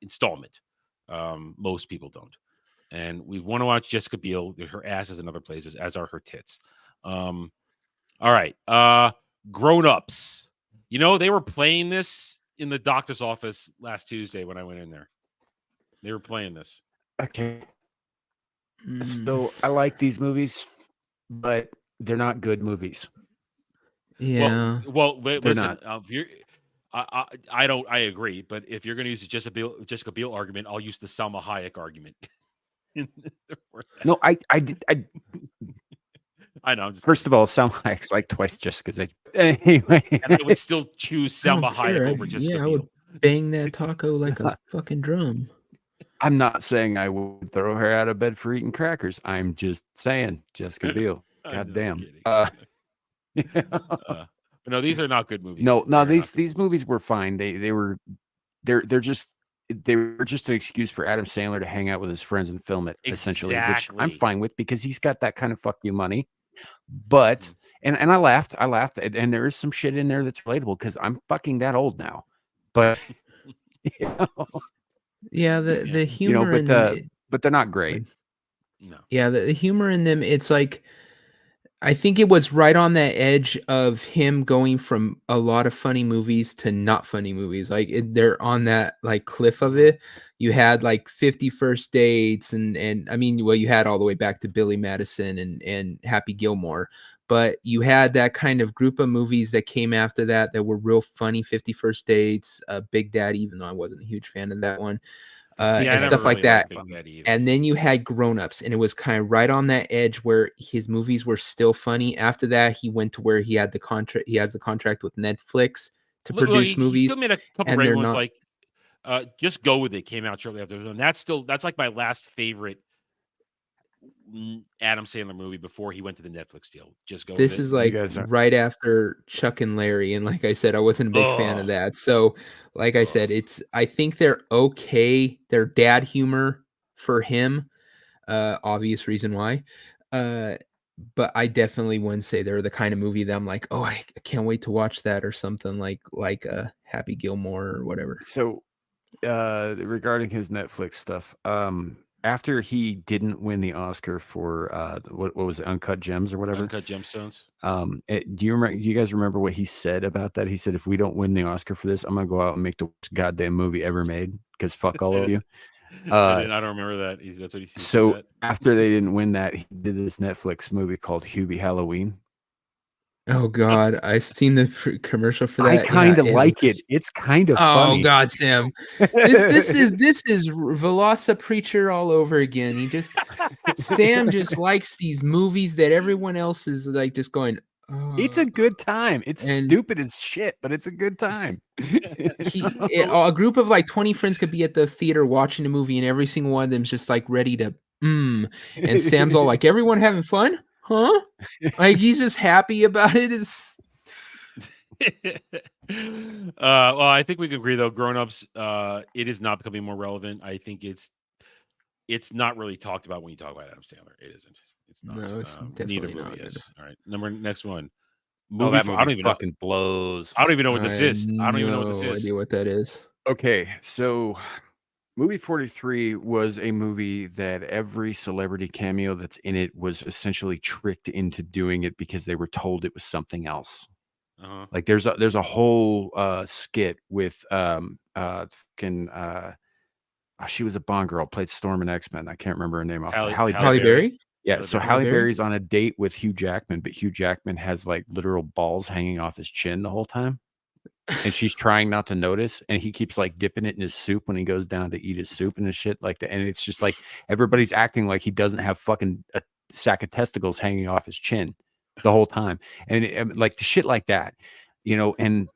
installment. Most people don't. And we want to watch Jessica Biel. Her ass is in other places, as are her tits. All right. Grown Ups. They were playing this in the doctor's office last Tuesday when I went in there. They were playing this. Okay. So I like these movies, but they're not good movies. Yeah. Well listen. I agree. But if you're going to use the Jessica Biel argument, I'll use the Salma Hayek argument. No, I I know. First of all, Salma Hayek's like twice Jessica's age. Anyway, and I would still choose Salma Hayek over Jessica Biel. I would bang that taco like a fucking drum. I'm not saying I would throw her out of bed for eating crackers. I'm just saying Jessica Biel. Goddamn. No, these are not good movies. No, these movies were fine. They're just an excuse for Adam Sandler to hang out with his friends and film it, essentially, which I'm fine with because he's got that kind of fuck you money. But and I laughed, and there is some shit in there that's relatable because I'm fucking that old now. But yeah, the humor but they're not great. No. Yeah, the humor in them, it's like I think it was right on that edge of him going from a lot of funny movies to not funny movies. Like they're on that like cliff of it. You had like 50 First Dates and I mean, well, you had all the way back to Billy Madison and Happy Gilmore, but you had that kind of group of movies that came after that were real funny. 50 First Dates, Big Daddy, even though I wasn't a huge fan of that one. And stuff like that. And then you had Grown Ups, and it was kind of right on that edge where his movies were still funny. After that, he went to where he had the contract. He has the contract with Netflix to produce movies. He still made a couple great ones, like Just Go With It came out shortly after, and that's like my last favorite Adam Sandler movie before he went to the Netflix deal. Just Go With It. This is like right after Chuck and Larry, and like I said, I wasn't a big fan of that. So, like I said, I think they're okay. They're dad humor for him, obvious reason why. But I definitely wouldn't say they're the kind of movie that I'm like, oh, I can't wait to watch that or something like Happy Gilmore or whatever. So, regarding his Netflix stuff, after he didn't win the Oscar for what was it, Uncut Gems or whatever, Uncut Gemstones. Do you guys remember what he said about that? He said, "If we don't win the Oscar for this, I'm gonna go out and make the worst goddamn movie ever made because fuck all of you." I don't remember that. That's what he said. So after they didn't win that, he did this Netflix movie called Hubie Halloween. Oh God, I've seen the commercial for that. I kind of like it. It's kind of funny. Oh God, Sam, this is Velosa Preacher all over again. Sam just likes these movies that everyone else is like just going. It's a good time. It's stupid as shit, but it's a good time. A group of like 20 friends could be at the theater watching a movie, and every single one of them's just like ready to and Sam's all like, "Everyone having fun? Huh?" Like he's just happy about it. Well, I think we can agree though. Grown Ups, it is not becoming more relevant. I think it's not really talked about when you talk about Adam Sandler. It isn't. It's not. No, it's definitely not. Is. All right, next one. That movie I don't even fucking blows. I don't even know what this is. I don't even know what this is. No idea what that is. Okay, so Movie 43 was a movie that every celebrity cameo that's in it was essentially tricked into doing it because they were told it was something else. Like there's a whole skit with she was a Bond girl, played Storm in X-Men. I can't remember her name off. Halle Berry? Yeah, so Halle Berry's on a date with Hugh Jackman, but Hugh Jackman has like literal balls hanging off his chin the whole time. And she's trying not to notice, and he keeps like dipping it in his soup when he goes down to eat his soup and his shit like that. And it's just like everybody's acting like he doesn't have fucking a sack of testicles hanging off his chin the whole time, and like the shit like that, and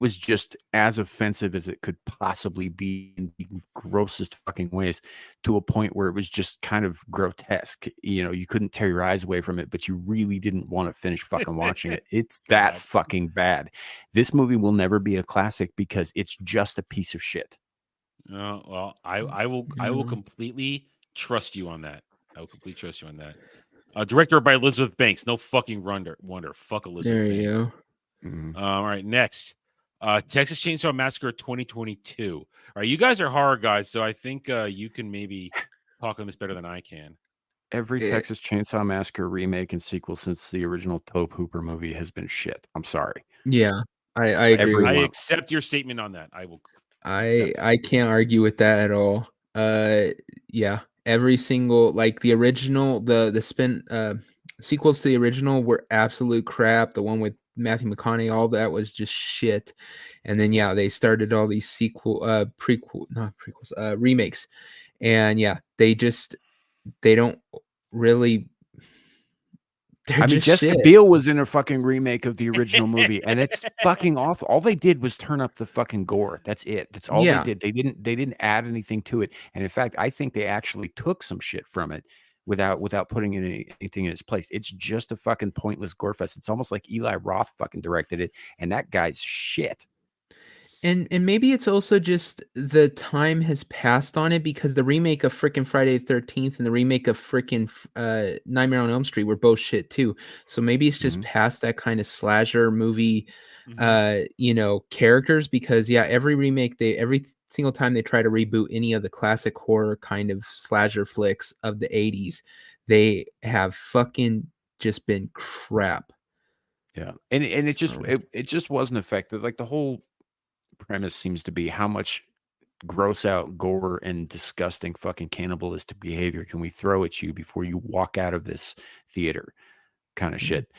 was just as offensive as it could possibly be in the grossest fucking ways, to a point where it was just kind of grotesque. You couldn't tear your eyes away from it, but you really didn't want to finish fucking watching it. It's that fucking bad. This movie will never be a classic because it's just a piece of shit. Well, I will completely trust you on that. I will completely trust you on that. Directed by Elizabeth Banks. No fucking wonder. Fuck Elizabeth Banks. There you go. Mm-hmm. All right, next. Texas Chainsaw Massacre 2022. All right, you guys are horror guys, so I think you can maybe talk on this better than I can. Every Texas Chainsaw Massacre remake and sequel since the original Tobe Hooper movie has been shit. I'm sorry. Yeah, I agree. I accept your statement on that. I will. I can't argue with that at all. Yeah, every single like the original, the spin sequels to the original were absolute crap. The one with Matthew McConaughey, all that was just shit. And then they started all these remakes, and they don't really. Jessica Biel was in a fucking remake of the original movie, and it's fucking awful. All they did was turn up the fucking gore. That's it. That's all they did. They didn't add anything to it. And in fact, I think they actually took some shit from it without putting in anything in its place. It's just a fucking pointless gore fest. It's almost like Eli Roth fucking directed it, and that guy's shit. And maybe it's also just the time has passed on it, because the remake of frickin' Friday the 13th and the remake of frickin' Nightmare on Elm Street were both shit too. So maybe it's just past that kind of slasher movie, characters, because every remake, every single time they try to reboot any of the classic horror kind of slasher flicks of the 80s, they have fucking just been crap. Yeah, and it just wasn't effective. Like the whole premise seems to be how much gross out gore and disgusting fucking cannibalistic behavior can we throw at you before you walk out of this theater, kind of shit.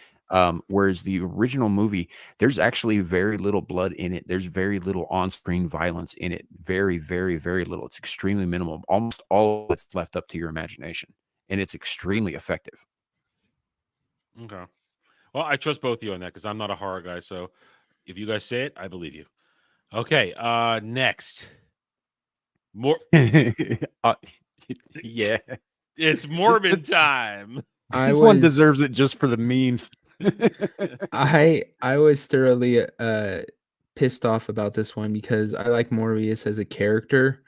Whereas the original movie, there's actually very little blood in it. There's very little on-screen violence in it. Very, very, very little. It's extremely minimal. Almost all of it's left up to your imagination, and it's extremely effective. Okay. Well, I trust both of you on that because I'm not a horror guy. So if you guys say it, I believe you. Okay. Next. More. Yeah. It's Morbid time. This one deserves it just for the memes. I was thoroughly pissed off about this one because I like Morbius as a character.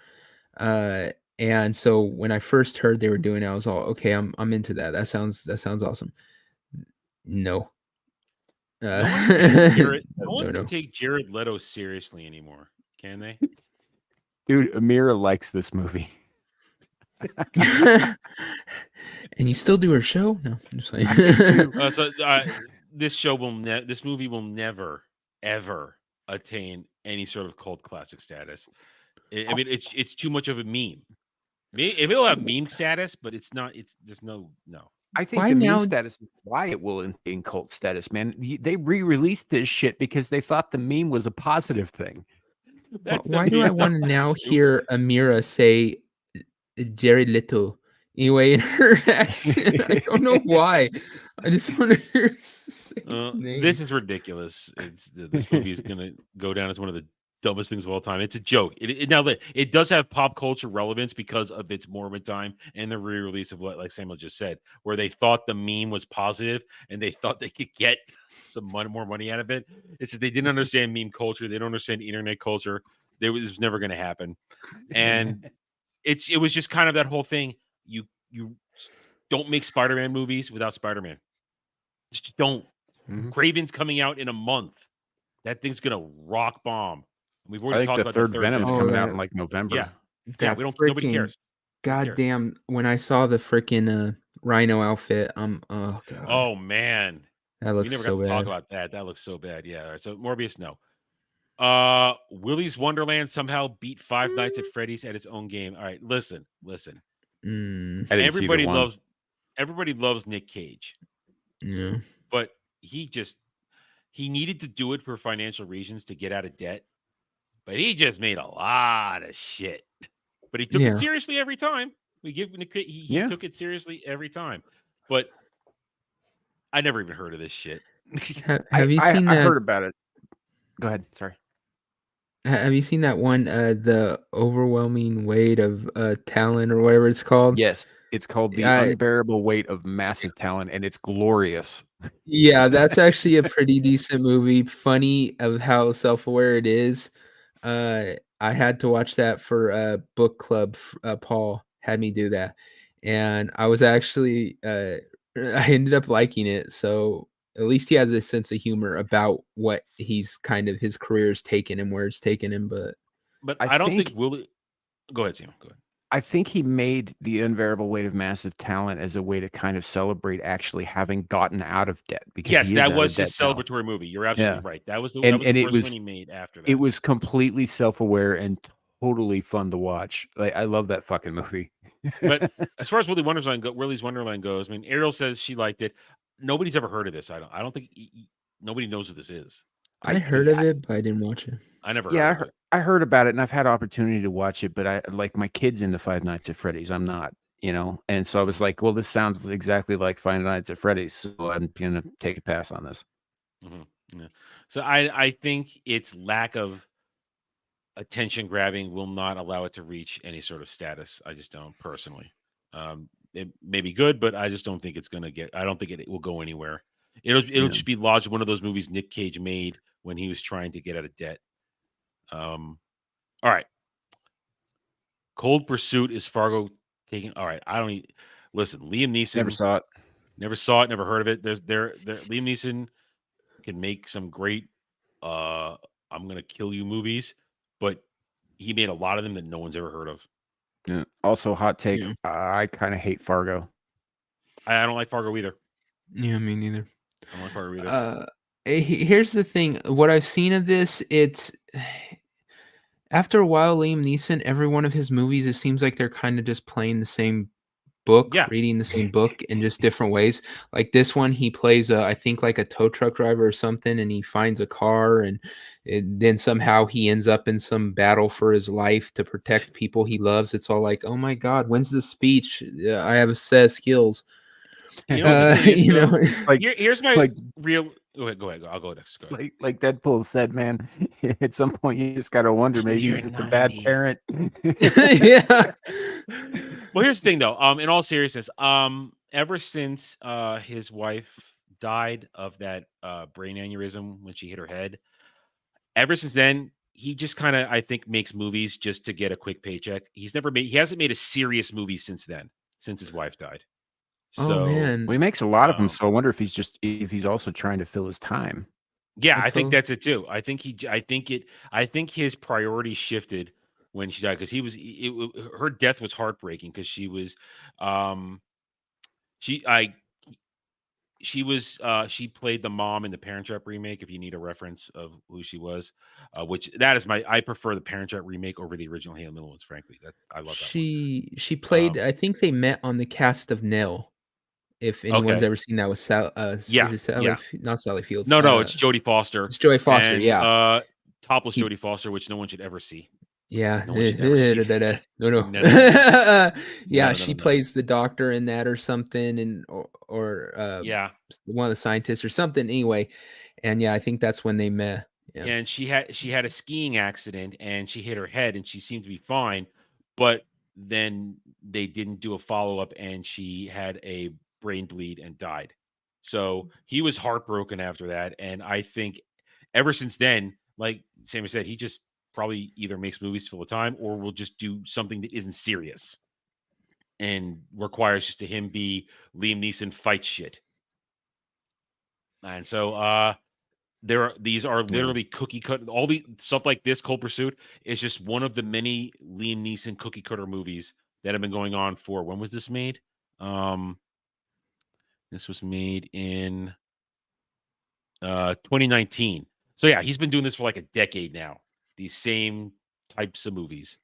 And so when I first heard they were doing it, I was all, okay, I'm into that. That sounds awesome. No. No one can take Jared Leto seriously anymore, can they? Dude, Amira likes this movie. And you still do her show? No, I'm just saying. This movie will never, ever attain any sort of cult classic status. I mean, it's too much of a meme. It'll have meme status, but there's no. I think the meme status is why it will attain cult status, man. They re-released this shit because they thought the meme was a positive thing. Why do I want to now hear Amira say Jared Leto anyway in her accent? I don't know why. I just want to hear this is ridiculous. This movie is going to go down as one of the dumbest things of all time. It's a joke. It does have pop culture relevance because of its Morbid time and the re-release of what, like Samuel just said, where they thought the meme was positive and they thought they could get some more money out of it. It's just they didn't understand meme culture. They don't understand internet culture. It was never going to happen. And it was just kind of that whole thing. You don't make Spider-Man movies without Spider-Man. Just don't. Mm-hmm. Craven's coming out in a month. That thing's gonna rock bomb. We've already talked about the third Venom's coming out in like November. Yeah. Nobody cares. Goddamn! When I saw the freaking Rhino outfit, oh god. Oh man, that looks so bad. We never got to talk about that. That looks so bad. Yeah. All right, so Morbius, no. Willy's Wonderland somehow beat Five Nights at Freddy's at its own game. All right, listen. Everybody loves Nick Cage. Yeah. But he needed to do it for financial reasons to get out of debt. But he just made a lot of shit. But he took it seriously every time. He took it seriously every time. But I never even heard of this shit. Have you seen that? I heard about it. Go ahead. Sorry. Have you seen that one, the overwhelming weight of talent or whatever it's called? Yes. It's called The Unbearable Weight of Massive Talent, and it's glorious. Yeah, that's actually a pretty decent movie. Funny of how self-aware it is. I had to watch that for book club. Paul had me do that, and I was actually I ended up liking it. So at least he has a sense of humor about what his career is taken and where it's taken him. But I don't think Willie. Go ahead, Sam. Go ahead. I think he made The Unbearable Weight of Massive Talent as a way to kind of celebrate actually having gotten out of debt. Because that was his celebratory movie. You're absolutely right. That was the first one he made after that. It was completely self-aware and totally fun to watch. Like, I love that fucking movie. But as far as Willy's Wonderland goes, I mean, Ariel says she liked it. Nobody's ever heard of this. I don't think nobody knows what this is. I heard of it, but I didn't watch it. I never heard of it. I heard about it and I've had opportunity to watch it, but I like my kids into Five Nights at Freddy's. I'm not, and so I was like, well, this sounds exactly like Five Nights at Freddy's. So I'm going to take a pass on this. Mm-hmm. Yeah. So I think its lack of attention grabbing will not allow it to reach any sort of status. I just don't personally. It may be good, but I just don't think it's going to get, I don't think it will go anywhere. It'll just be lodged one of those movies Nick Cage made when he was trying to get out of debt. All right. Cold Pursuit is Fargo taking. All right. I don't even listen. Liam Neeson never saw it. Never heard of it. Liam Neeson can make some great I'm gonna kill you movies, but he made a lot of them that no one's ever heard of. Yeah. Also, hot take. I kind of hate Fargo. I don't like Fargo either. Yeah, me neither. I'm not quite read it. Here's the thing. What I've seen of this, it's after a while, Liam Neeson, every one of his movies, it seems like they're kind of just playing the same book, reading the same book in just different ways. Like this one, he plays I think like a tow truck driver or something, and he finds a car, and then somehow he ends up in some battle for his life to protect people he loves. It's all like, oh my God, when's the speech? I have a set of skills. You know, like here's my real. Go ahead. I'll go next. Go ahead. Like Deadpool said, man. At some point, you just gotta wonder, maybe he's just a bad parent. Yeah. Well, here's the thing, though. In all seriousness, ever since his wife died of that brain aneurysm when she hit her head, ever since then, he just kind of, I think, makes movies just to get a quick paycheck. He hasn't made a serious movie since then, since his wife died. So, man, well, he makes a lot of them. So I wonder if he's also trying to fill his time. Yeah, I think that's it too. I think his priorities shifted when she died, because her death was heartbreaking, because she played the mom in the Parent Trap remake. If you need a reference of who she was, which I prefer the Parent Trap remake over the original Hale Miller ones. Frankly, I love that one. She played. I think they met on the cast of Nell. If anyone's ever seen that with is it Sally? Not Sally Fields. No, it's Jodie Foster. It's Jodie Foster, yeah. Topless Jodie Foster, which no one should ever see. Yeah. No one should ever see. No. Yeah, she plays the doctor in that or something, and or one of the scientists or something. Anyway, and yeah, I think that's when they met. Yeah. And she had a skiing accident, and she hit her head, and she seemed to be fine, but then they didn't do a follow-up, and she had a brain bleed and died. So he was heartbroken after that, and I think ever since then, like Sammy said, he just probably either makes movies to fill the time, or will just do something that isn't serious and requires just to him be Liam Neeson fight shit. And so these are literally cookie cut. All the stuff like this, Cold Pursuit, is just one of the many Liam Neeson cookie cutter movies that have been going on for, when was this made? This was made in 2019. So yeah, he's been doing this for like a decade now. These same types of movies.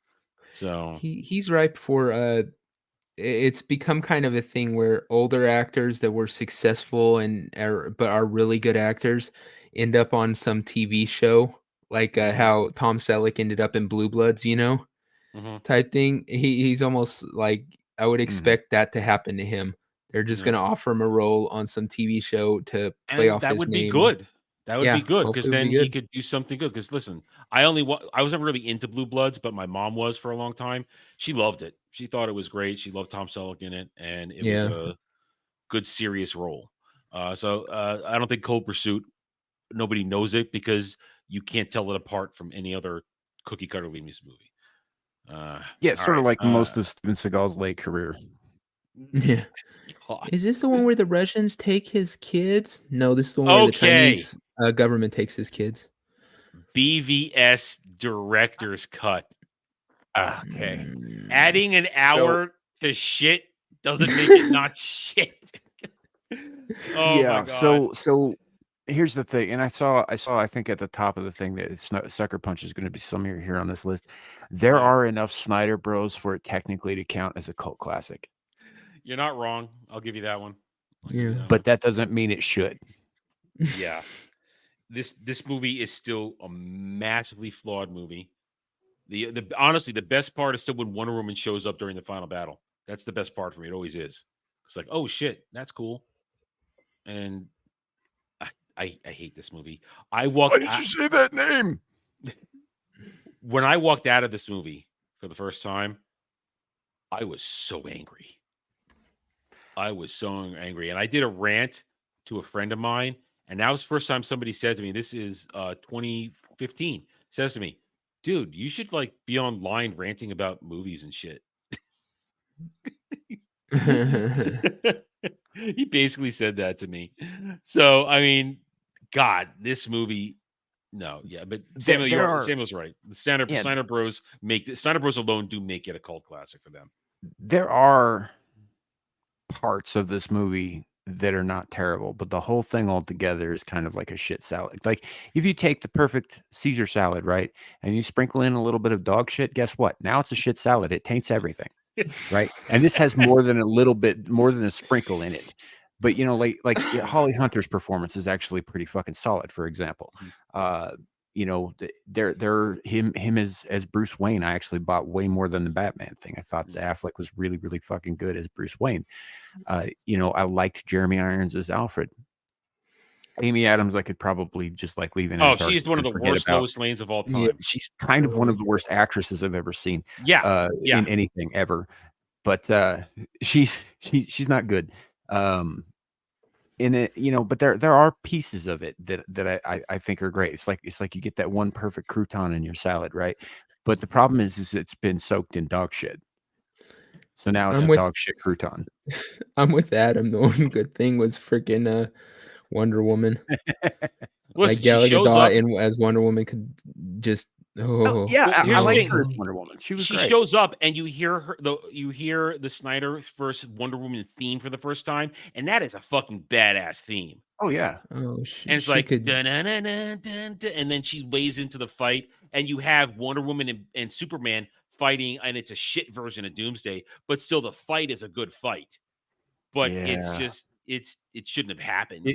So he's ripe for it's become kind of a thing where older actors that were successful but are really good actors end up on some TV show, like how Tom Selleck ended up in Blue Bloods, type thing. He's almost like, I would expect that to happen to him. They're just going to offer him a role on some TV show to play off his name. That would be good. That would be good, because then he could do something good. Because listen, I was never really into Blue Bloods, but my mom was for a long time. She loved it. She thought it was great. She loved Tom Selleck in it, and it was a good, serious role. So I don't think Cold Pursuit, nobody knows it, because you can't tell it apart from any other cookie cutter Liam Neeson movie. Sort of like most of Steven Seagal's late career. Yeah. God. Is this the one where the Russians take his kids? No, this is the one where the Chinese government takes his kids. BVS director's cut. Okay. Adding an hour to shit doesn't make it not shit. Oh my God. So here's the thing, and I saw I think at the top of the thing that it's not, Sucker Punch is going to be somewhere here on this list. There are enough Snyder Bros for it technically to count as a cult classic. You're not wrong. I'll give you that one. But that doesn't mean it should. Yeah. This movie is still a massively flawed movie. The honestly, the best part is still when Wonder Woman shows up during the final battle. That's the best part for me. It always is. It's like, oh shit, that's cool. And I hate this movie. Why did you say that name? When I walked out of this movie for the first time, I was so angry. And I did a rant to a friend of mine, and that was the first time somebody said to me, this is 2015, says to me, dude, you should like be online ranting about movies and shit. He basically said that to me. So, I mean, God, this movie, but Samuel's right. The Snyder Bros Snyder Bros alone do make it a cult classic for them. There are parts of this movie that are not terrible, but the whole thing altogether is kind of like a shit salad. Like if you take the perfect Caesar salad, right, and you sprinkle in a little bit of dog shit, guess what? Now it's a shit salad. It taints everything, right? And this has more than a little bit, more than a sprinkle in it. But you know, like Holly Hunter's performance is actually pretty fucking solid. For example, you know, they're him as Bruce Wayne. I actually bought way more than the Batman thing. I thought the Affleck was really, really fucking good as Bruce Wayne. You know, I liked Jeremy Irons as Alfred. Amy Adams, I could probably just like leave in. Oh, she's one of the worst Lois Lanes of all time. Yeah, she's kind of one of the worst actresses I've ever seen. Yeah, in anything ever. But she's not good. In it, you know, but there are pieces of it that I think are great. It's like you get that one perfect crouton in your salad, right? But the problem is it's been soaked in dog shit. So now it's a dog shit crouton. I'm with Adam. The one good thing was freaking Wonder Woman. Like Gal Gadot as Wonder Woman could just I like her as Wonder Woman. She great. Shows up and you hear the Snyder versus Wonder Woman theme for the first time, and that is a fucking badass theme. Oh yeah. Oh, and it's like and then she lays into the fight, and you have Wonder Woman and Superman fighting, and it's a shit version of Doomsday, but still the fight is a good fight. But it's just it shouldn't have happened.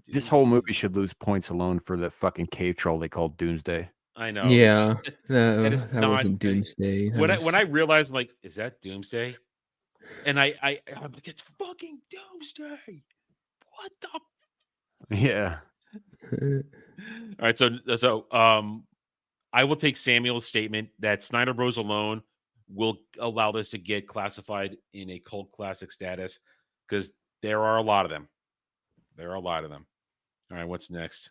This whole movie should lose points alone for the fucking cave troll they called Doomsday. I know. Yeah, that wasn't Doomsday. When I realized, I'm like, is that Doomsday? And I'm like, it's fucking Doomsday. What the? Yeah. All right, so I will take Samuel's statement that Snyder Bros. Alone will allow this to get classified in a cult classic status, because there are a lot of them. All right, what's next?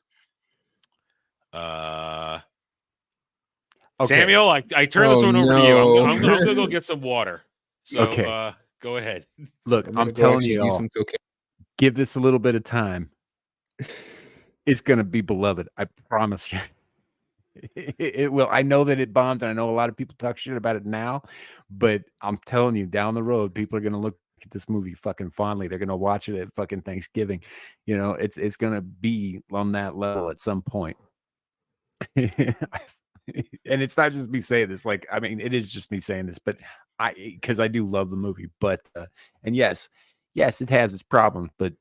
Okay. Samuel, I turn this one over to you. I'm gonna go get some water. So okay. Go ahead. Look, I'm telling you, give this a little bit of time. It's gonna be beloved. I promise you. It will. I know that it bombed, and I know a lot of people talk shit about it now, but I'm telling you, down the road, people are gonna look at this movie fucking fondly. They're gonna watch it at fucking Thanksgiving. You know, it's gonna be on that level at some point. And it's not just me saying this, like, I mean, it is just me saying this, but because I do love the movie, but and yes, it has its problems, but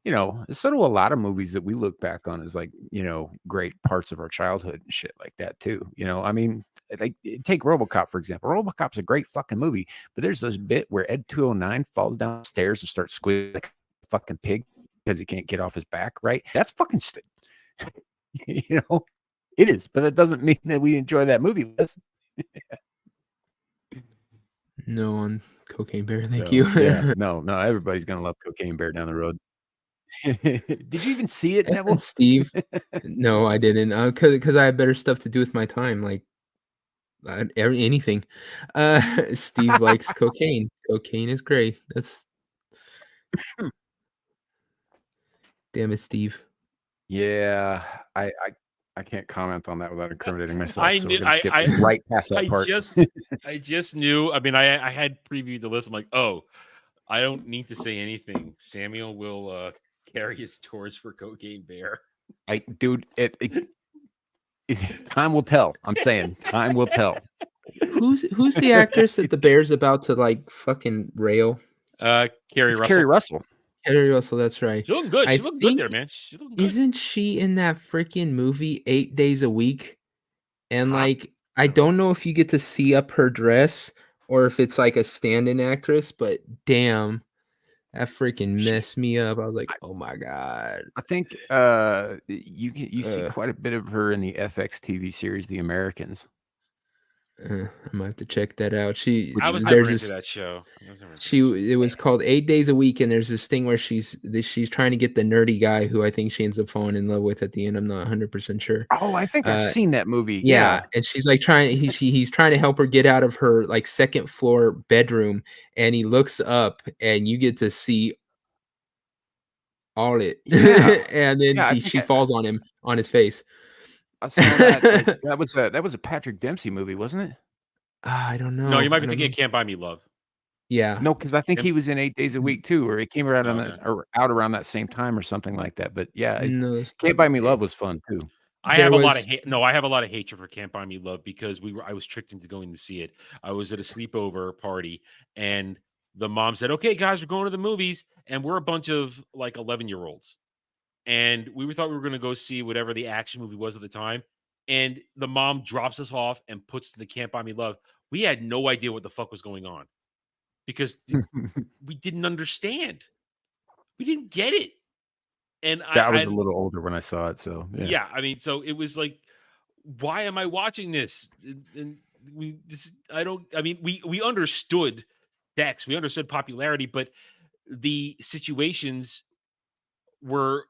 you know, so do a lot of movies that we look back on as like, you know, great parts of our childhood and shit like that too. You know, I mean, like take RoboCop for example. RoboCop's a great fucking movie, but there's this bit where Ed 209 falls downstairs and starts squealing like a fucking pig because he can't get off his back, right? That's fucking stupid. You know. It is, but that doesn't mean that we enjoy that movie. No, on Cocaine Bear, thank you. Yeah, no, everybody's gonna love Cocaine Bear down the road. Did you even see it, Neville? Steve? No, I didn't. Because I have better stuff to do with my time, like anything. Steve likes cocaine. Cocaine is great. That's damn it, Steve. Yeah, I can't comment on that without incriminating myself. I right past that part. I just knew. I mean, I had previewed the list. I'm like, oh, I don't need to say anything. Samuel will carry his torch for Cocaine Bear. Dude, time will tell. I'm saying time will tell. Who's the actress that the Bear's about to like fucking rail? Carrie Russell. Carrie Russell, that's right. She looking good. She looking good there, man. She looking good. Isn't she in that freaking movie 8 Days a Week? And like, I don't know if you get to see up her dress or if it's like a stand-in actress, but damn, that freaking messed me up. I was like, oh my god. I think you see quite a bit of her in the FX TV series The Americans. I might have to check that out. I was never into that show. It was called 8 Days a Week, and there's this thing where she's trying to get the nerdy guy who I think she ends up falling in love with at the end. I'm not 100% sure. Oh, I think I've seen that movie. Yeah, and she's like he's trying to help her get out of her like second floor bedroom, and he looks up, and you get to see all it, and then she falls on him on his face. I saw that. That was a Patrick Dempsey movie, wasn't it? I don't know. No, you might be thinking Can't Buy Me Love. Yeah. No, because I think he was in 8 Days a Week too, or it came out on Okay. that, or out around that same time or something like that. But yeah, No, Can't Buy Me Love was fun too. I There have a lot was- of hate. No, I have a lot of hatred for Can't Buy Me Love because I was tricked into going to see it. I was at a sleepover party and the mom said, "Okay, guys, we're going to the movies," and we're a bunch of like 11-year-olds, and we thought we were going to go see whatever the action movie was at the time. And the mom drops us off and puts the Can't Buy Me Love. We had no idea what the fuck was going on because we didn't understand. We didn't get it. And I was a little older when I saw it, so yeah. I mean, so it was like, why am I watching this? And we understood sex, we understood popularity, but the situations were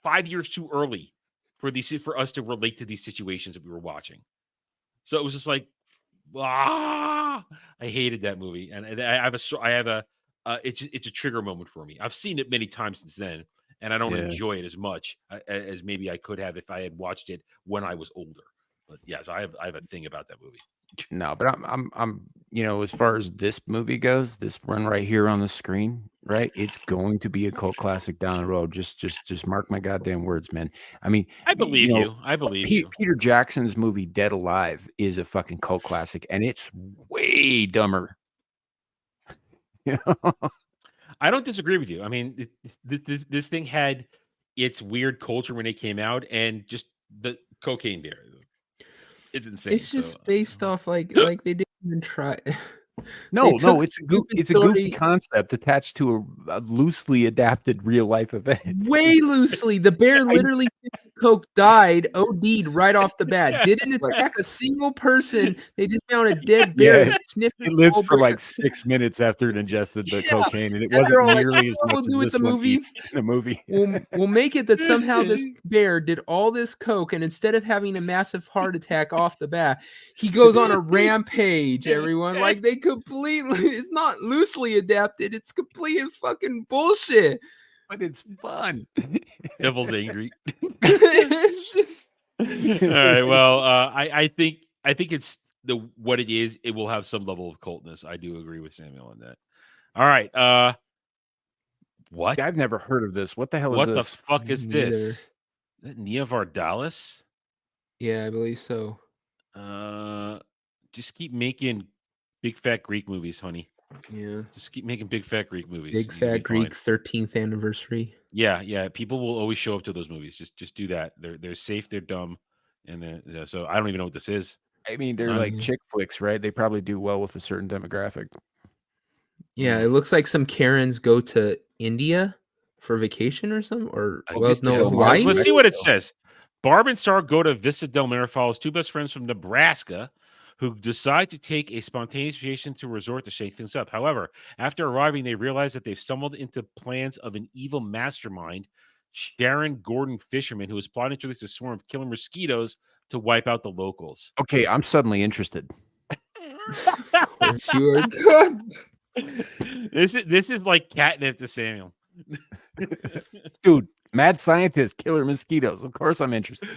5 years too early for us to relate to these situations that we were watching. So it was just like, I hated that movie, and it's a trigger moment for me. I've seen it many times since then, and I don't enjoy it as much as maybe I could have if I had watched it when I was older. But yes, I have a thing about that movie. No, but I'm as far as this movie goes, this run right here on the screen, right? It's going to be a cult classic down the road. Just mark my goddamn words, man. I mean, I believe you. I believe you. Peter Jackson's movie Dead Alive is a fucking cult classic, and it's way dumber. I don't disagree with you. I mean, this thing had its weird culture when it came out, and just the cocaine beer. It's insane. It's just based off like they didn't even try. No, it's a goofy concept attached to a loosely adapted real life event. Way loosely. The bear literally coke, died, OD'd right off the bat. Didn't attack a single person. They just found a dead bear. It lived for like 6 minutes after it ingested the cocaine, and it wasn't nearly as much as this one eats in the movie. We'll make it that somehow this bear did all this coke, and instead of having a massive heart attack off the bat, he goes on a rampage, everyone. Like, they completely, it's not loosely adapted. It's complete fucking bullshit. But it's fun. Devil's angry. It's just all right. Well, I think it's what it is. It will have some level of cultness. I do agree with Samuel on that. All right. What? I've never heard of this. What the hell is this? What the fuck is this? Is that Nia Vardalos? Yeah, I believe so. Just keep making big fat Greek movies, honey. Yeah. Just keep making big fat Greek movies. Big fat Greek 13th anniversary. Yeah. People will always show up to those movies. Just do that. They're safe, they're dumb, and so I don't even know what this is. I mean, they're like chick flicks, right? They probably do well with a certain demographic. Yeah, it looks like some Karens go to India for vacation or something. Let's see what it says. Barb and Star go to Vista Del Mar, follows two best friends from Nebraska who decide to take a spontaneous vacation to a resort to shake things up. However, after arriving, they realize that they've stumbled into plans of an evil mastermind, Sharon Gordon Fisherman, who is plotting to release a swarm of killer mosquitoes to wipe out the locals. Okay, I'm suddenly interested. You are good. This is like catnip to Samuel. Dude, mad scientist, killer mosquitoes. Of course I'm interested.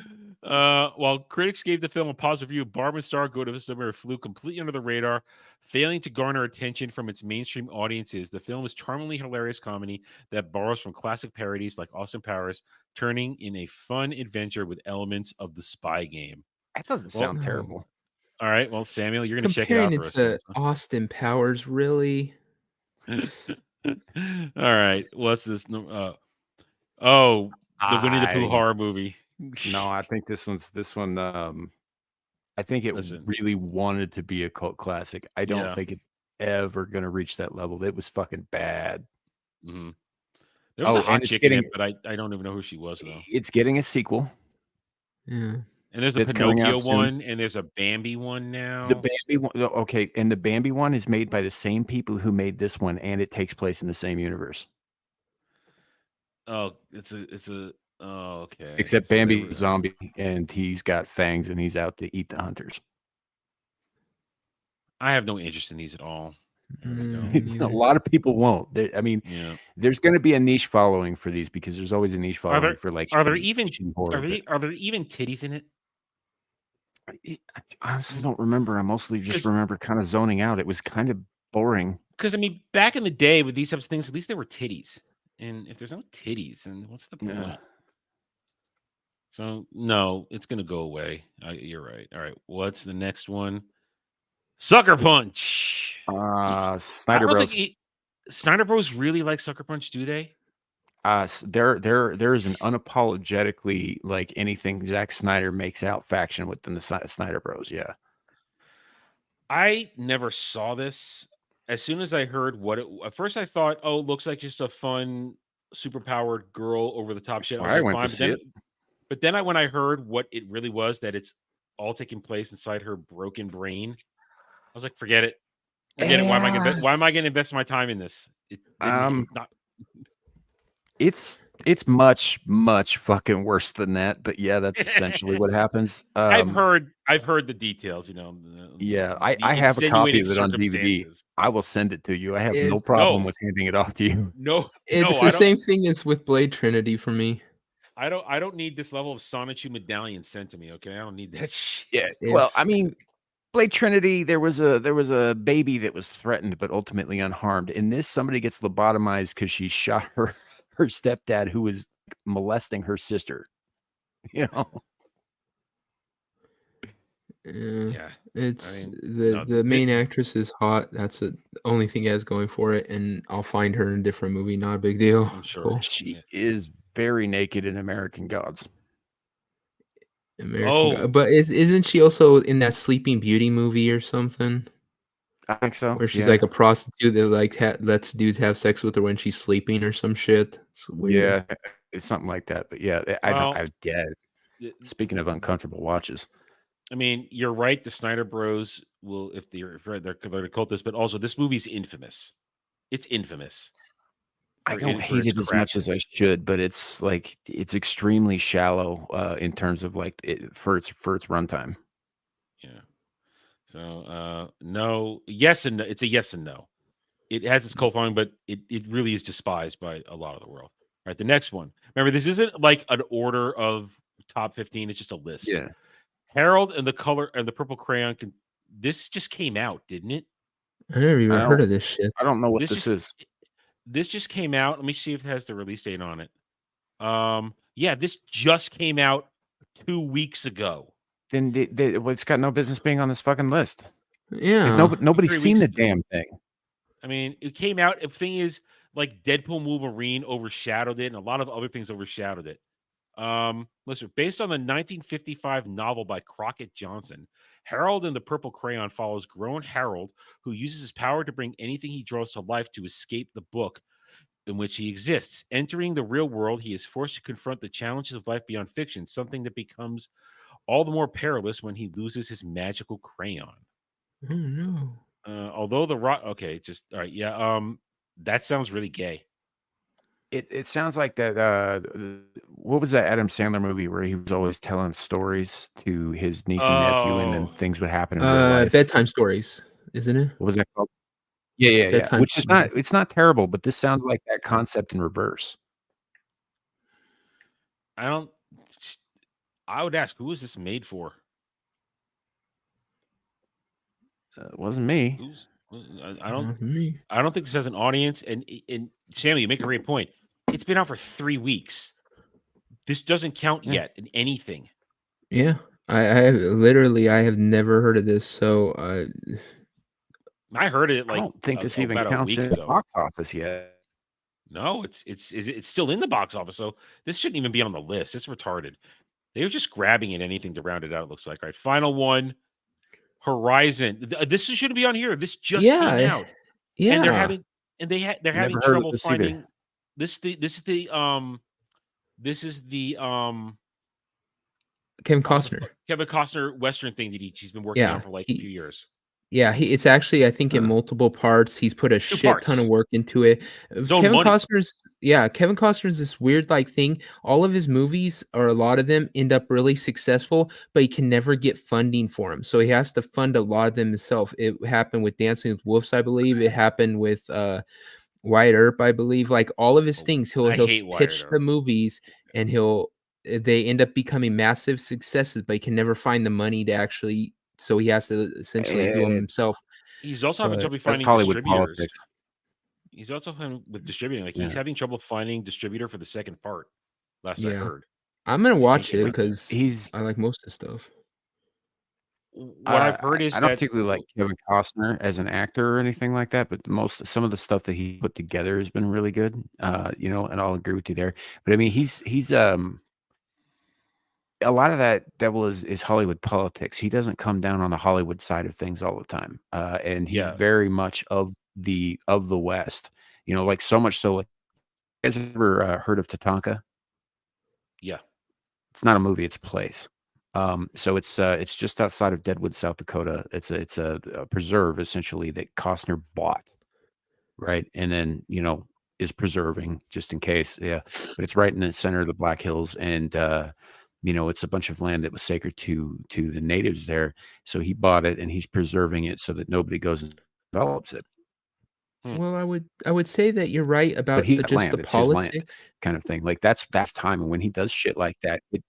While critics gave the film a positive review, Barb and Star Go to Vista Del Mar flew completely under the radar, failing to garner attention from its mainstream audiences. The film is charmingly hilarious comedy that borrows from classic parodies like Austin Powers, turning in a fun adventure with elements of The Spy Game. That doesn't sound terrible. All right, well, Samuel, you're going to check it out for us. To Austin Powers, really? All right, what's this? The Winnie the Pooh horror movie. No, I think this one. I think it really wanted to be a cult classic. I don't think it's ever going to reach that level. It was fucking bad. Mm-hmm. There was a hot chick in it, but I don't even know who she was though. It's getting a sequel. Yeah. And there's a Pinocchio one, and there's a Bambi one now. The Bambi one, okay, and the Bambi one is made by the same people who made this one, and it takes place in the same universe. Oh, okay. Except Bambi's a zombie, and he's got fangs, and he's out to eat the hunters. I have no interest in these at all. A lot of people won't. There's going to be a niche following for these because there's always a niche following for like. Are there even titties in it? I honestly don't remember. I mostly just remember kind of zoning out. It was kind of boring. Because I mean, back in the day with these types of things, at least there were titties. And if there's no titties, then what's the point? Yeah. So no, it's gonna go away. You're right. All right, what's the next one? Sucker Punch. Snyder Bros. Snyder Bros really like Sucker Punch, do they? There is an unapologetically like anything Zack Snyder makes out faction within the Snyder Bros. Yeah. I never saw this. As soon as I heard what it, at first I thought, oh, it looks like just a fun, superpowered girl over the top shit. I went to see it. But then when I heard what it really was, that it's all taking place inside her broken brain, I was like, forget it. Forget it. Why am I going to invest my time in this? It's much fucking worse than that, but yeah, that's essentially what happens. I've heard the details, I have a copy of it on DVD. I will send it to you. I have no problem with handing it off to you. It's the same thing as with Blade Trinity for me. I don't need this level of Sonichu medallion sent to me, okay? I don't need that shit. Yeah. Well, I mean, Blade Trinity, there was a baby that was threatened but ultimately unharmed. In this, somebody gets lobotomized because she shot her stepdad who was molesting her sister. Yeah. It's the main actress is hot. That's the only thing it has going for it, and I'll find her in a different movie. Not a big deal. I'm sure. Cool. She is very naked in American Gods. But isn't she also in that Sleeping Beauty movie or something? I think so. Where she's like a prostitute that like lets dudes have sex with her when she's sleeping or some shit. It's weird. Yeah, it's something like that. But yeah, I get it. Speaking of uncomfortable watches, I mean, you're right. The Snyder Bros will, if they're cultists, but also this movie's infamous. It's infamous. I don't hate it as much as I should, but it's like it's extremely shallow in terms of like for its runtime. Yeah. So no, yes and no. It's a yes and no. It has its cult following, but it really is despised by a lot of the world. All right, the next one. Remember, this isn't like an order of top 15. It's just a list. Yeah. Harold and the Color and the Purple Crayon. This just came out, didn't it? I never even heard of this shit. I don't know what this is. This just came out. Let me see if it has the release date on it. Yeah, this just came out 2 weeks ago. Then it's got no business being on this fucking list. Yeah, nobody's seen the damn thing. I mean, it came out. The thing is, like Deadpool Wolverine overshadowed it, and a lot of other things overshadowed it. Listen, based on the 1955 novel by Crockett Johnson, Harold and the Purple Crayon follows grown Harold, who uses his power to bring anything he draws to life to escape the book in which he exists. Entering the real world, he is forced to confront the challenges of life beyond fiction, something that becomes all the more perilous when he loses his magical crayon. Oh no. Although the rock, okay, just all right, yeah. That sounds really gay. It sounds like that. What was that Adam Sandler movie where he was always telling stories to his niece and nephew, and then things would happen in real life? Bedtime Stories, isn't it? What was that called? Yeah. Which is not. It's not terrible, but this sounds like that concept in reverse. I would ask, who is this made for? It wasn't me. I don't think this has an audience. And Sammy, you make a great point. It's been out for 3 weeks. This doesn't count yet in anything. Yeah, I have never heard of this. So I heard it like I don't think this even counts in the box office yet. No, it's still in the box office. So this shouldn't even be on the list. It's retarded. They were just grabbing at anything to round it out. It looks like. All right, final one. Horizon. This shouldn't be on here. This just came out. Yeah, and they're having trouble finding this. This is the Kevin Costner Western thing that he's been working on for like a few years. Yeah, it's actually, I think, in multiple parts. He's put a shit ton of work into it. Kevin Costner's this weird like thing. All of his movies, or a lot of them, end up really successful, but he can never get funding for them. So he has to fund a lot of them himself. It happened with Dancing with Wolves, I believe. It happened with Wyatt Earp, I believe. Like all of his things, he'll pitch the movies, and they end up becoming massive successes, but he can never find the money to actually. So he has to essentially do them himself. He's also having trouble That's finding Hollywood distributors. politics. He's also having with distributing. Like he's Yeah. having trouble finding distributor for the second part. Last I heard. I'm gonna watch think it it because He's I like most of the stuff. What I've heard is I don't that particularly like Kevin Costner as an actor or anything like that, but some of the stuff that he put together has been really good. You know, and I'll agree with you there. But I mean, he's a lot of that devil is Hollywood politics. He doesn't come down on the Hollywood side of things all the time, and he's Yeah. very much of the West. You know, like so much so. Like, you guys ever heard of Tatanka? Yeah. It's not a movie; it's a place. So it's just outside of Deadwood, South Dakota. It's a preserve essentially that Costner bought, right? And then is preserving just in case. Yeah, but it's right in the center of the Black Hills, and it's a bunch of land that was sacred to the natives there. So he bought it and he's preserving it so that nobody goes and develops it. Well, I would say that you're right But about he the got just land; the it's his land, politics. kind of thing. Like that's time, and when he does shit like that, it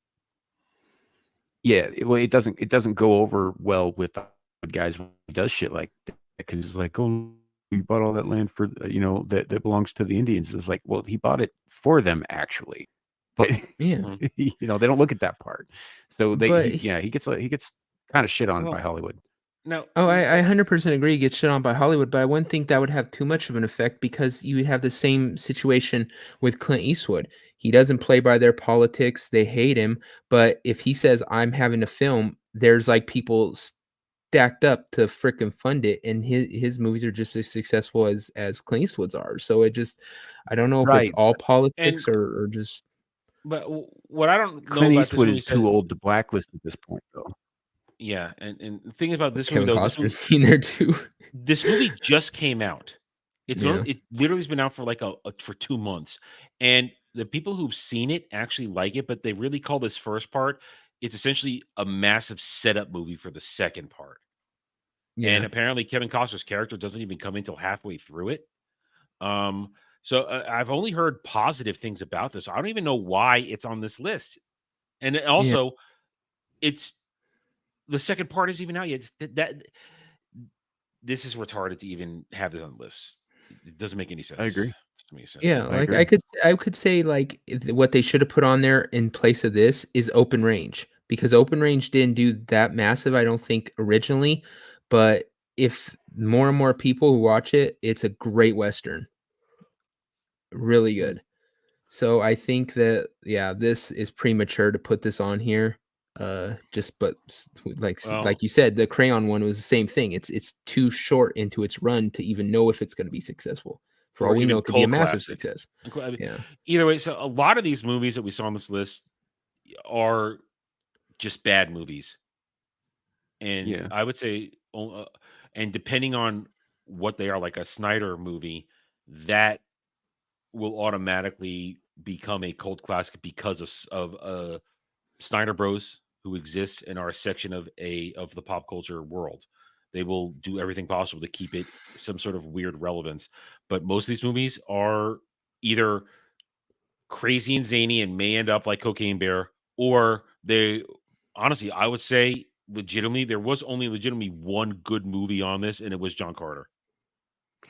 doesn't go over well with the guys when he does shit like that because it's like, oh, you bought all that land for that belongs to the Indians. It's like, well, he bought it for them actually, but Yeah. they don't look at that part. So But he gets kind of shit on by Hollywood. No. Oh, I 100% agree. He gets shit on by Hollywood, but I wouldn't think that would have too much of an effect because you would have the same situation with Clint Eastwood. He doesn't play by their politics. They hate him. But if he says, I'm having a film, there's like people stacked up to frickin' fund it. And his movies are just as successful as Clint Eastwood's are. So I don't know if it's Right. all politics or just. But what I don't know Clint about Eastwood this is too old to blacklist at this point, though. Yeah, and the thing about this Kevin movie, though, Costner's in there too. This movie just came out. It literally has been out for like for 2 months, and the people who've seen it actually like it, but they really call this first part. It's essentially a massive setup movie for the second part. Yeah. And apparently, Kevin Costner's character doesn't even come in until halfway through it. So I've only heard positive things about this. I don't even know why it's on this list, and also, it's. The second part is even out yet. This is retarded to even have this on the list. It doesn't make any sense. I agree. Doesn't make sense. Yeah, like I could say like what they should have put on there in place of this is Open Range because Open Range didn't do that massive, I don't think originally, but if more and more people who watch it, it's a great Western. Really good. So I think that this is premature to put this on here. But like you said, the Crayon one was the same thing. It's too short into its run to even know if it's going to be successful. For all we know, it could be a massive success. Yeah. Either way, so a lot of these movies that we saw on this list are just bad movies, and I would say, and depending on what they are, like a Snyder movie, that will automatically become a cult classic because of Snyder Bros, who exists in our section of the pop culture world. They will do everything possible to keep it some sort of weird relevance. But most of these movies are either crazy and zany and may end up like Cocaine Bear, or they honestly, I would say legitimately, there was only legitimately one good movie on this, and it was John Carter,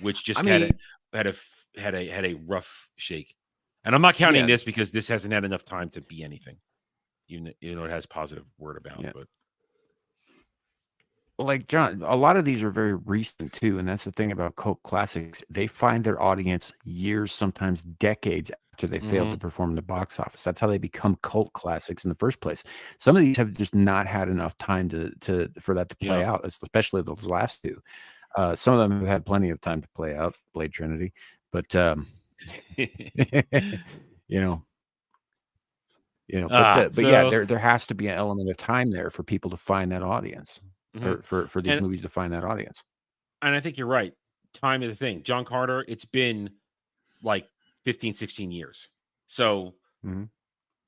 which just had a rough shake. And I'm not counting this because this hasn't had enough time to be anything. Even though it has positive word about, but like John, a lot of these are very recent too, and that's the thing about cult classics. They find their audience years, sometimes decades after they failed to perform in the box office. That's how they become cult classics in the first place. Some of these have just not had enough time for that to play out, especially those last two. Some of them have had plenty of time to play out, Blade Trinity, but there has to be an element of time there for people to find that audience, or for these movies to find that audience. And I think you're right. Time is the thing. John Carter, it's been like 15, 16 years. So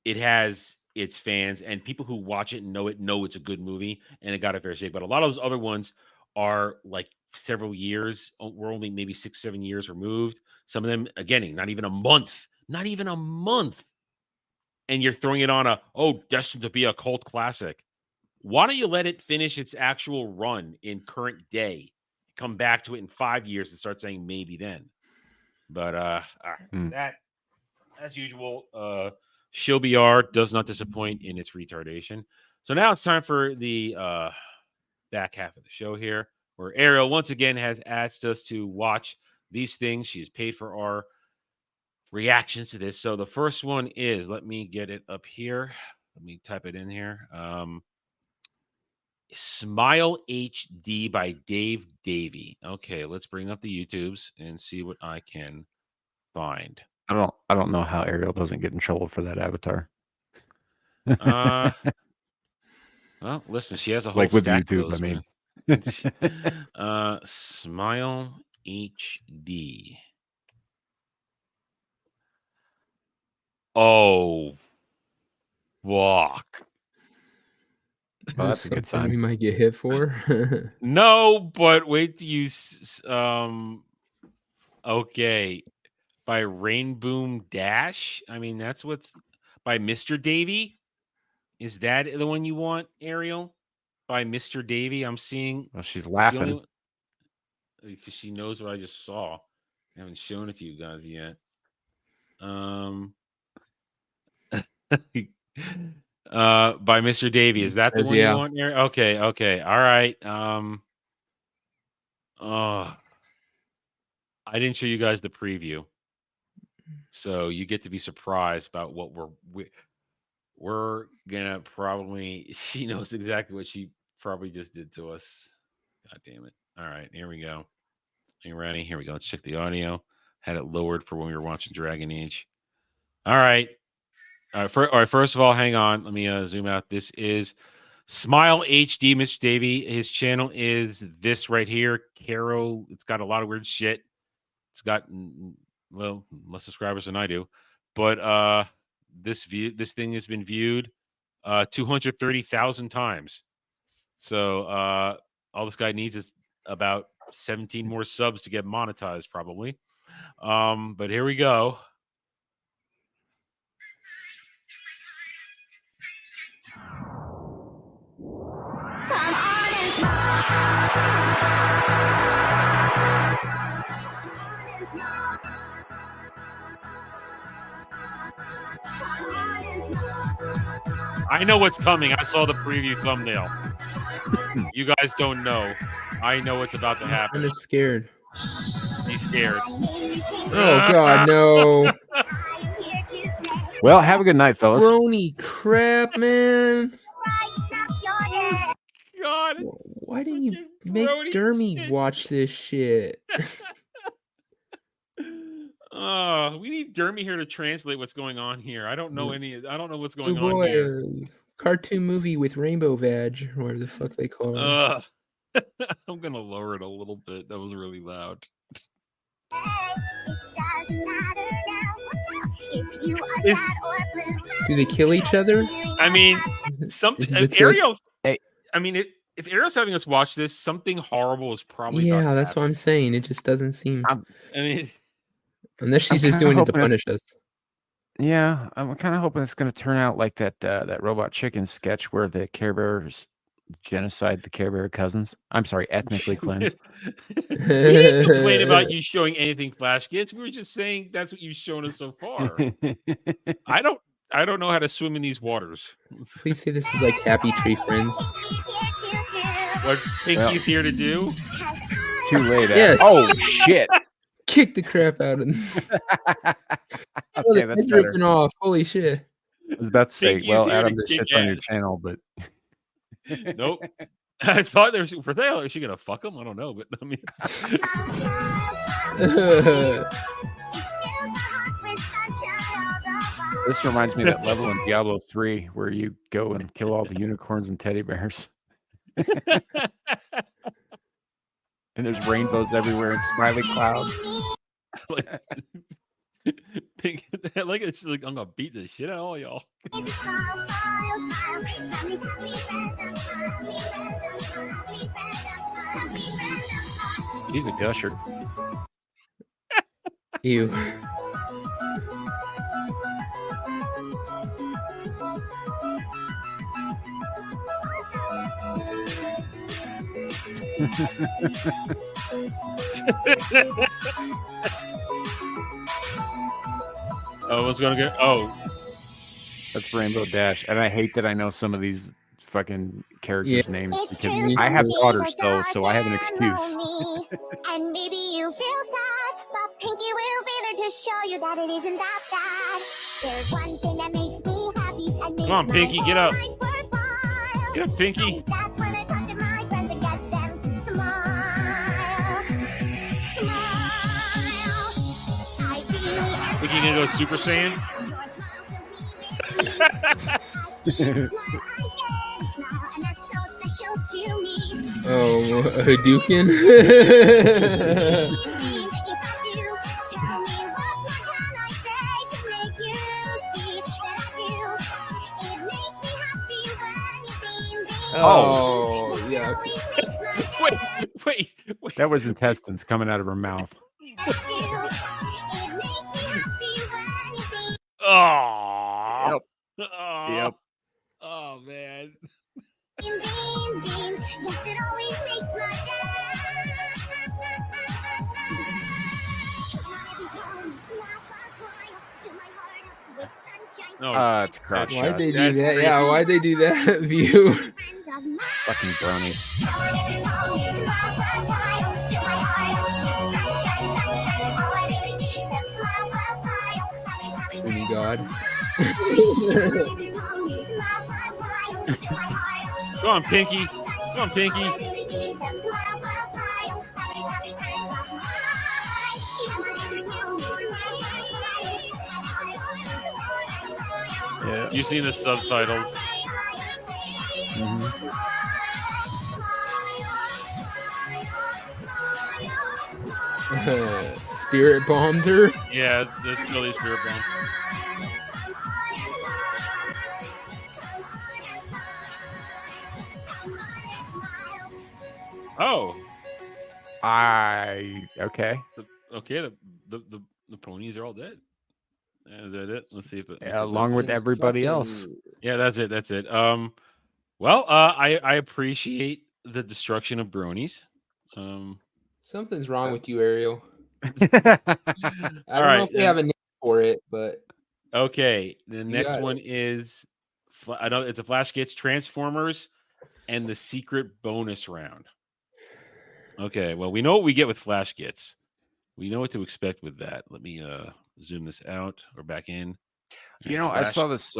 it has its fans, and people who watch it and know it's a good movie, and it got a fair shake. But a lot of those other ones are like several years. We're only maybe 6-7 years removed. Some of them, again, not even a month. And you're throwing it on destined to be a cult classic. Why don't you let it finish its actual run in current day? come back to it in 5 years and start saying maybe then. But that, as usual, ShowBR does not disappoint in its retardation. So now it's time for the back half of the show here, where Ariel once again has asked us to watch these things. She's paid for our reactions to this. So the first one is, let me get it up here. Let me type it in here. Smile HD by Dave Davey. Okay, let's bring up the YouTubes and see what I can find. I don't know how Ariel doesn't get in trouble for that avatar. Well, listen, she has a whole like with stack YouTube, of those, I mean. Smile HD. Oh, fuck. Well, that's a good sign. We might get hit for. No, but wait till you okay. By Rainboom Dash. I mean, that's what's by Mr. Davey. Is that the one you want, Ariel? By Mr. Davey. I'm seeing. Well, she's laughing because she knows what I just saw. I haven't shown it to you guys yet. By Mr. Davey. Is that the one you want, Ariel? Okay. All right. I didn't show you guys the preview, so you get to be surprised about what we're gonna probably. She knows exactly what she probably just did to us. God damn it! All right, here we go. Are you ready? Here we go. Let's check the audio. Had it lowered for when we were watching Dragon Age. All right. All right. First of all, hang on. Let me zoom out. This is Smile HD, Mr. Davey. His channel is this right here. Caro. It's got a lot of weird shit. It's got, well, less subscribers than I do. But this thing has been viewed 230,000 times. So all this guy needs is about 17 more subs to get monetized, probably. But here we go. I know what's coming. I saw the preview thumbnail. You guys don't know. I know what's about to happen. I'm just scared. He's scared. Oh, God, no. Well, have a good night, fellas. Brony crap, man. God. Why didn't you make Dermy watch this shit? We need Dermy here to translate what's going on here. I don't know what's going Oh boy, on here. Cartoon movie with rainbow vag, or whatever the fuck they call it. I'm gonna lower it a little bit. That was really loud. Do they kill each other? I mean, something. Ariel's. Hey, I mean, if Ariel's having us watch this, something horrible is probably. Yeah, that's what I'm saying. It just doesn't seem. I mean, unless she's just doing it to punish us. Yeah, I'm kind of hoping it's going to turn out like that Robot Chicken sketch where the Care Bears genocide the Care Bear cousins. I'm sorry, ethnically cleanse. We didn't complain about you showing anything Flash Kids. We were just saying that's what you've shown us so far. I don't know how to swim in these waters. Please say this is like Happy Tree Friends. What Pinky's here to do? Too late. Yes. Oh shit. Kick the crap out of them. Okay, that's better. Off. Holy shit. I was about to say, Pinky's well, here Adam, to this kick shit's on your ass. channel, but nope. I thought there was for sale. Is she gonna fuck him? I don't know, but I mean, this reminds me of that level in Diablo 3 where you go and kill all the unicorns and teddy bears. And there's rainbows everywhere and smiley clouds. Pink, like it's like I'm gonna beat the shit out of all y'all. He's a gusher. Ew. Oh, what's gonna get? Oh, that's Rainbow Dash, and I hate that I know some of these fucking characters' names because true, I have some daughters still, so I have an excuse. And maybe you feel sad, but Pinky will be there to show you that it isn't that bad. There's one thing that makes me happy and makes come on, Pinky, get up. my life worthwhile. Get up, Pinky. And that's when I talk to my friends and get them to smile. Smile. I really Think you gonna go Super Saiyan? your smile fills me with peace. Smile, and that's so special to me. Oh, Hadouken. Oh, yeah. Wait. That was intestines coming out of her mouth. Oh. Yep. Yep. Oh man. No, it's crotch Why'd shot. they do That's that? crazy. Yeah, why'd they do that view? Fucking brony. Sweeney God. Go on, Pinky. Go on, Pinky. Yeah. You've seen the subtitles. Spirit bombed her. Yeah, that's really Spirit Bomb. Oh, Okay. The ponies are all dead. Is that it? Let's see if it. Yeah, along with everybody else. Yeah, that's it. Well, I appreciate the destruction of bronies. Something's wrong with you, Ariel. I All don't know right, if they have a name for it, but okay. The next got one is I know it's a Flash Gets Transformers and the secret bonus round. Okay, well, we know what we get with Flash Gets. We know what to expect with that. Let me zoom this out or back in. You know, I saw this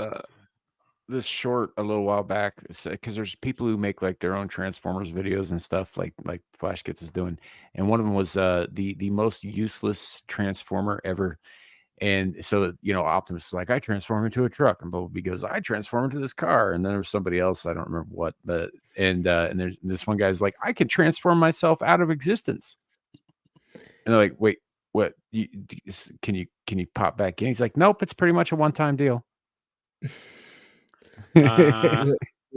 this short a little while back because there's people who make like their own Transformers videos and stuff like Flash Gets is doing, and one of them was the most useless Transformer ever. And so, you know, Optimus is like, I transform into a truck, and Bumblebee goes, I transform into this car. And then there was somebody else, I don't remember what, but and there's this one guy's like, I can transform myself out of existence. And they're like, wait, what? Can you pop back in? He's like, nope, it's pretty much a one-time deal.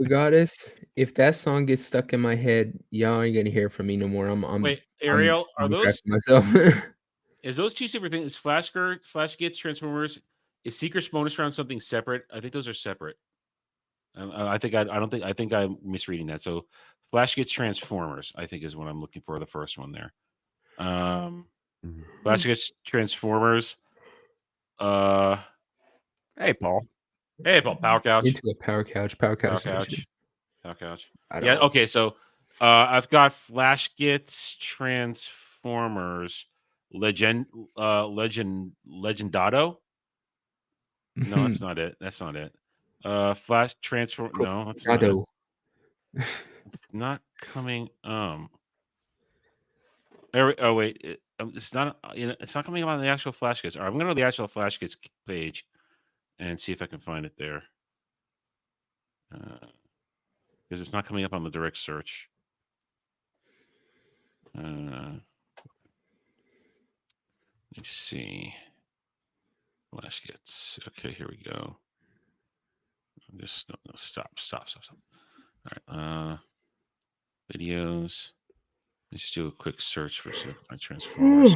Goddess, if that song gets stuck in my head, y'all ain't gonna hear from me no more. Wait, Ariel, I'm are those myself? is those two separate things? Is Flash Gets Transformers? Is Secret Bonus Round something separate? I think those are separate. I think I'm misreading that. So Flash Gets Transformers, I think, is what I'm looking for. The first one there. Flash Gets Transformers. Hey, Paul. Hey, Paul. Power Couch. Into a power couch. Power couch. Power Couch. Yeah. Okay. So, I've got Flash Gets Transformers. Legendado. No, that's not it. That's not it. Flash Transform. No, that's not it. It's not coming. Oh wait. It's not. It's not coming up on the actual Flash Gets. All right, I'm going to go to the actual Flash Gets page and see if I can find it there. Because it's not coming up on the direct search. Let's see. Flash Gets. Okay, here we go. Just no, stop. All right. Videos. Let's do a quick search for my Transformers.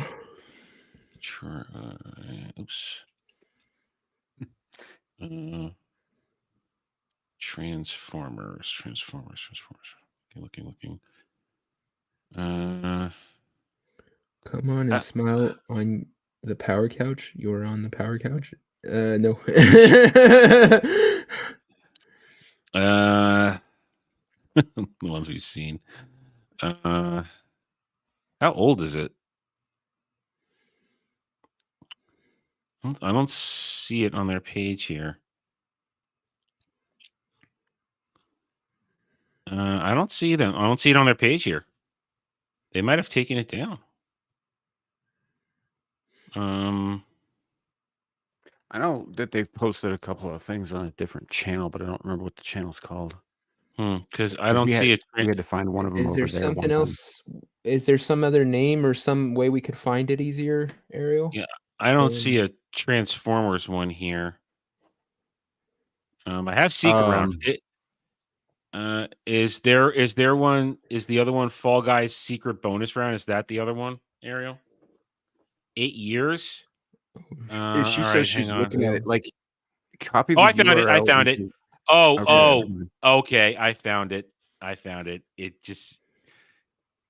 Oops. Transformers. Okay, looking. Come on and smile on the power couch. You're on the power couch. No. The ones we've seen. How old is it? I don't see it on their page here. I don't see them. I don't see it on their page here. They might have taken it down. I know that they've posted a couple of things on a different channel, but I don't remember what the channel's called. Because I don't see it. We had to find one of them. Is there something else? Is there some other name or some way we could find it easier, Ariel? Yeah, I don't see a Transformers one here. I have Seek around it. Is there one? Is the other one Fall Guys secret bonus round? Is that the other one, Ariel? 8 years. She says she's looking at it. Like, copy. Oh, I found it. I found it. Okay. I found it. It just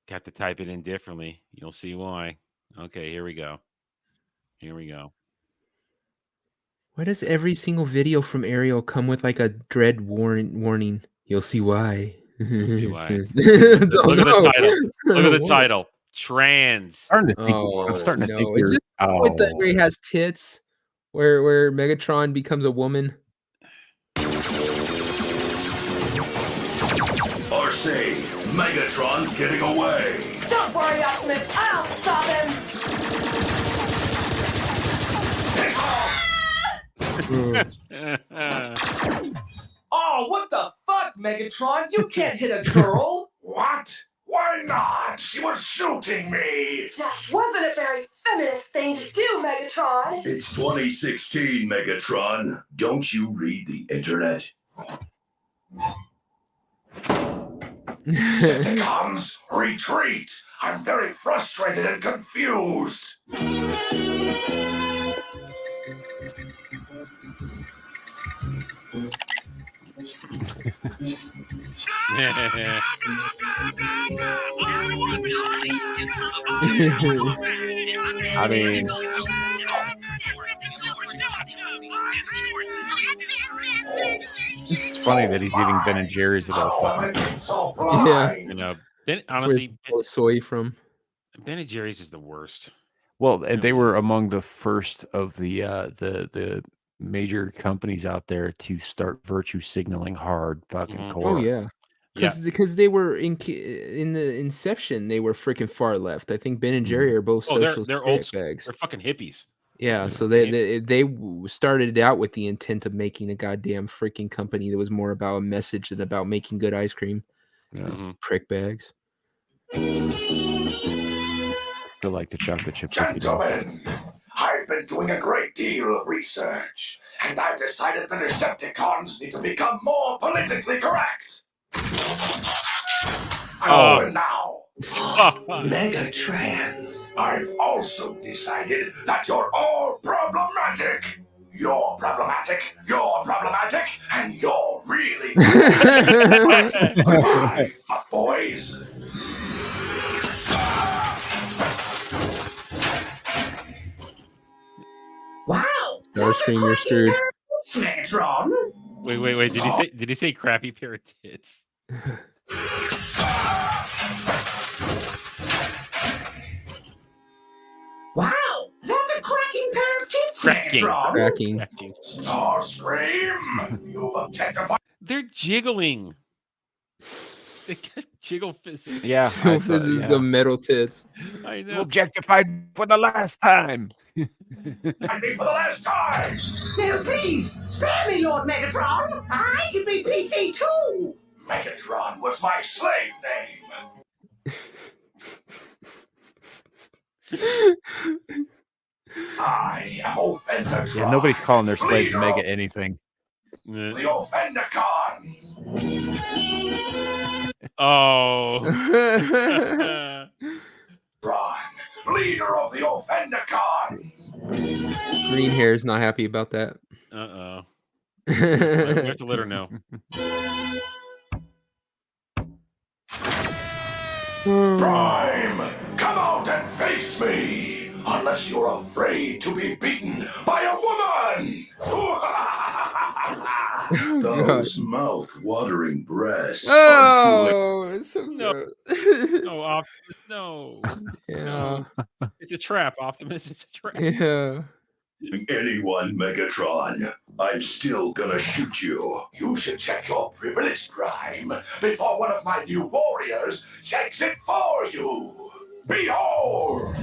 got to type it in differently. You'll see why. Okay, here we go. Why does every single video from Ariel come with like a dread warning? You'll see why. You'll see why. Look at the title. Look at the title. Trans. I'm starting to think. Is it where he has tits? Where Megatron becomes a woman? RC, Megatron's getting away. Don't worry, Optimus. I'll stop him. Oh, what the fuck, Megatron? You can't hit a girl. What? Why not? She was shooting me. That wasn't a very feminist thing to do, Megatron. It's 2016, Megatron. Don't you read the internet? Decepticons, retreat! I'm very frustrated and confused. I mean, it's funny that he's eating Ben and Jerry's of all fucking. Yeah, you know, honestly, soy from Ben and Jerry's is the worst. Well, they were among the first of the major companies out there to start virtue signaling hard fucking core. Oh yeah. Because they were in the inception, they were freaking far left. I think Ben and Jerry are both social they're old bags. They're fucking hippies. Yeah, so they started out with the intent of making a goddamn freaking company that was more about a message than about making good ice cream. Yeah. Prick bags. Still like the chocolate chip. Gentlemen, I've been doing a great deal of research, and I've decided the Decepticons need to become more politically correct. And now, Megatrans, I've also decided that you're all problematic. You're problematic, and you're really Goodbye, fuckboys. Wow. Starscream, you're screwed. Megatron. Wait. Did he say crappy pair of tits? Wow, that's a cracking pair of tits, Megatron. Cracking. Starscream, you've objectified. They're jiggling. They got jiggle physics. Yeah, Physics of metal tits. I know. Objectified for the last time. I mean, for the last time. Now, please, spare me, Lord Megatron. I can be PC too. Megatron was my slave name. I am Offendertron. Yeah, nobody's calling their slaves Mega anything. The Offendercons. Oh. Ron, leader of the Offendercons. Green hair is not happy about that. We have to let her know. Prime, come out and face me, unless you're afraid to be beaten by a woman. Those mouth-watering breasts. Oh, it's so No. gross. No, Optimus, no. Yeah. No. It's a trap, Optimus. It's a trap. Yeah. Anyone, Megatron. I'm still gonna shoot you. You should check your privilege, Prime, before one of my new warriors checks it for you. Behold!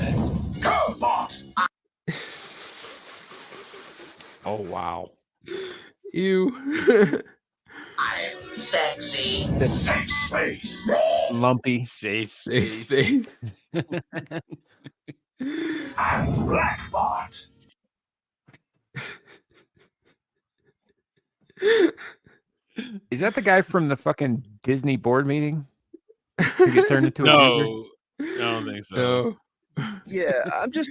Curvebot! Oh, wow. Ew. I'm sexy. Safe space. Lumpy. Safe space. And Blackbot. Is that the guy from the fucking Disney board meeting? To get turned into a ginger? No, I don't think so. No. Yeah, I'm just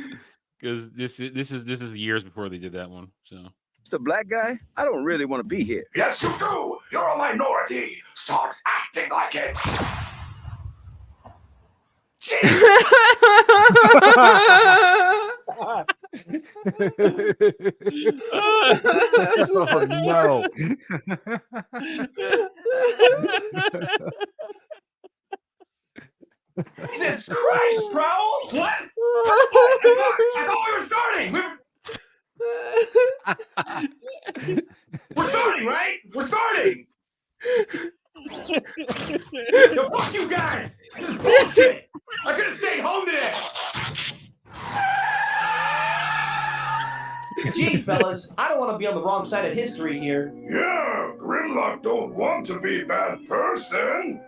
Because this is years before they did that one. So a black guy. I don't really want to be here. Yes, you do. You're a minority. Start acting like it. Oh, no. Jesus Christ, Prowl! What? I thought we were starting. We're starting, right? We're starting. Yo, fuck you guys. This is bullshit. I could have stayed home today. Gee, fellas, I don't want to be on the wrong side of history here. Yeah, Grimlock don't want to be a bad person.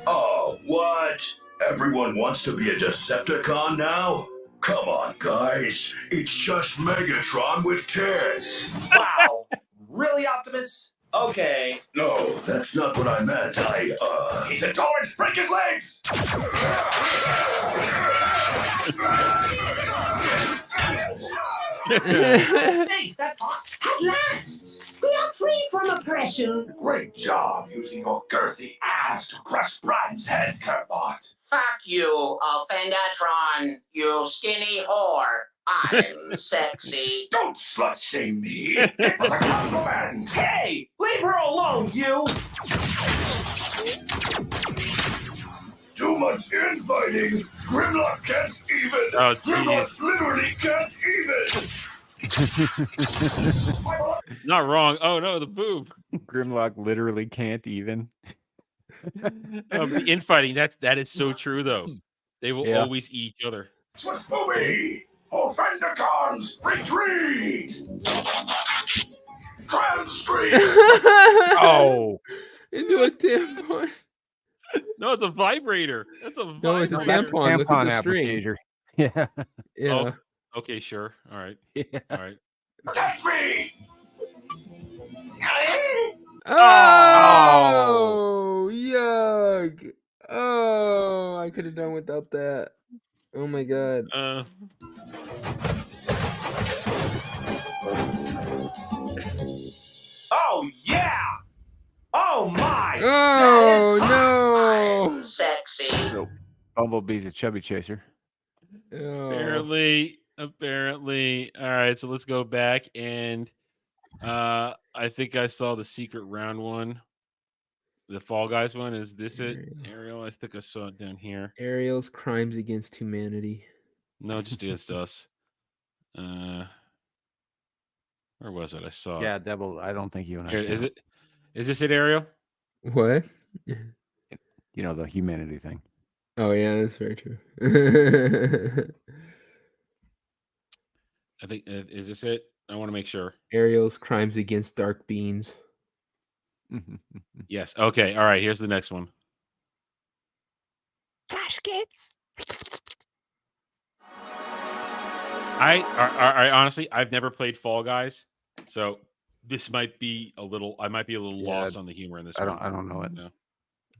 Oh, what? Everyone wants to be a Decepticon now? Come on, guys. It's just Megatron with tits. Wow. Really, Optimus? Okay. No, that's not what I meant. He's intolerant. Break his legs. Thanks, that's hot. At last, we are free from oppression. Great job using your girthy ass to crush Prime's head, Curvebot. Fuck you, Offendatron, you skinny whore. I'm sexy. Don't slut shame me. It was a compliment. Hey, leave her alone, you. Too much infighting. Grimlock can't even. Oh, Grimlock jeez. literally can't even. Not wrong. Oh no, the boob. Grimlock literally can't even. Infighting. That is so true though. They will always eat each other. Swiss booby. Offendacons, retreat. Transcrete. Oh. Into a tampon. No, it's a vibrator. That's a vibrator. No, it's a tampon. Look at the string. applicator. Yeah. Yeah. Oh, okay, sure. All right. Yeah. All right. Touch me. Oh, yuck. Oh, I could have done without that. Oh my god. Oh, yeah. Oh, my. Oh, That is no. I'm sexy. So Bumblebee's a chubby chaser. Oh. Apparently. All right, so let's go back and I think I saw the secret round one. The Fall Guys one. Is this it? Ariel? I think I saw it down here. Ariel's crimes against humanity. No, just against us. Where was it? I saw Yeah, it. Devil. I don't think you and I Here, is count. it? Is this it, Ariel? What? You know, the humanity thing. Oh yeah, that's very true. I think is this it? I want to make sure. Ariel's crimes against dark beings. Yes. Okay. All right. Here's the next one. Flash kids. I honestly, I've never played Fall Guys, so this might be a little. I might be a little lost on the humor in this. I don't know it. No.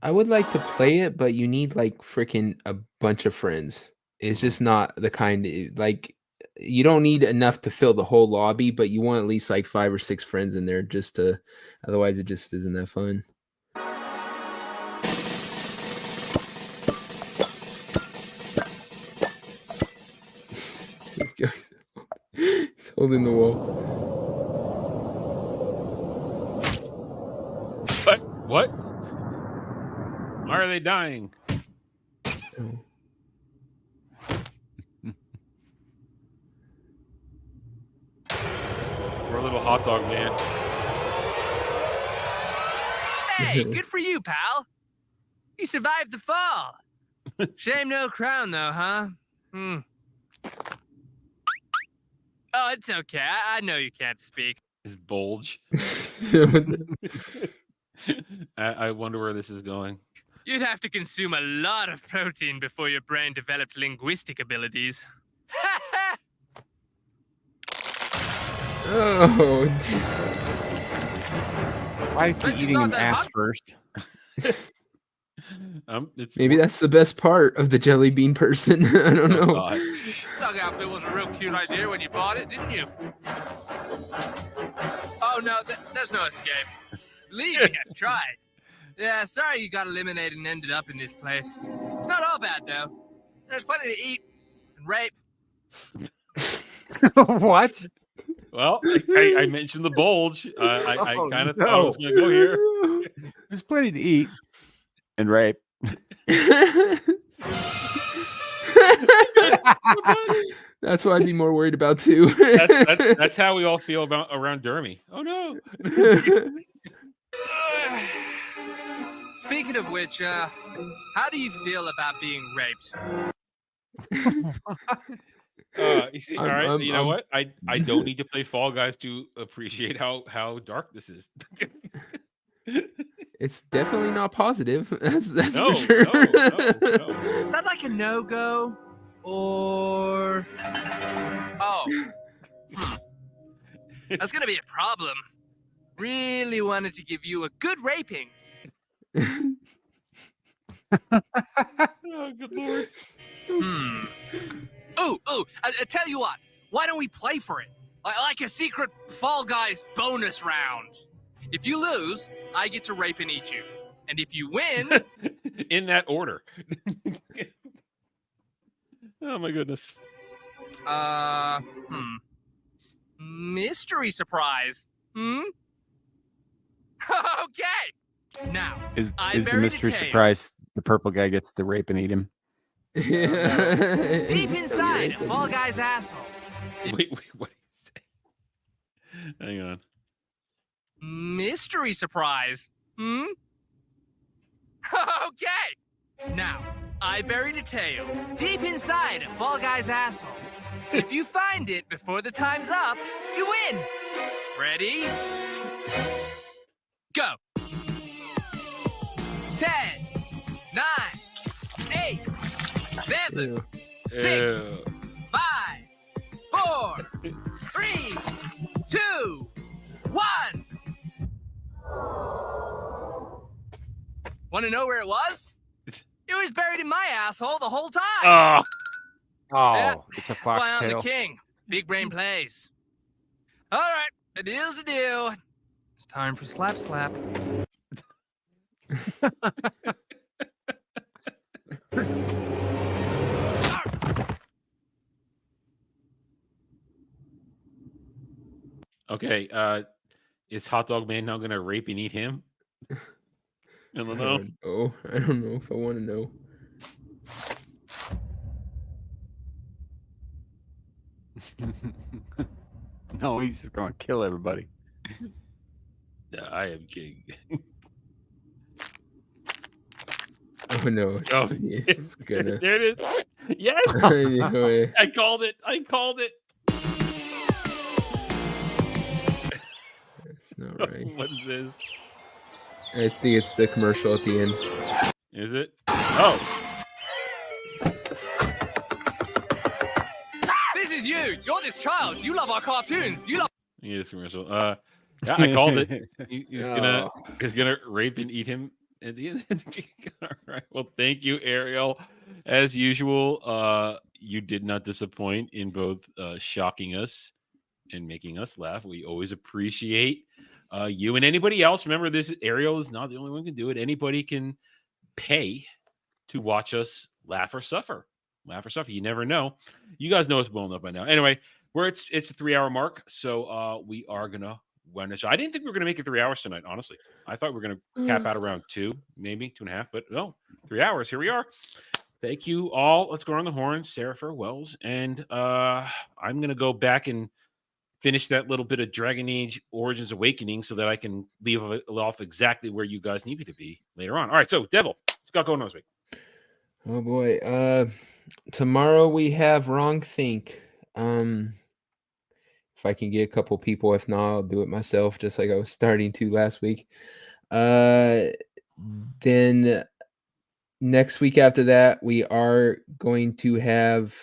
I would like to play it, but you need like freaking a bunch of friends. It's just not the kind like you don't need enough to fill the whole lobby, but you want at least like 5 or 6 friends in there just to. Otherwise, it just isn't that fun. Holding the wall. What? Why are they dying? Poor little hot dog man. Hey, good for you, pal. You survived the fall. Shame no crown, though, huh? Oh, it's okay. I know you can't speak. His bulge. I wonder where this is going. You'd have to consume a lot of protein before your brain developed linguistic abilities. Oh. Why is he eating an ass first? Maybe that's the best part of the jelly bean person. I don't know. Dug outfit was a real cute idea when you bought it, didn't you? Oh no, there's no escape. Believe me, I've tried. Yeah, sorry you got eliminated and ended up in this place. It's not all bad though. There's plenty to eat and rape. What? Well, I mentioned the bulge. I kind of thought I was going to go here. There's plenty to eat and rape. That's what I'd be more worried about too. That's how we all feel about around Dermy. Oh no. Speaking of which, how do you feel about being raped? You see, all right, you know what? I don't need to play Fall Guys to appreciate how dark this is. It's definitely not positive. That's No, for sure. no. Is that like a no-go? Or... Oh. That's gonna be a problem. Really wanted to give you a good raping. Oh, good lord. Ooh, I tell you what. Why don't we play for it? Like a secret Fall Guys bonus round. If you lose, I get to rape and eat you. And if you win... In that order. Oh, my goodness. Mystery surprise. Okay. Now, Is the mystery surprise the purple guy gets to rape and eat him? deep inside a Fall Guy's asshole. Wait, what did you say? Hang on. Mystery surprise. Okay. Now, I buried a tail deep inside a Fall Guy's asshole. If you find it before the time's up, you win. Ready? Go. 10, 9, 8, 7, 6, 5, 4, 3, 2, 1. Want to know where it was? It was buried in my asshole the whole time. Yeah, it's a That's why I'm foxtail. the king. Big brain plays. All right, a deal's a deal. It's time for slap. Okay, is Hot Dog Man now going to rape and eat him? I don't know. I don't know if I want to know. No, he's just going to kill everybody. I am king. Oh no! Oh, it's gonna. There it is. Yes, I called it. That's not right. What is this? I think it's the commercial at the end. Is it? Oh. This is you. You're this child. You love our cartoons. You love. Yes, commercial. Yeah, I called it. He's gonna rape and eat him at the end. All right. Well, thank you, Ariel. As usual, you did not disappoint in both shocking us and making us laugh. We always appreciate you and anybody else. Remember, this Ariel is not the only one who can do it. Anybody can pay to watch us laugh or suffer. You never know. You guys know it's blown up by now. Anyway, where it's a 3-hour mark. So we are gonna run the show. I didn't think we were gonna make it 3 hours tonight. Honestly, I thought we were gonna cap out around 2, maybe 2.5, but no, 3 hours. Here we are. Thank you all. Let's go on the horn. Sarah Wells, and I'm gonna go back and finish that little bit of Dragon Age Origins Awakening so that I can leave off exactly where you guys need me to be later on. All right, so Devil, what's got going on this week? Oh boy. Tomorrow we have Wrong Think. If I can get a couple people, if not, I'll do it myself, just like I was starting to last week. Then next week after that, we are going to have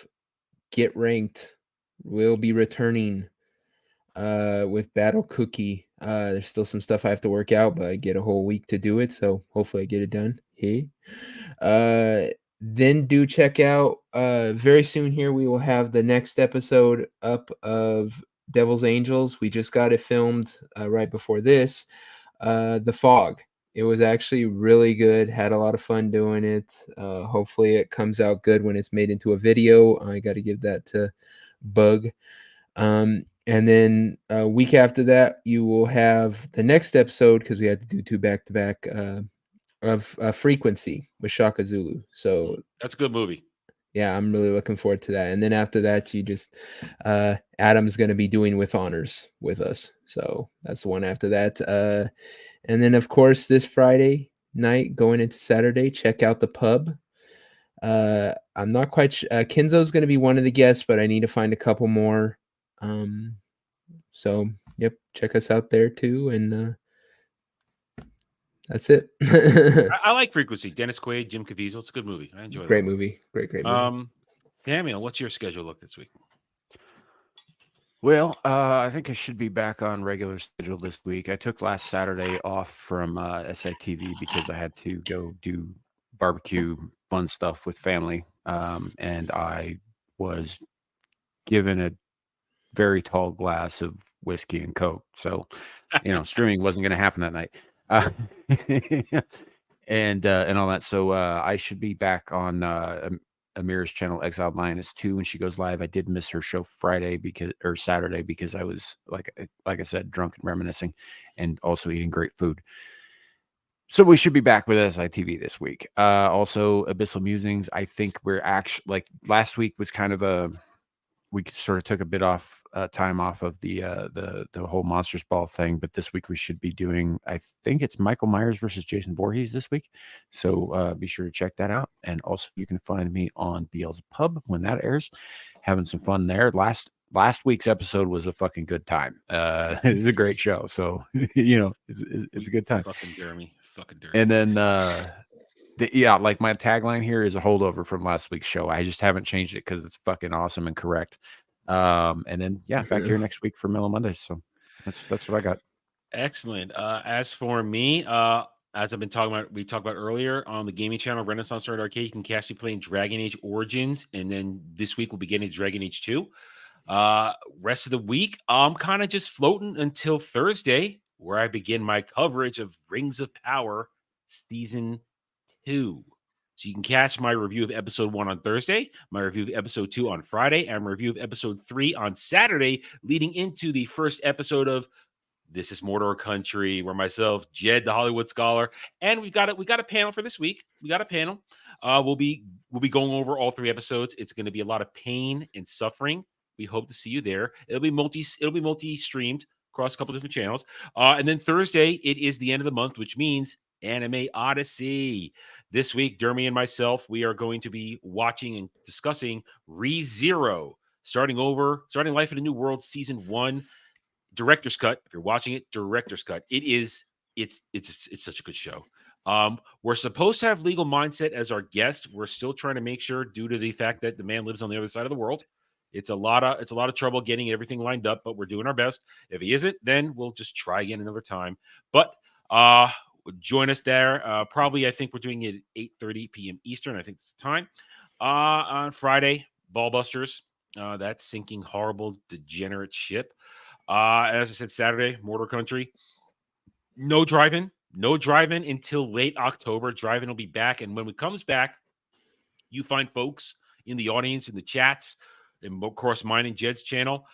Get Ranked. We'll be returning with Battle Cookie. There's still some stuff I have to work out, but I get a whole week to do it, so hopefully I get it done. Hey. Then do check out very soon here we will have the next episode up of Devil's Angels. We just got it filmed right before this. The Fog. It was actually really good. Had a lot of fun doing it. Hopefully it comes out good when it's made into a video. I got to give that to Bug. And then a week after that, you will have the next episode, because we had to do 2 back-to-back, of Frequency with Shaka Zulu. So that's a good movie. Yeah, I'm really looking forward to that. And then after that, you just Adam's going to be doing With Honors with us. So that's the one after that. And then, of course, this Friday night going into Saturday, check out the pub. I'm not quite Kinzo's going to be one of the guests, but I need to find a couple more. So, yep, check us out there too. And that's it. I like Frequency. Dennis Quaid, Jim Caviezel. It's a good movie. I enjoy it. Great movie. Great movie. Samuel, what's your schedule look this week? Well, I think I should be back on regular schedule this week. I took last Saturday off from SITV because I had to go do barbecue fun stuff with family. And I was given a very tall glass of whiskey and Coke. So, streaming wasn't going to happen that night. And all that. So I should be back on Amira's channel, Exiled Lioness 2, when she goes live. I did miss her show Saturday because I was like I said, drunk and reminiscing, and also eating great food. So we should be back with SITV this week. Also, Abyssal Musings. I think we're actually, like, last week was kind of we sort of took a bit off time off of the whole Monsters Ball thing, but this week we should be doing, I think it's Michael Myers versus Jason Voorhees this week. So be sure to check that out. And also you can find me on BL's Pub when that airs, having some fun there. Last week's episode was a fucking good time. It was a great show. So, it's a good time. Fucking Jeremy. And then, like my tagline here is a holdover from last week's show. I just haven't changed it because it's fucking awesome and correct. And then back here next week for Mellow Mondays. So that's what I got. Excellent. As for me, as I've been talking about, we talked about earlier on the gaming channel, Renaissance Art Arcade, you can catch me playing Dragon Age Origins, and then this week we'll be getting Dragon Age 2. Rest of the week, I'm kind of just floating until Thursday, where I begin my coverage of Rings of Power Season 2. So you can catch my review of episode 1 on Thursday, my review of episode 2 on Friday, and my review of episode 3 on Saturday, leading into the first episode of This is Mordor Country, where myself, Jed, the Hollywood Scholar, and we got a panel for this week. We got a panel. We'll be going over all 3 episodes. It's going to be a lot of pain and suffering. We hope to see you there. It'll be multi-streamed across a couple different channels. And then Thursday, it is the end of the month, which means Anime Odyssey. This week, Dermy and myself, we are going to be watching and discussing ReZero, starting life in a new world, season 1, director's cut. If you're watching it, director's cut. It's such a good show. We're supposed to have Legal Mindset as our guest. We're still trying to make sure, due to the fact that the man lives on the other side of the world. It's a lot of trouble getting everything lined up, but we're doing our best. If he isn't, then we'll just try again another time. But join us there. Probably, I think we're doing it at 8:30 p.m. Eastern. I think it's the time. On Friday, Ballbusters. That sinking, horrible, degenerate ship. As I said, Saturday, Mordor Country. No driving until late October. Driving will be back, and when it comes back, you find folks in the audience, in the chats, and of course mine and Jed's channel.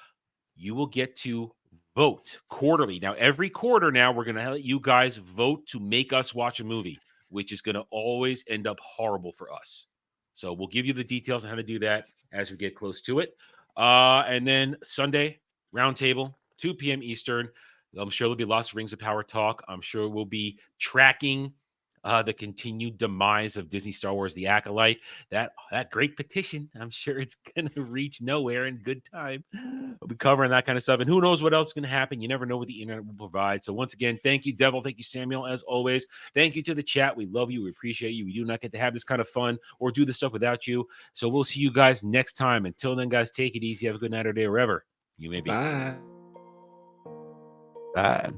you will get to vote quarterly. Now, every quarter now, we're going to let you guys vote to make us watch a movie, which is going to always end up horrible for us. So we'll give you the details on how to do that as we get close to it. And then Sunday, roundtable, 2 p.m. Eastern. I'm sure there'll be lots of Rings of Power talk. I'm sure we'll be tracking the continued demise of Disney Star Wars: The Acolyte. That great petition, I'm sure it's going to reach nowhere in good time. We'll be covering that kind of stuff. And who knows what else is going to happen. You never know what the internet will provide. So once again, thank you, Devil. Thank you, Samuel, as always. Thank you to the chat. We love you. We appreciate you. We do not get to have this kind of fun or do this stuff without you. So we'll see you guys next time. Until then, guys, take it easy. Have a good night or day wherever you may be. Bye. Bye.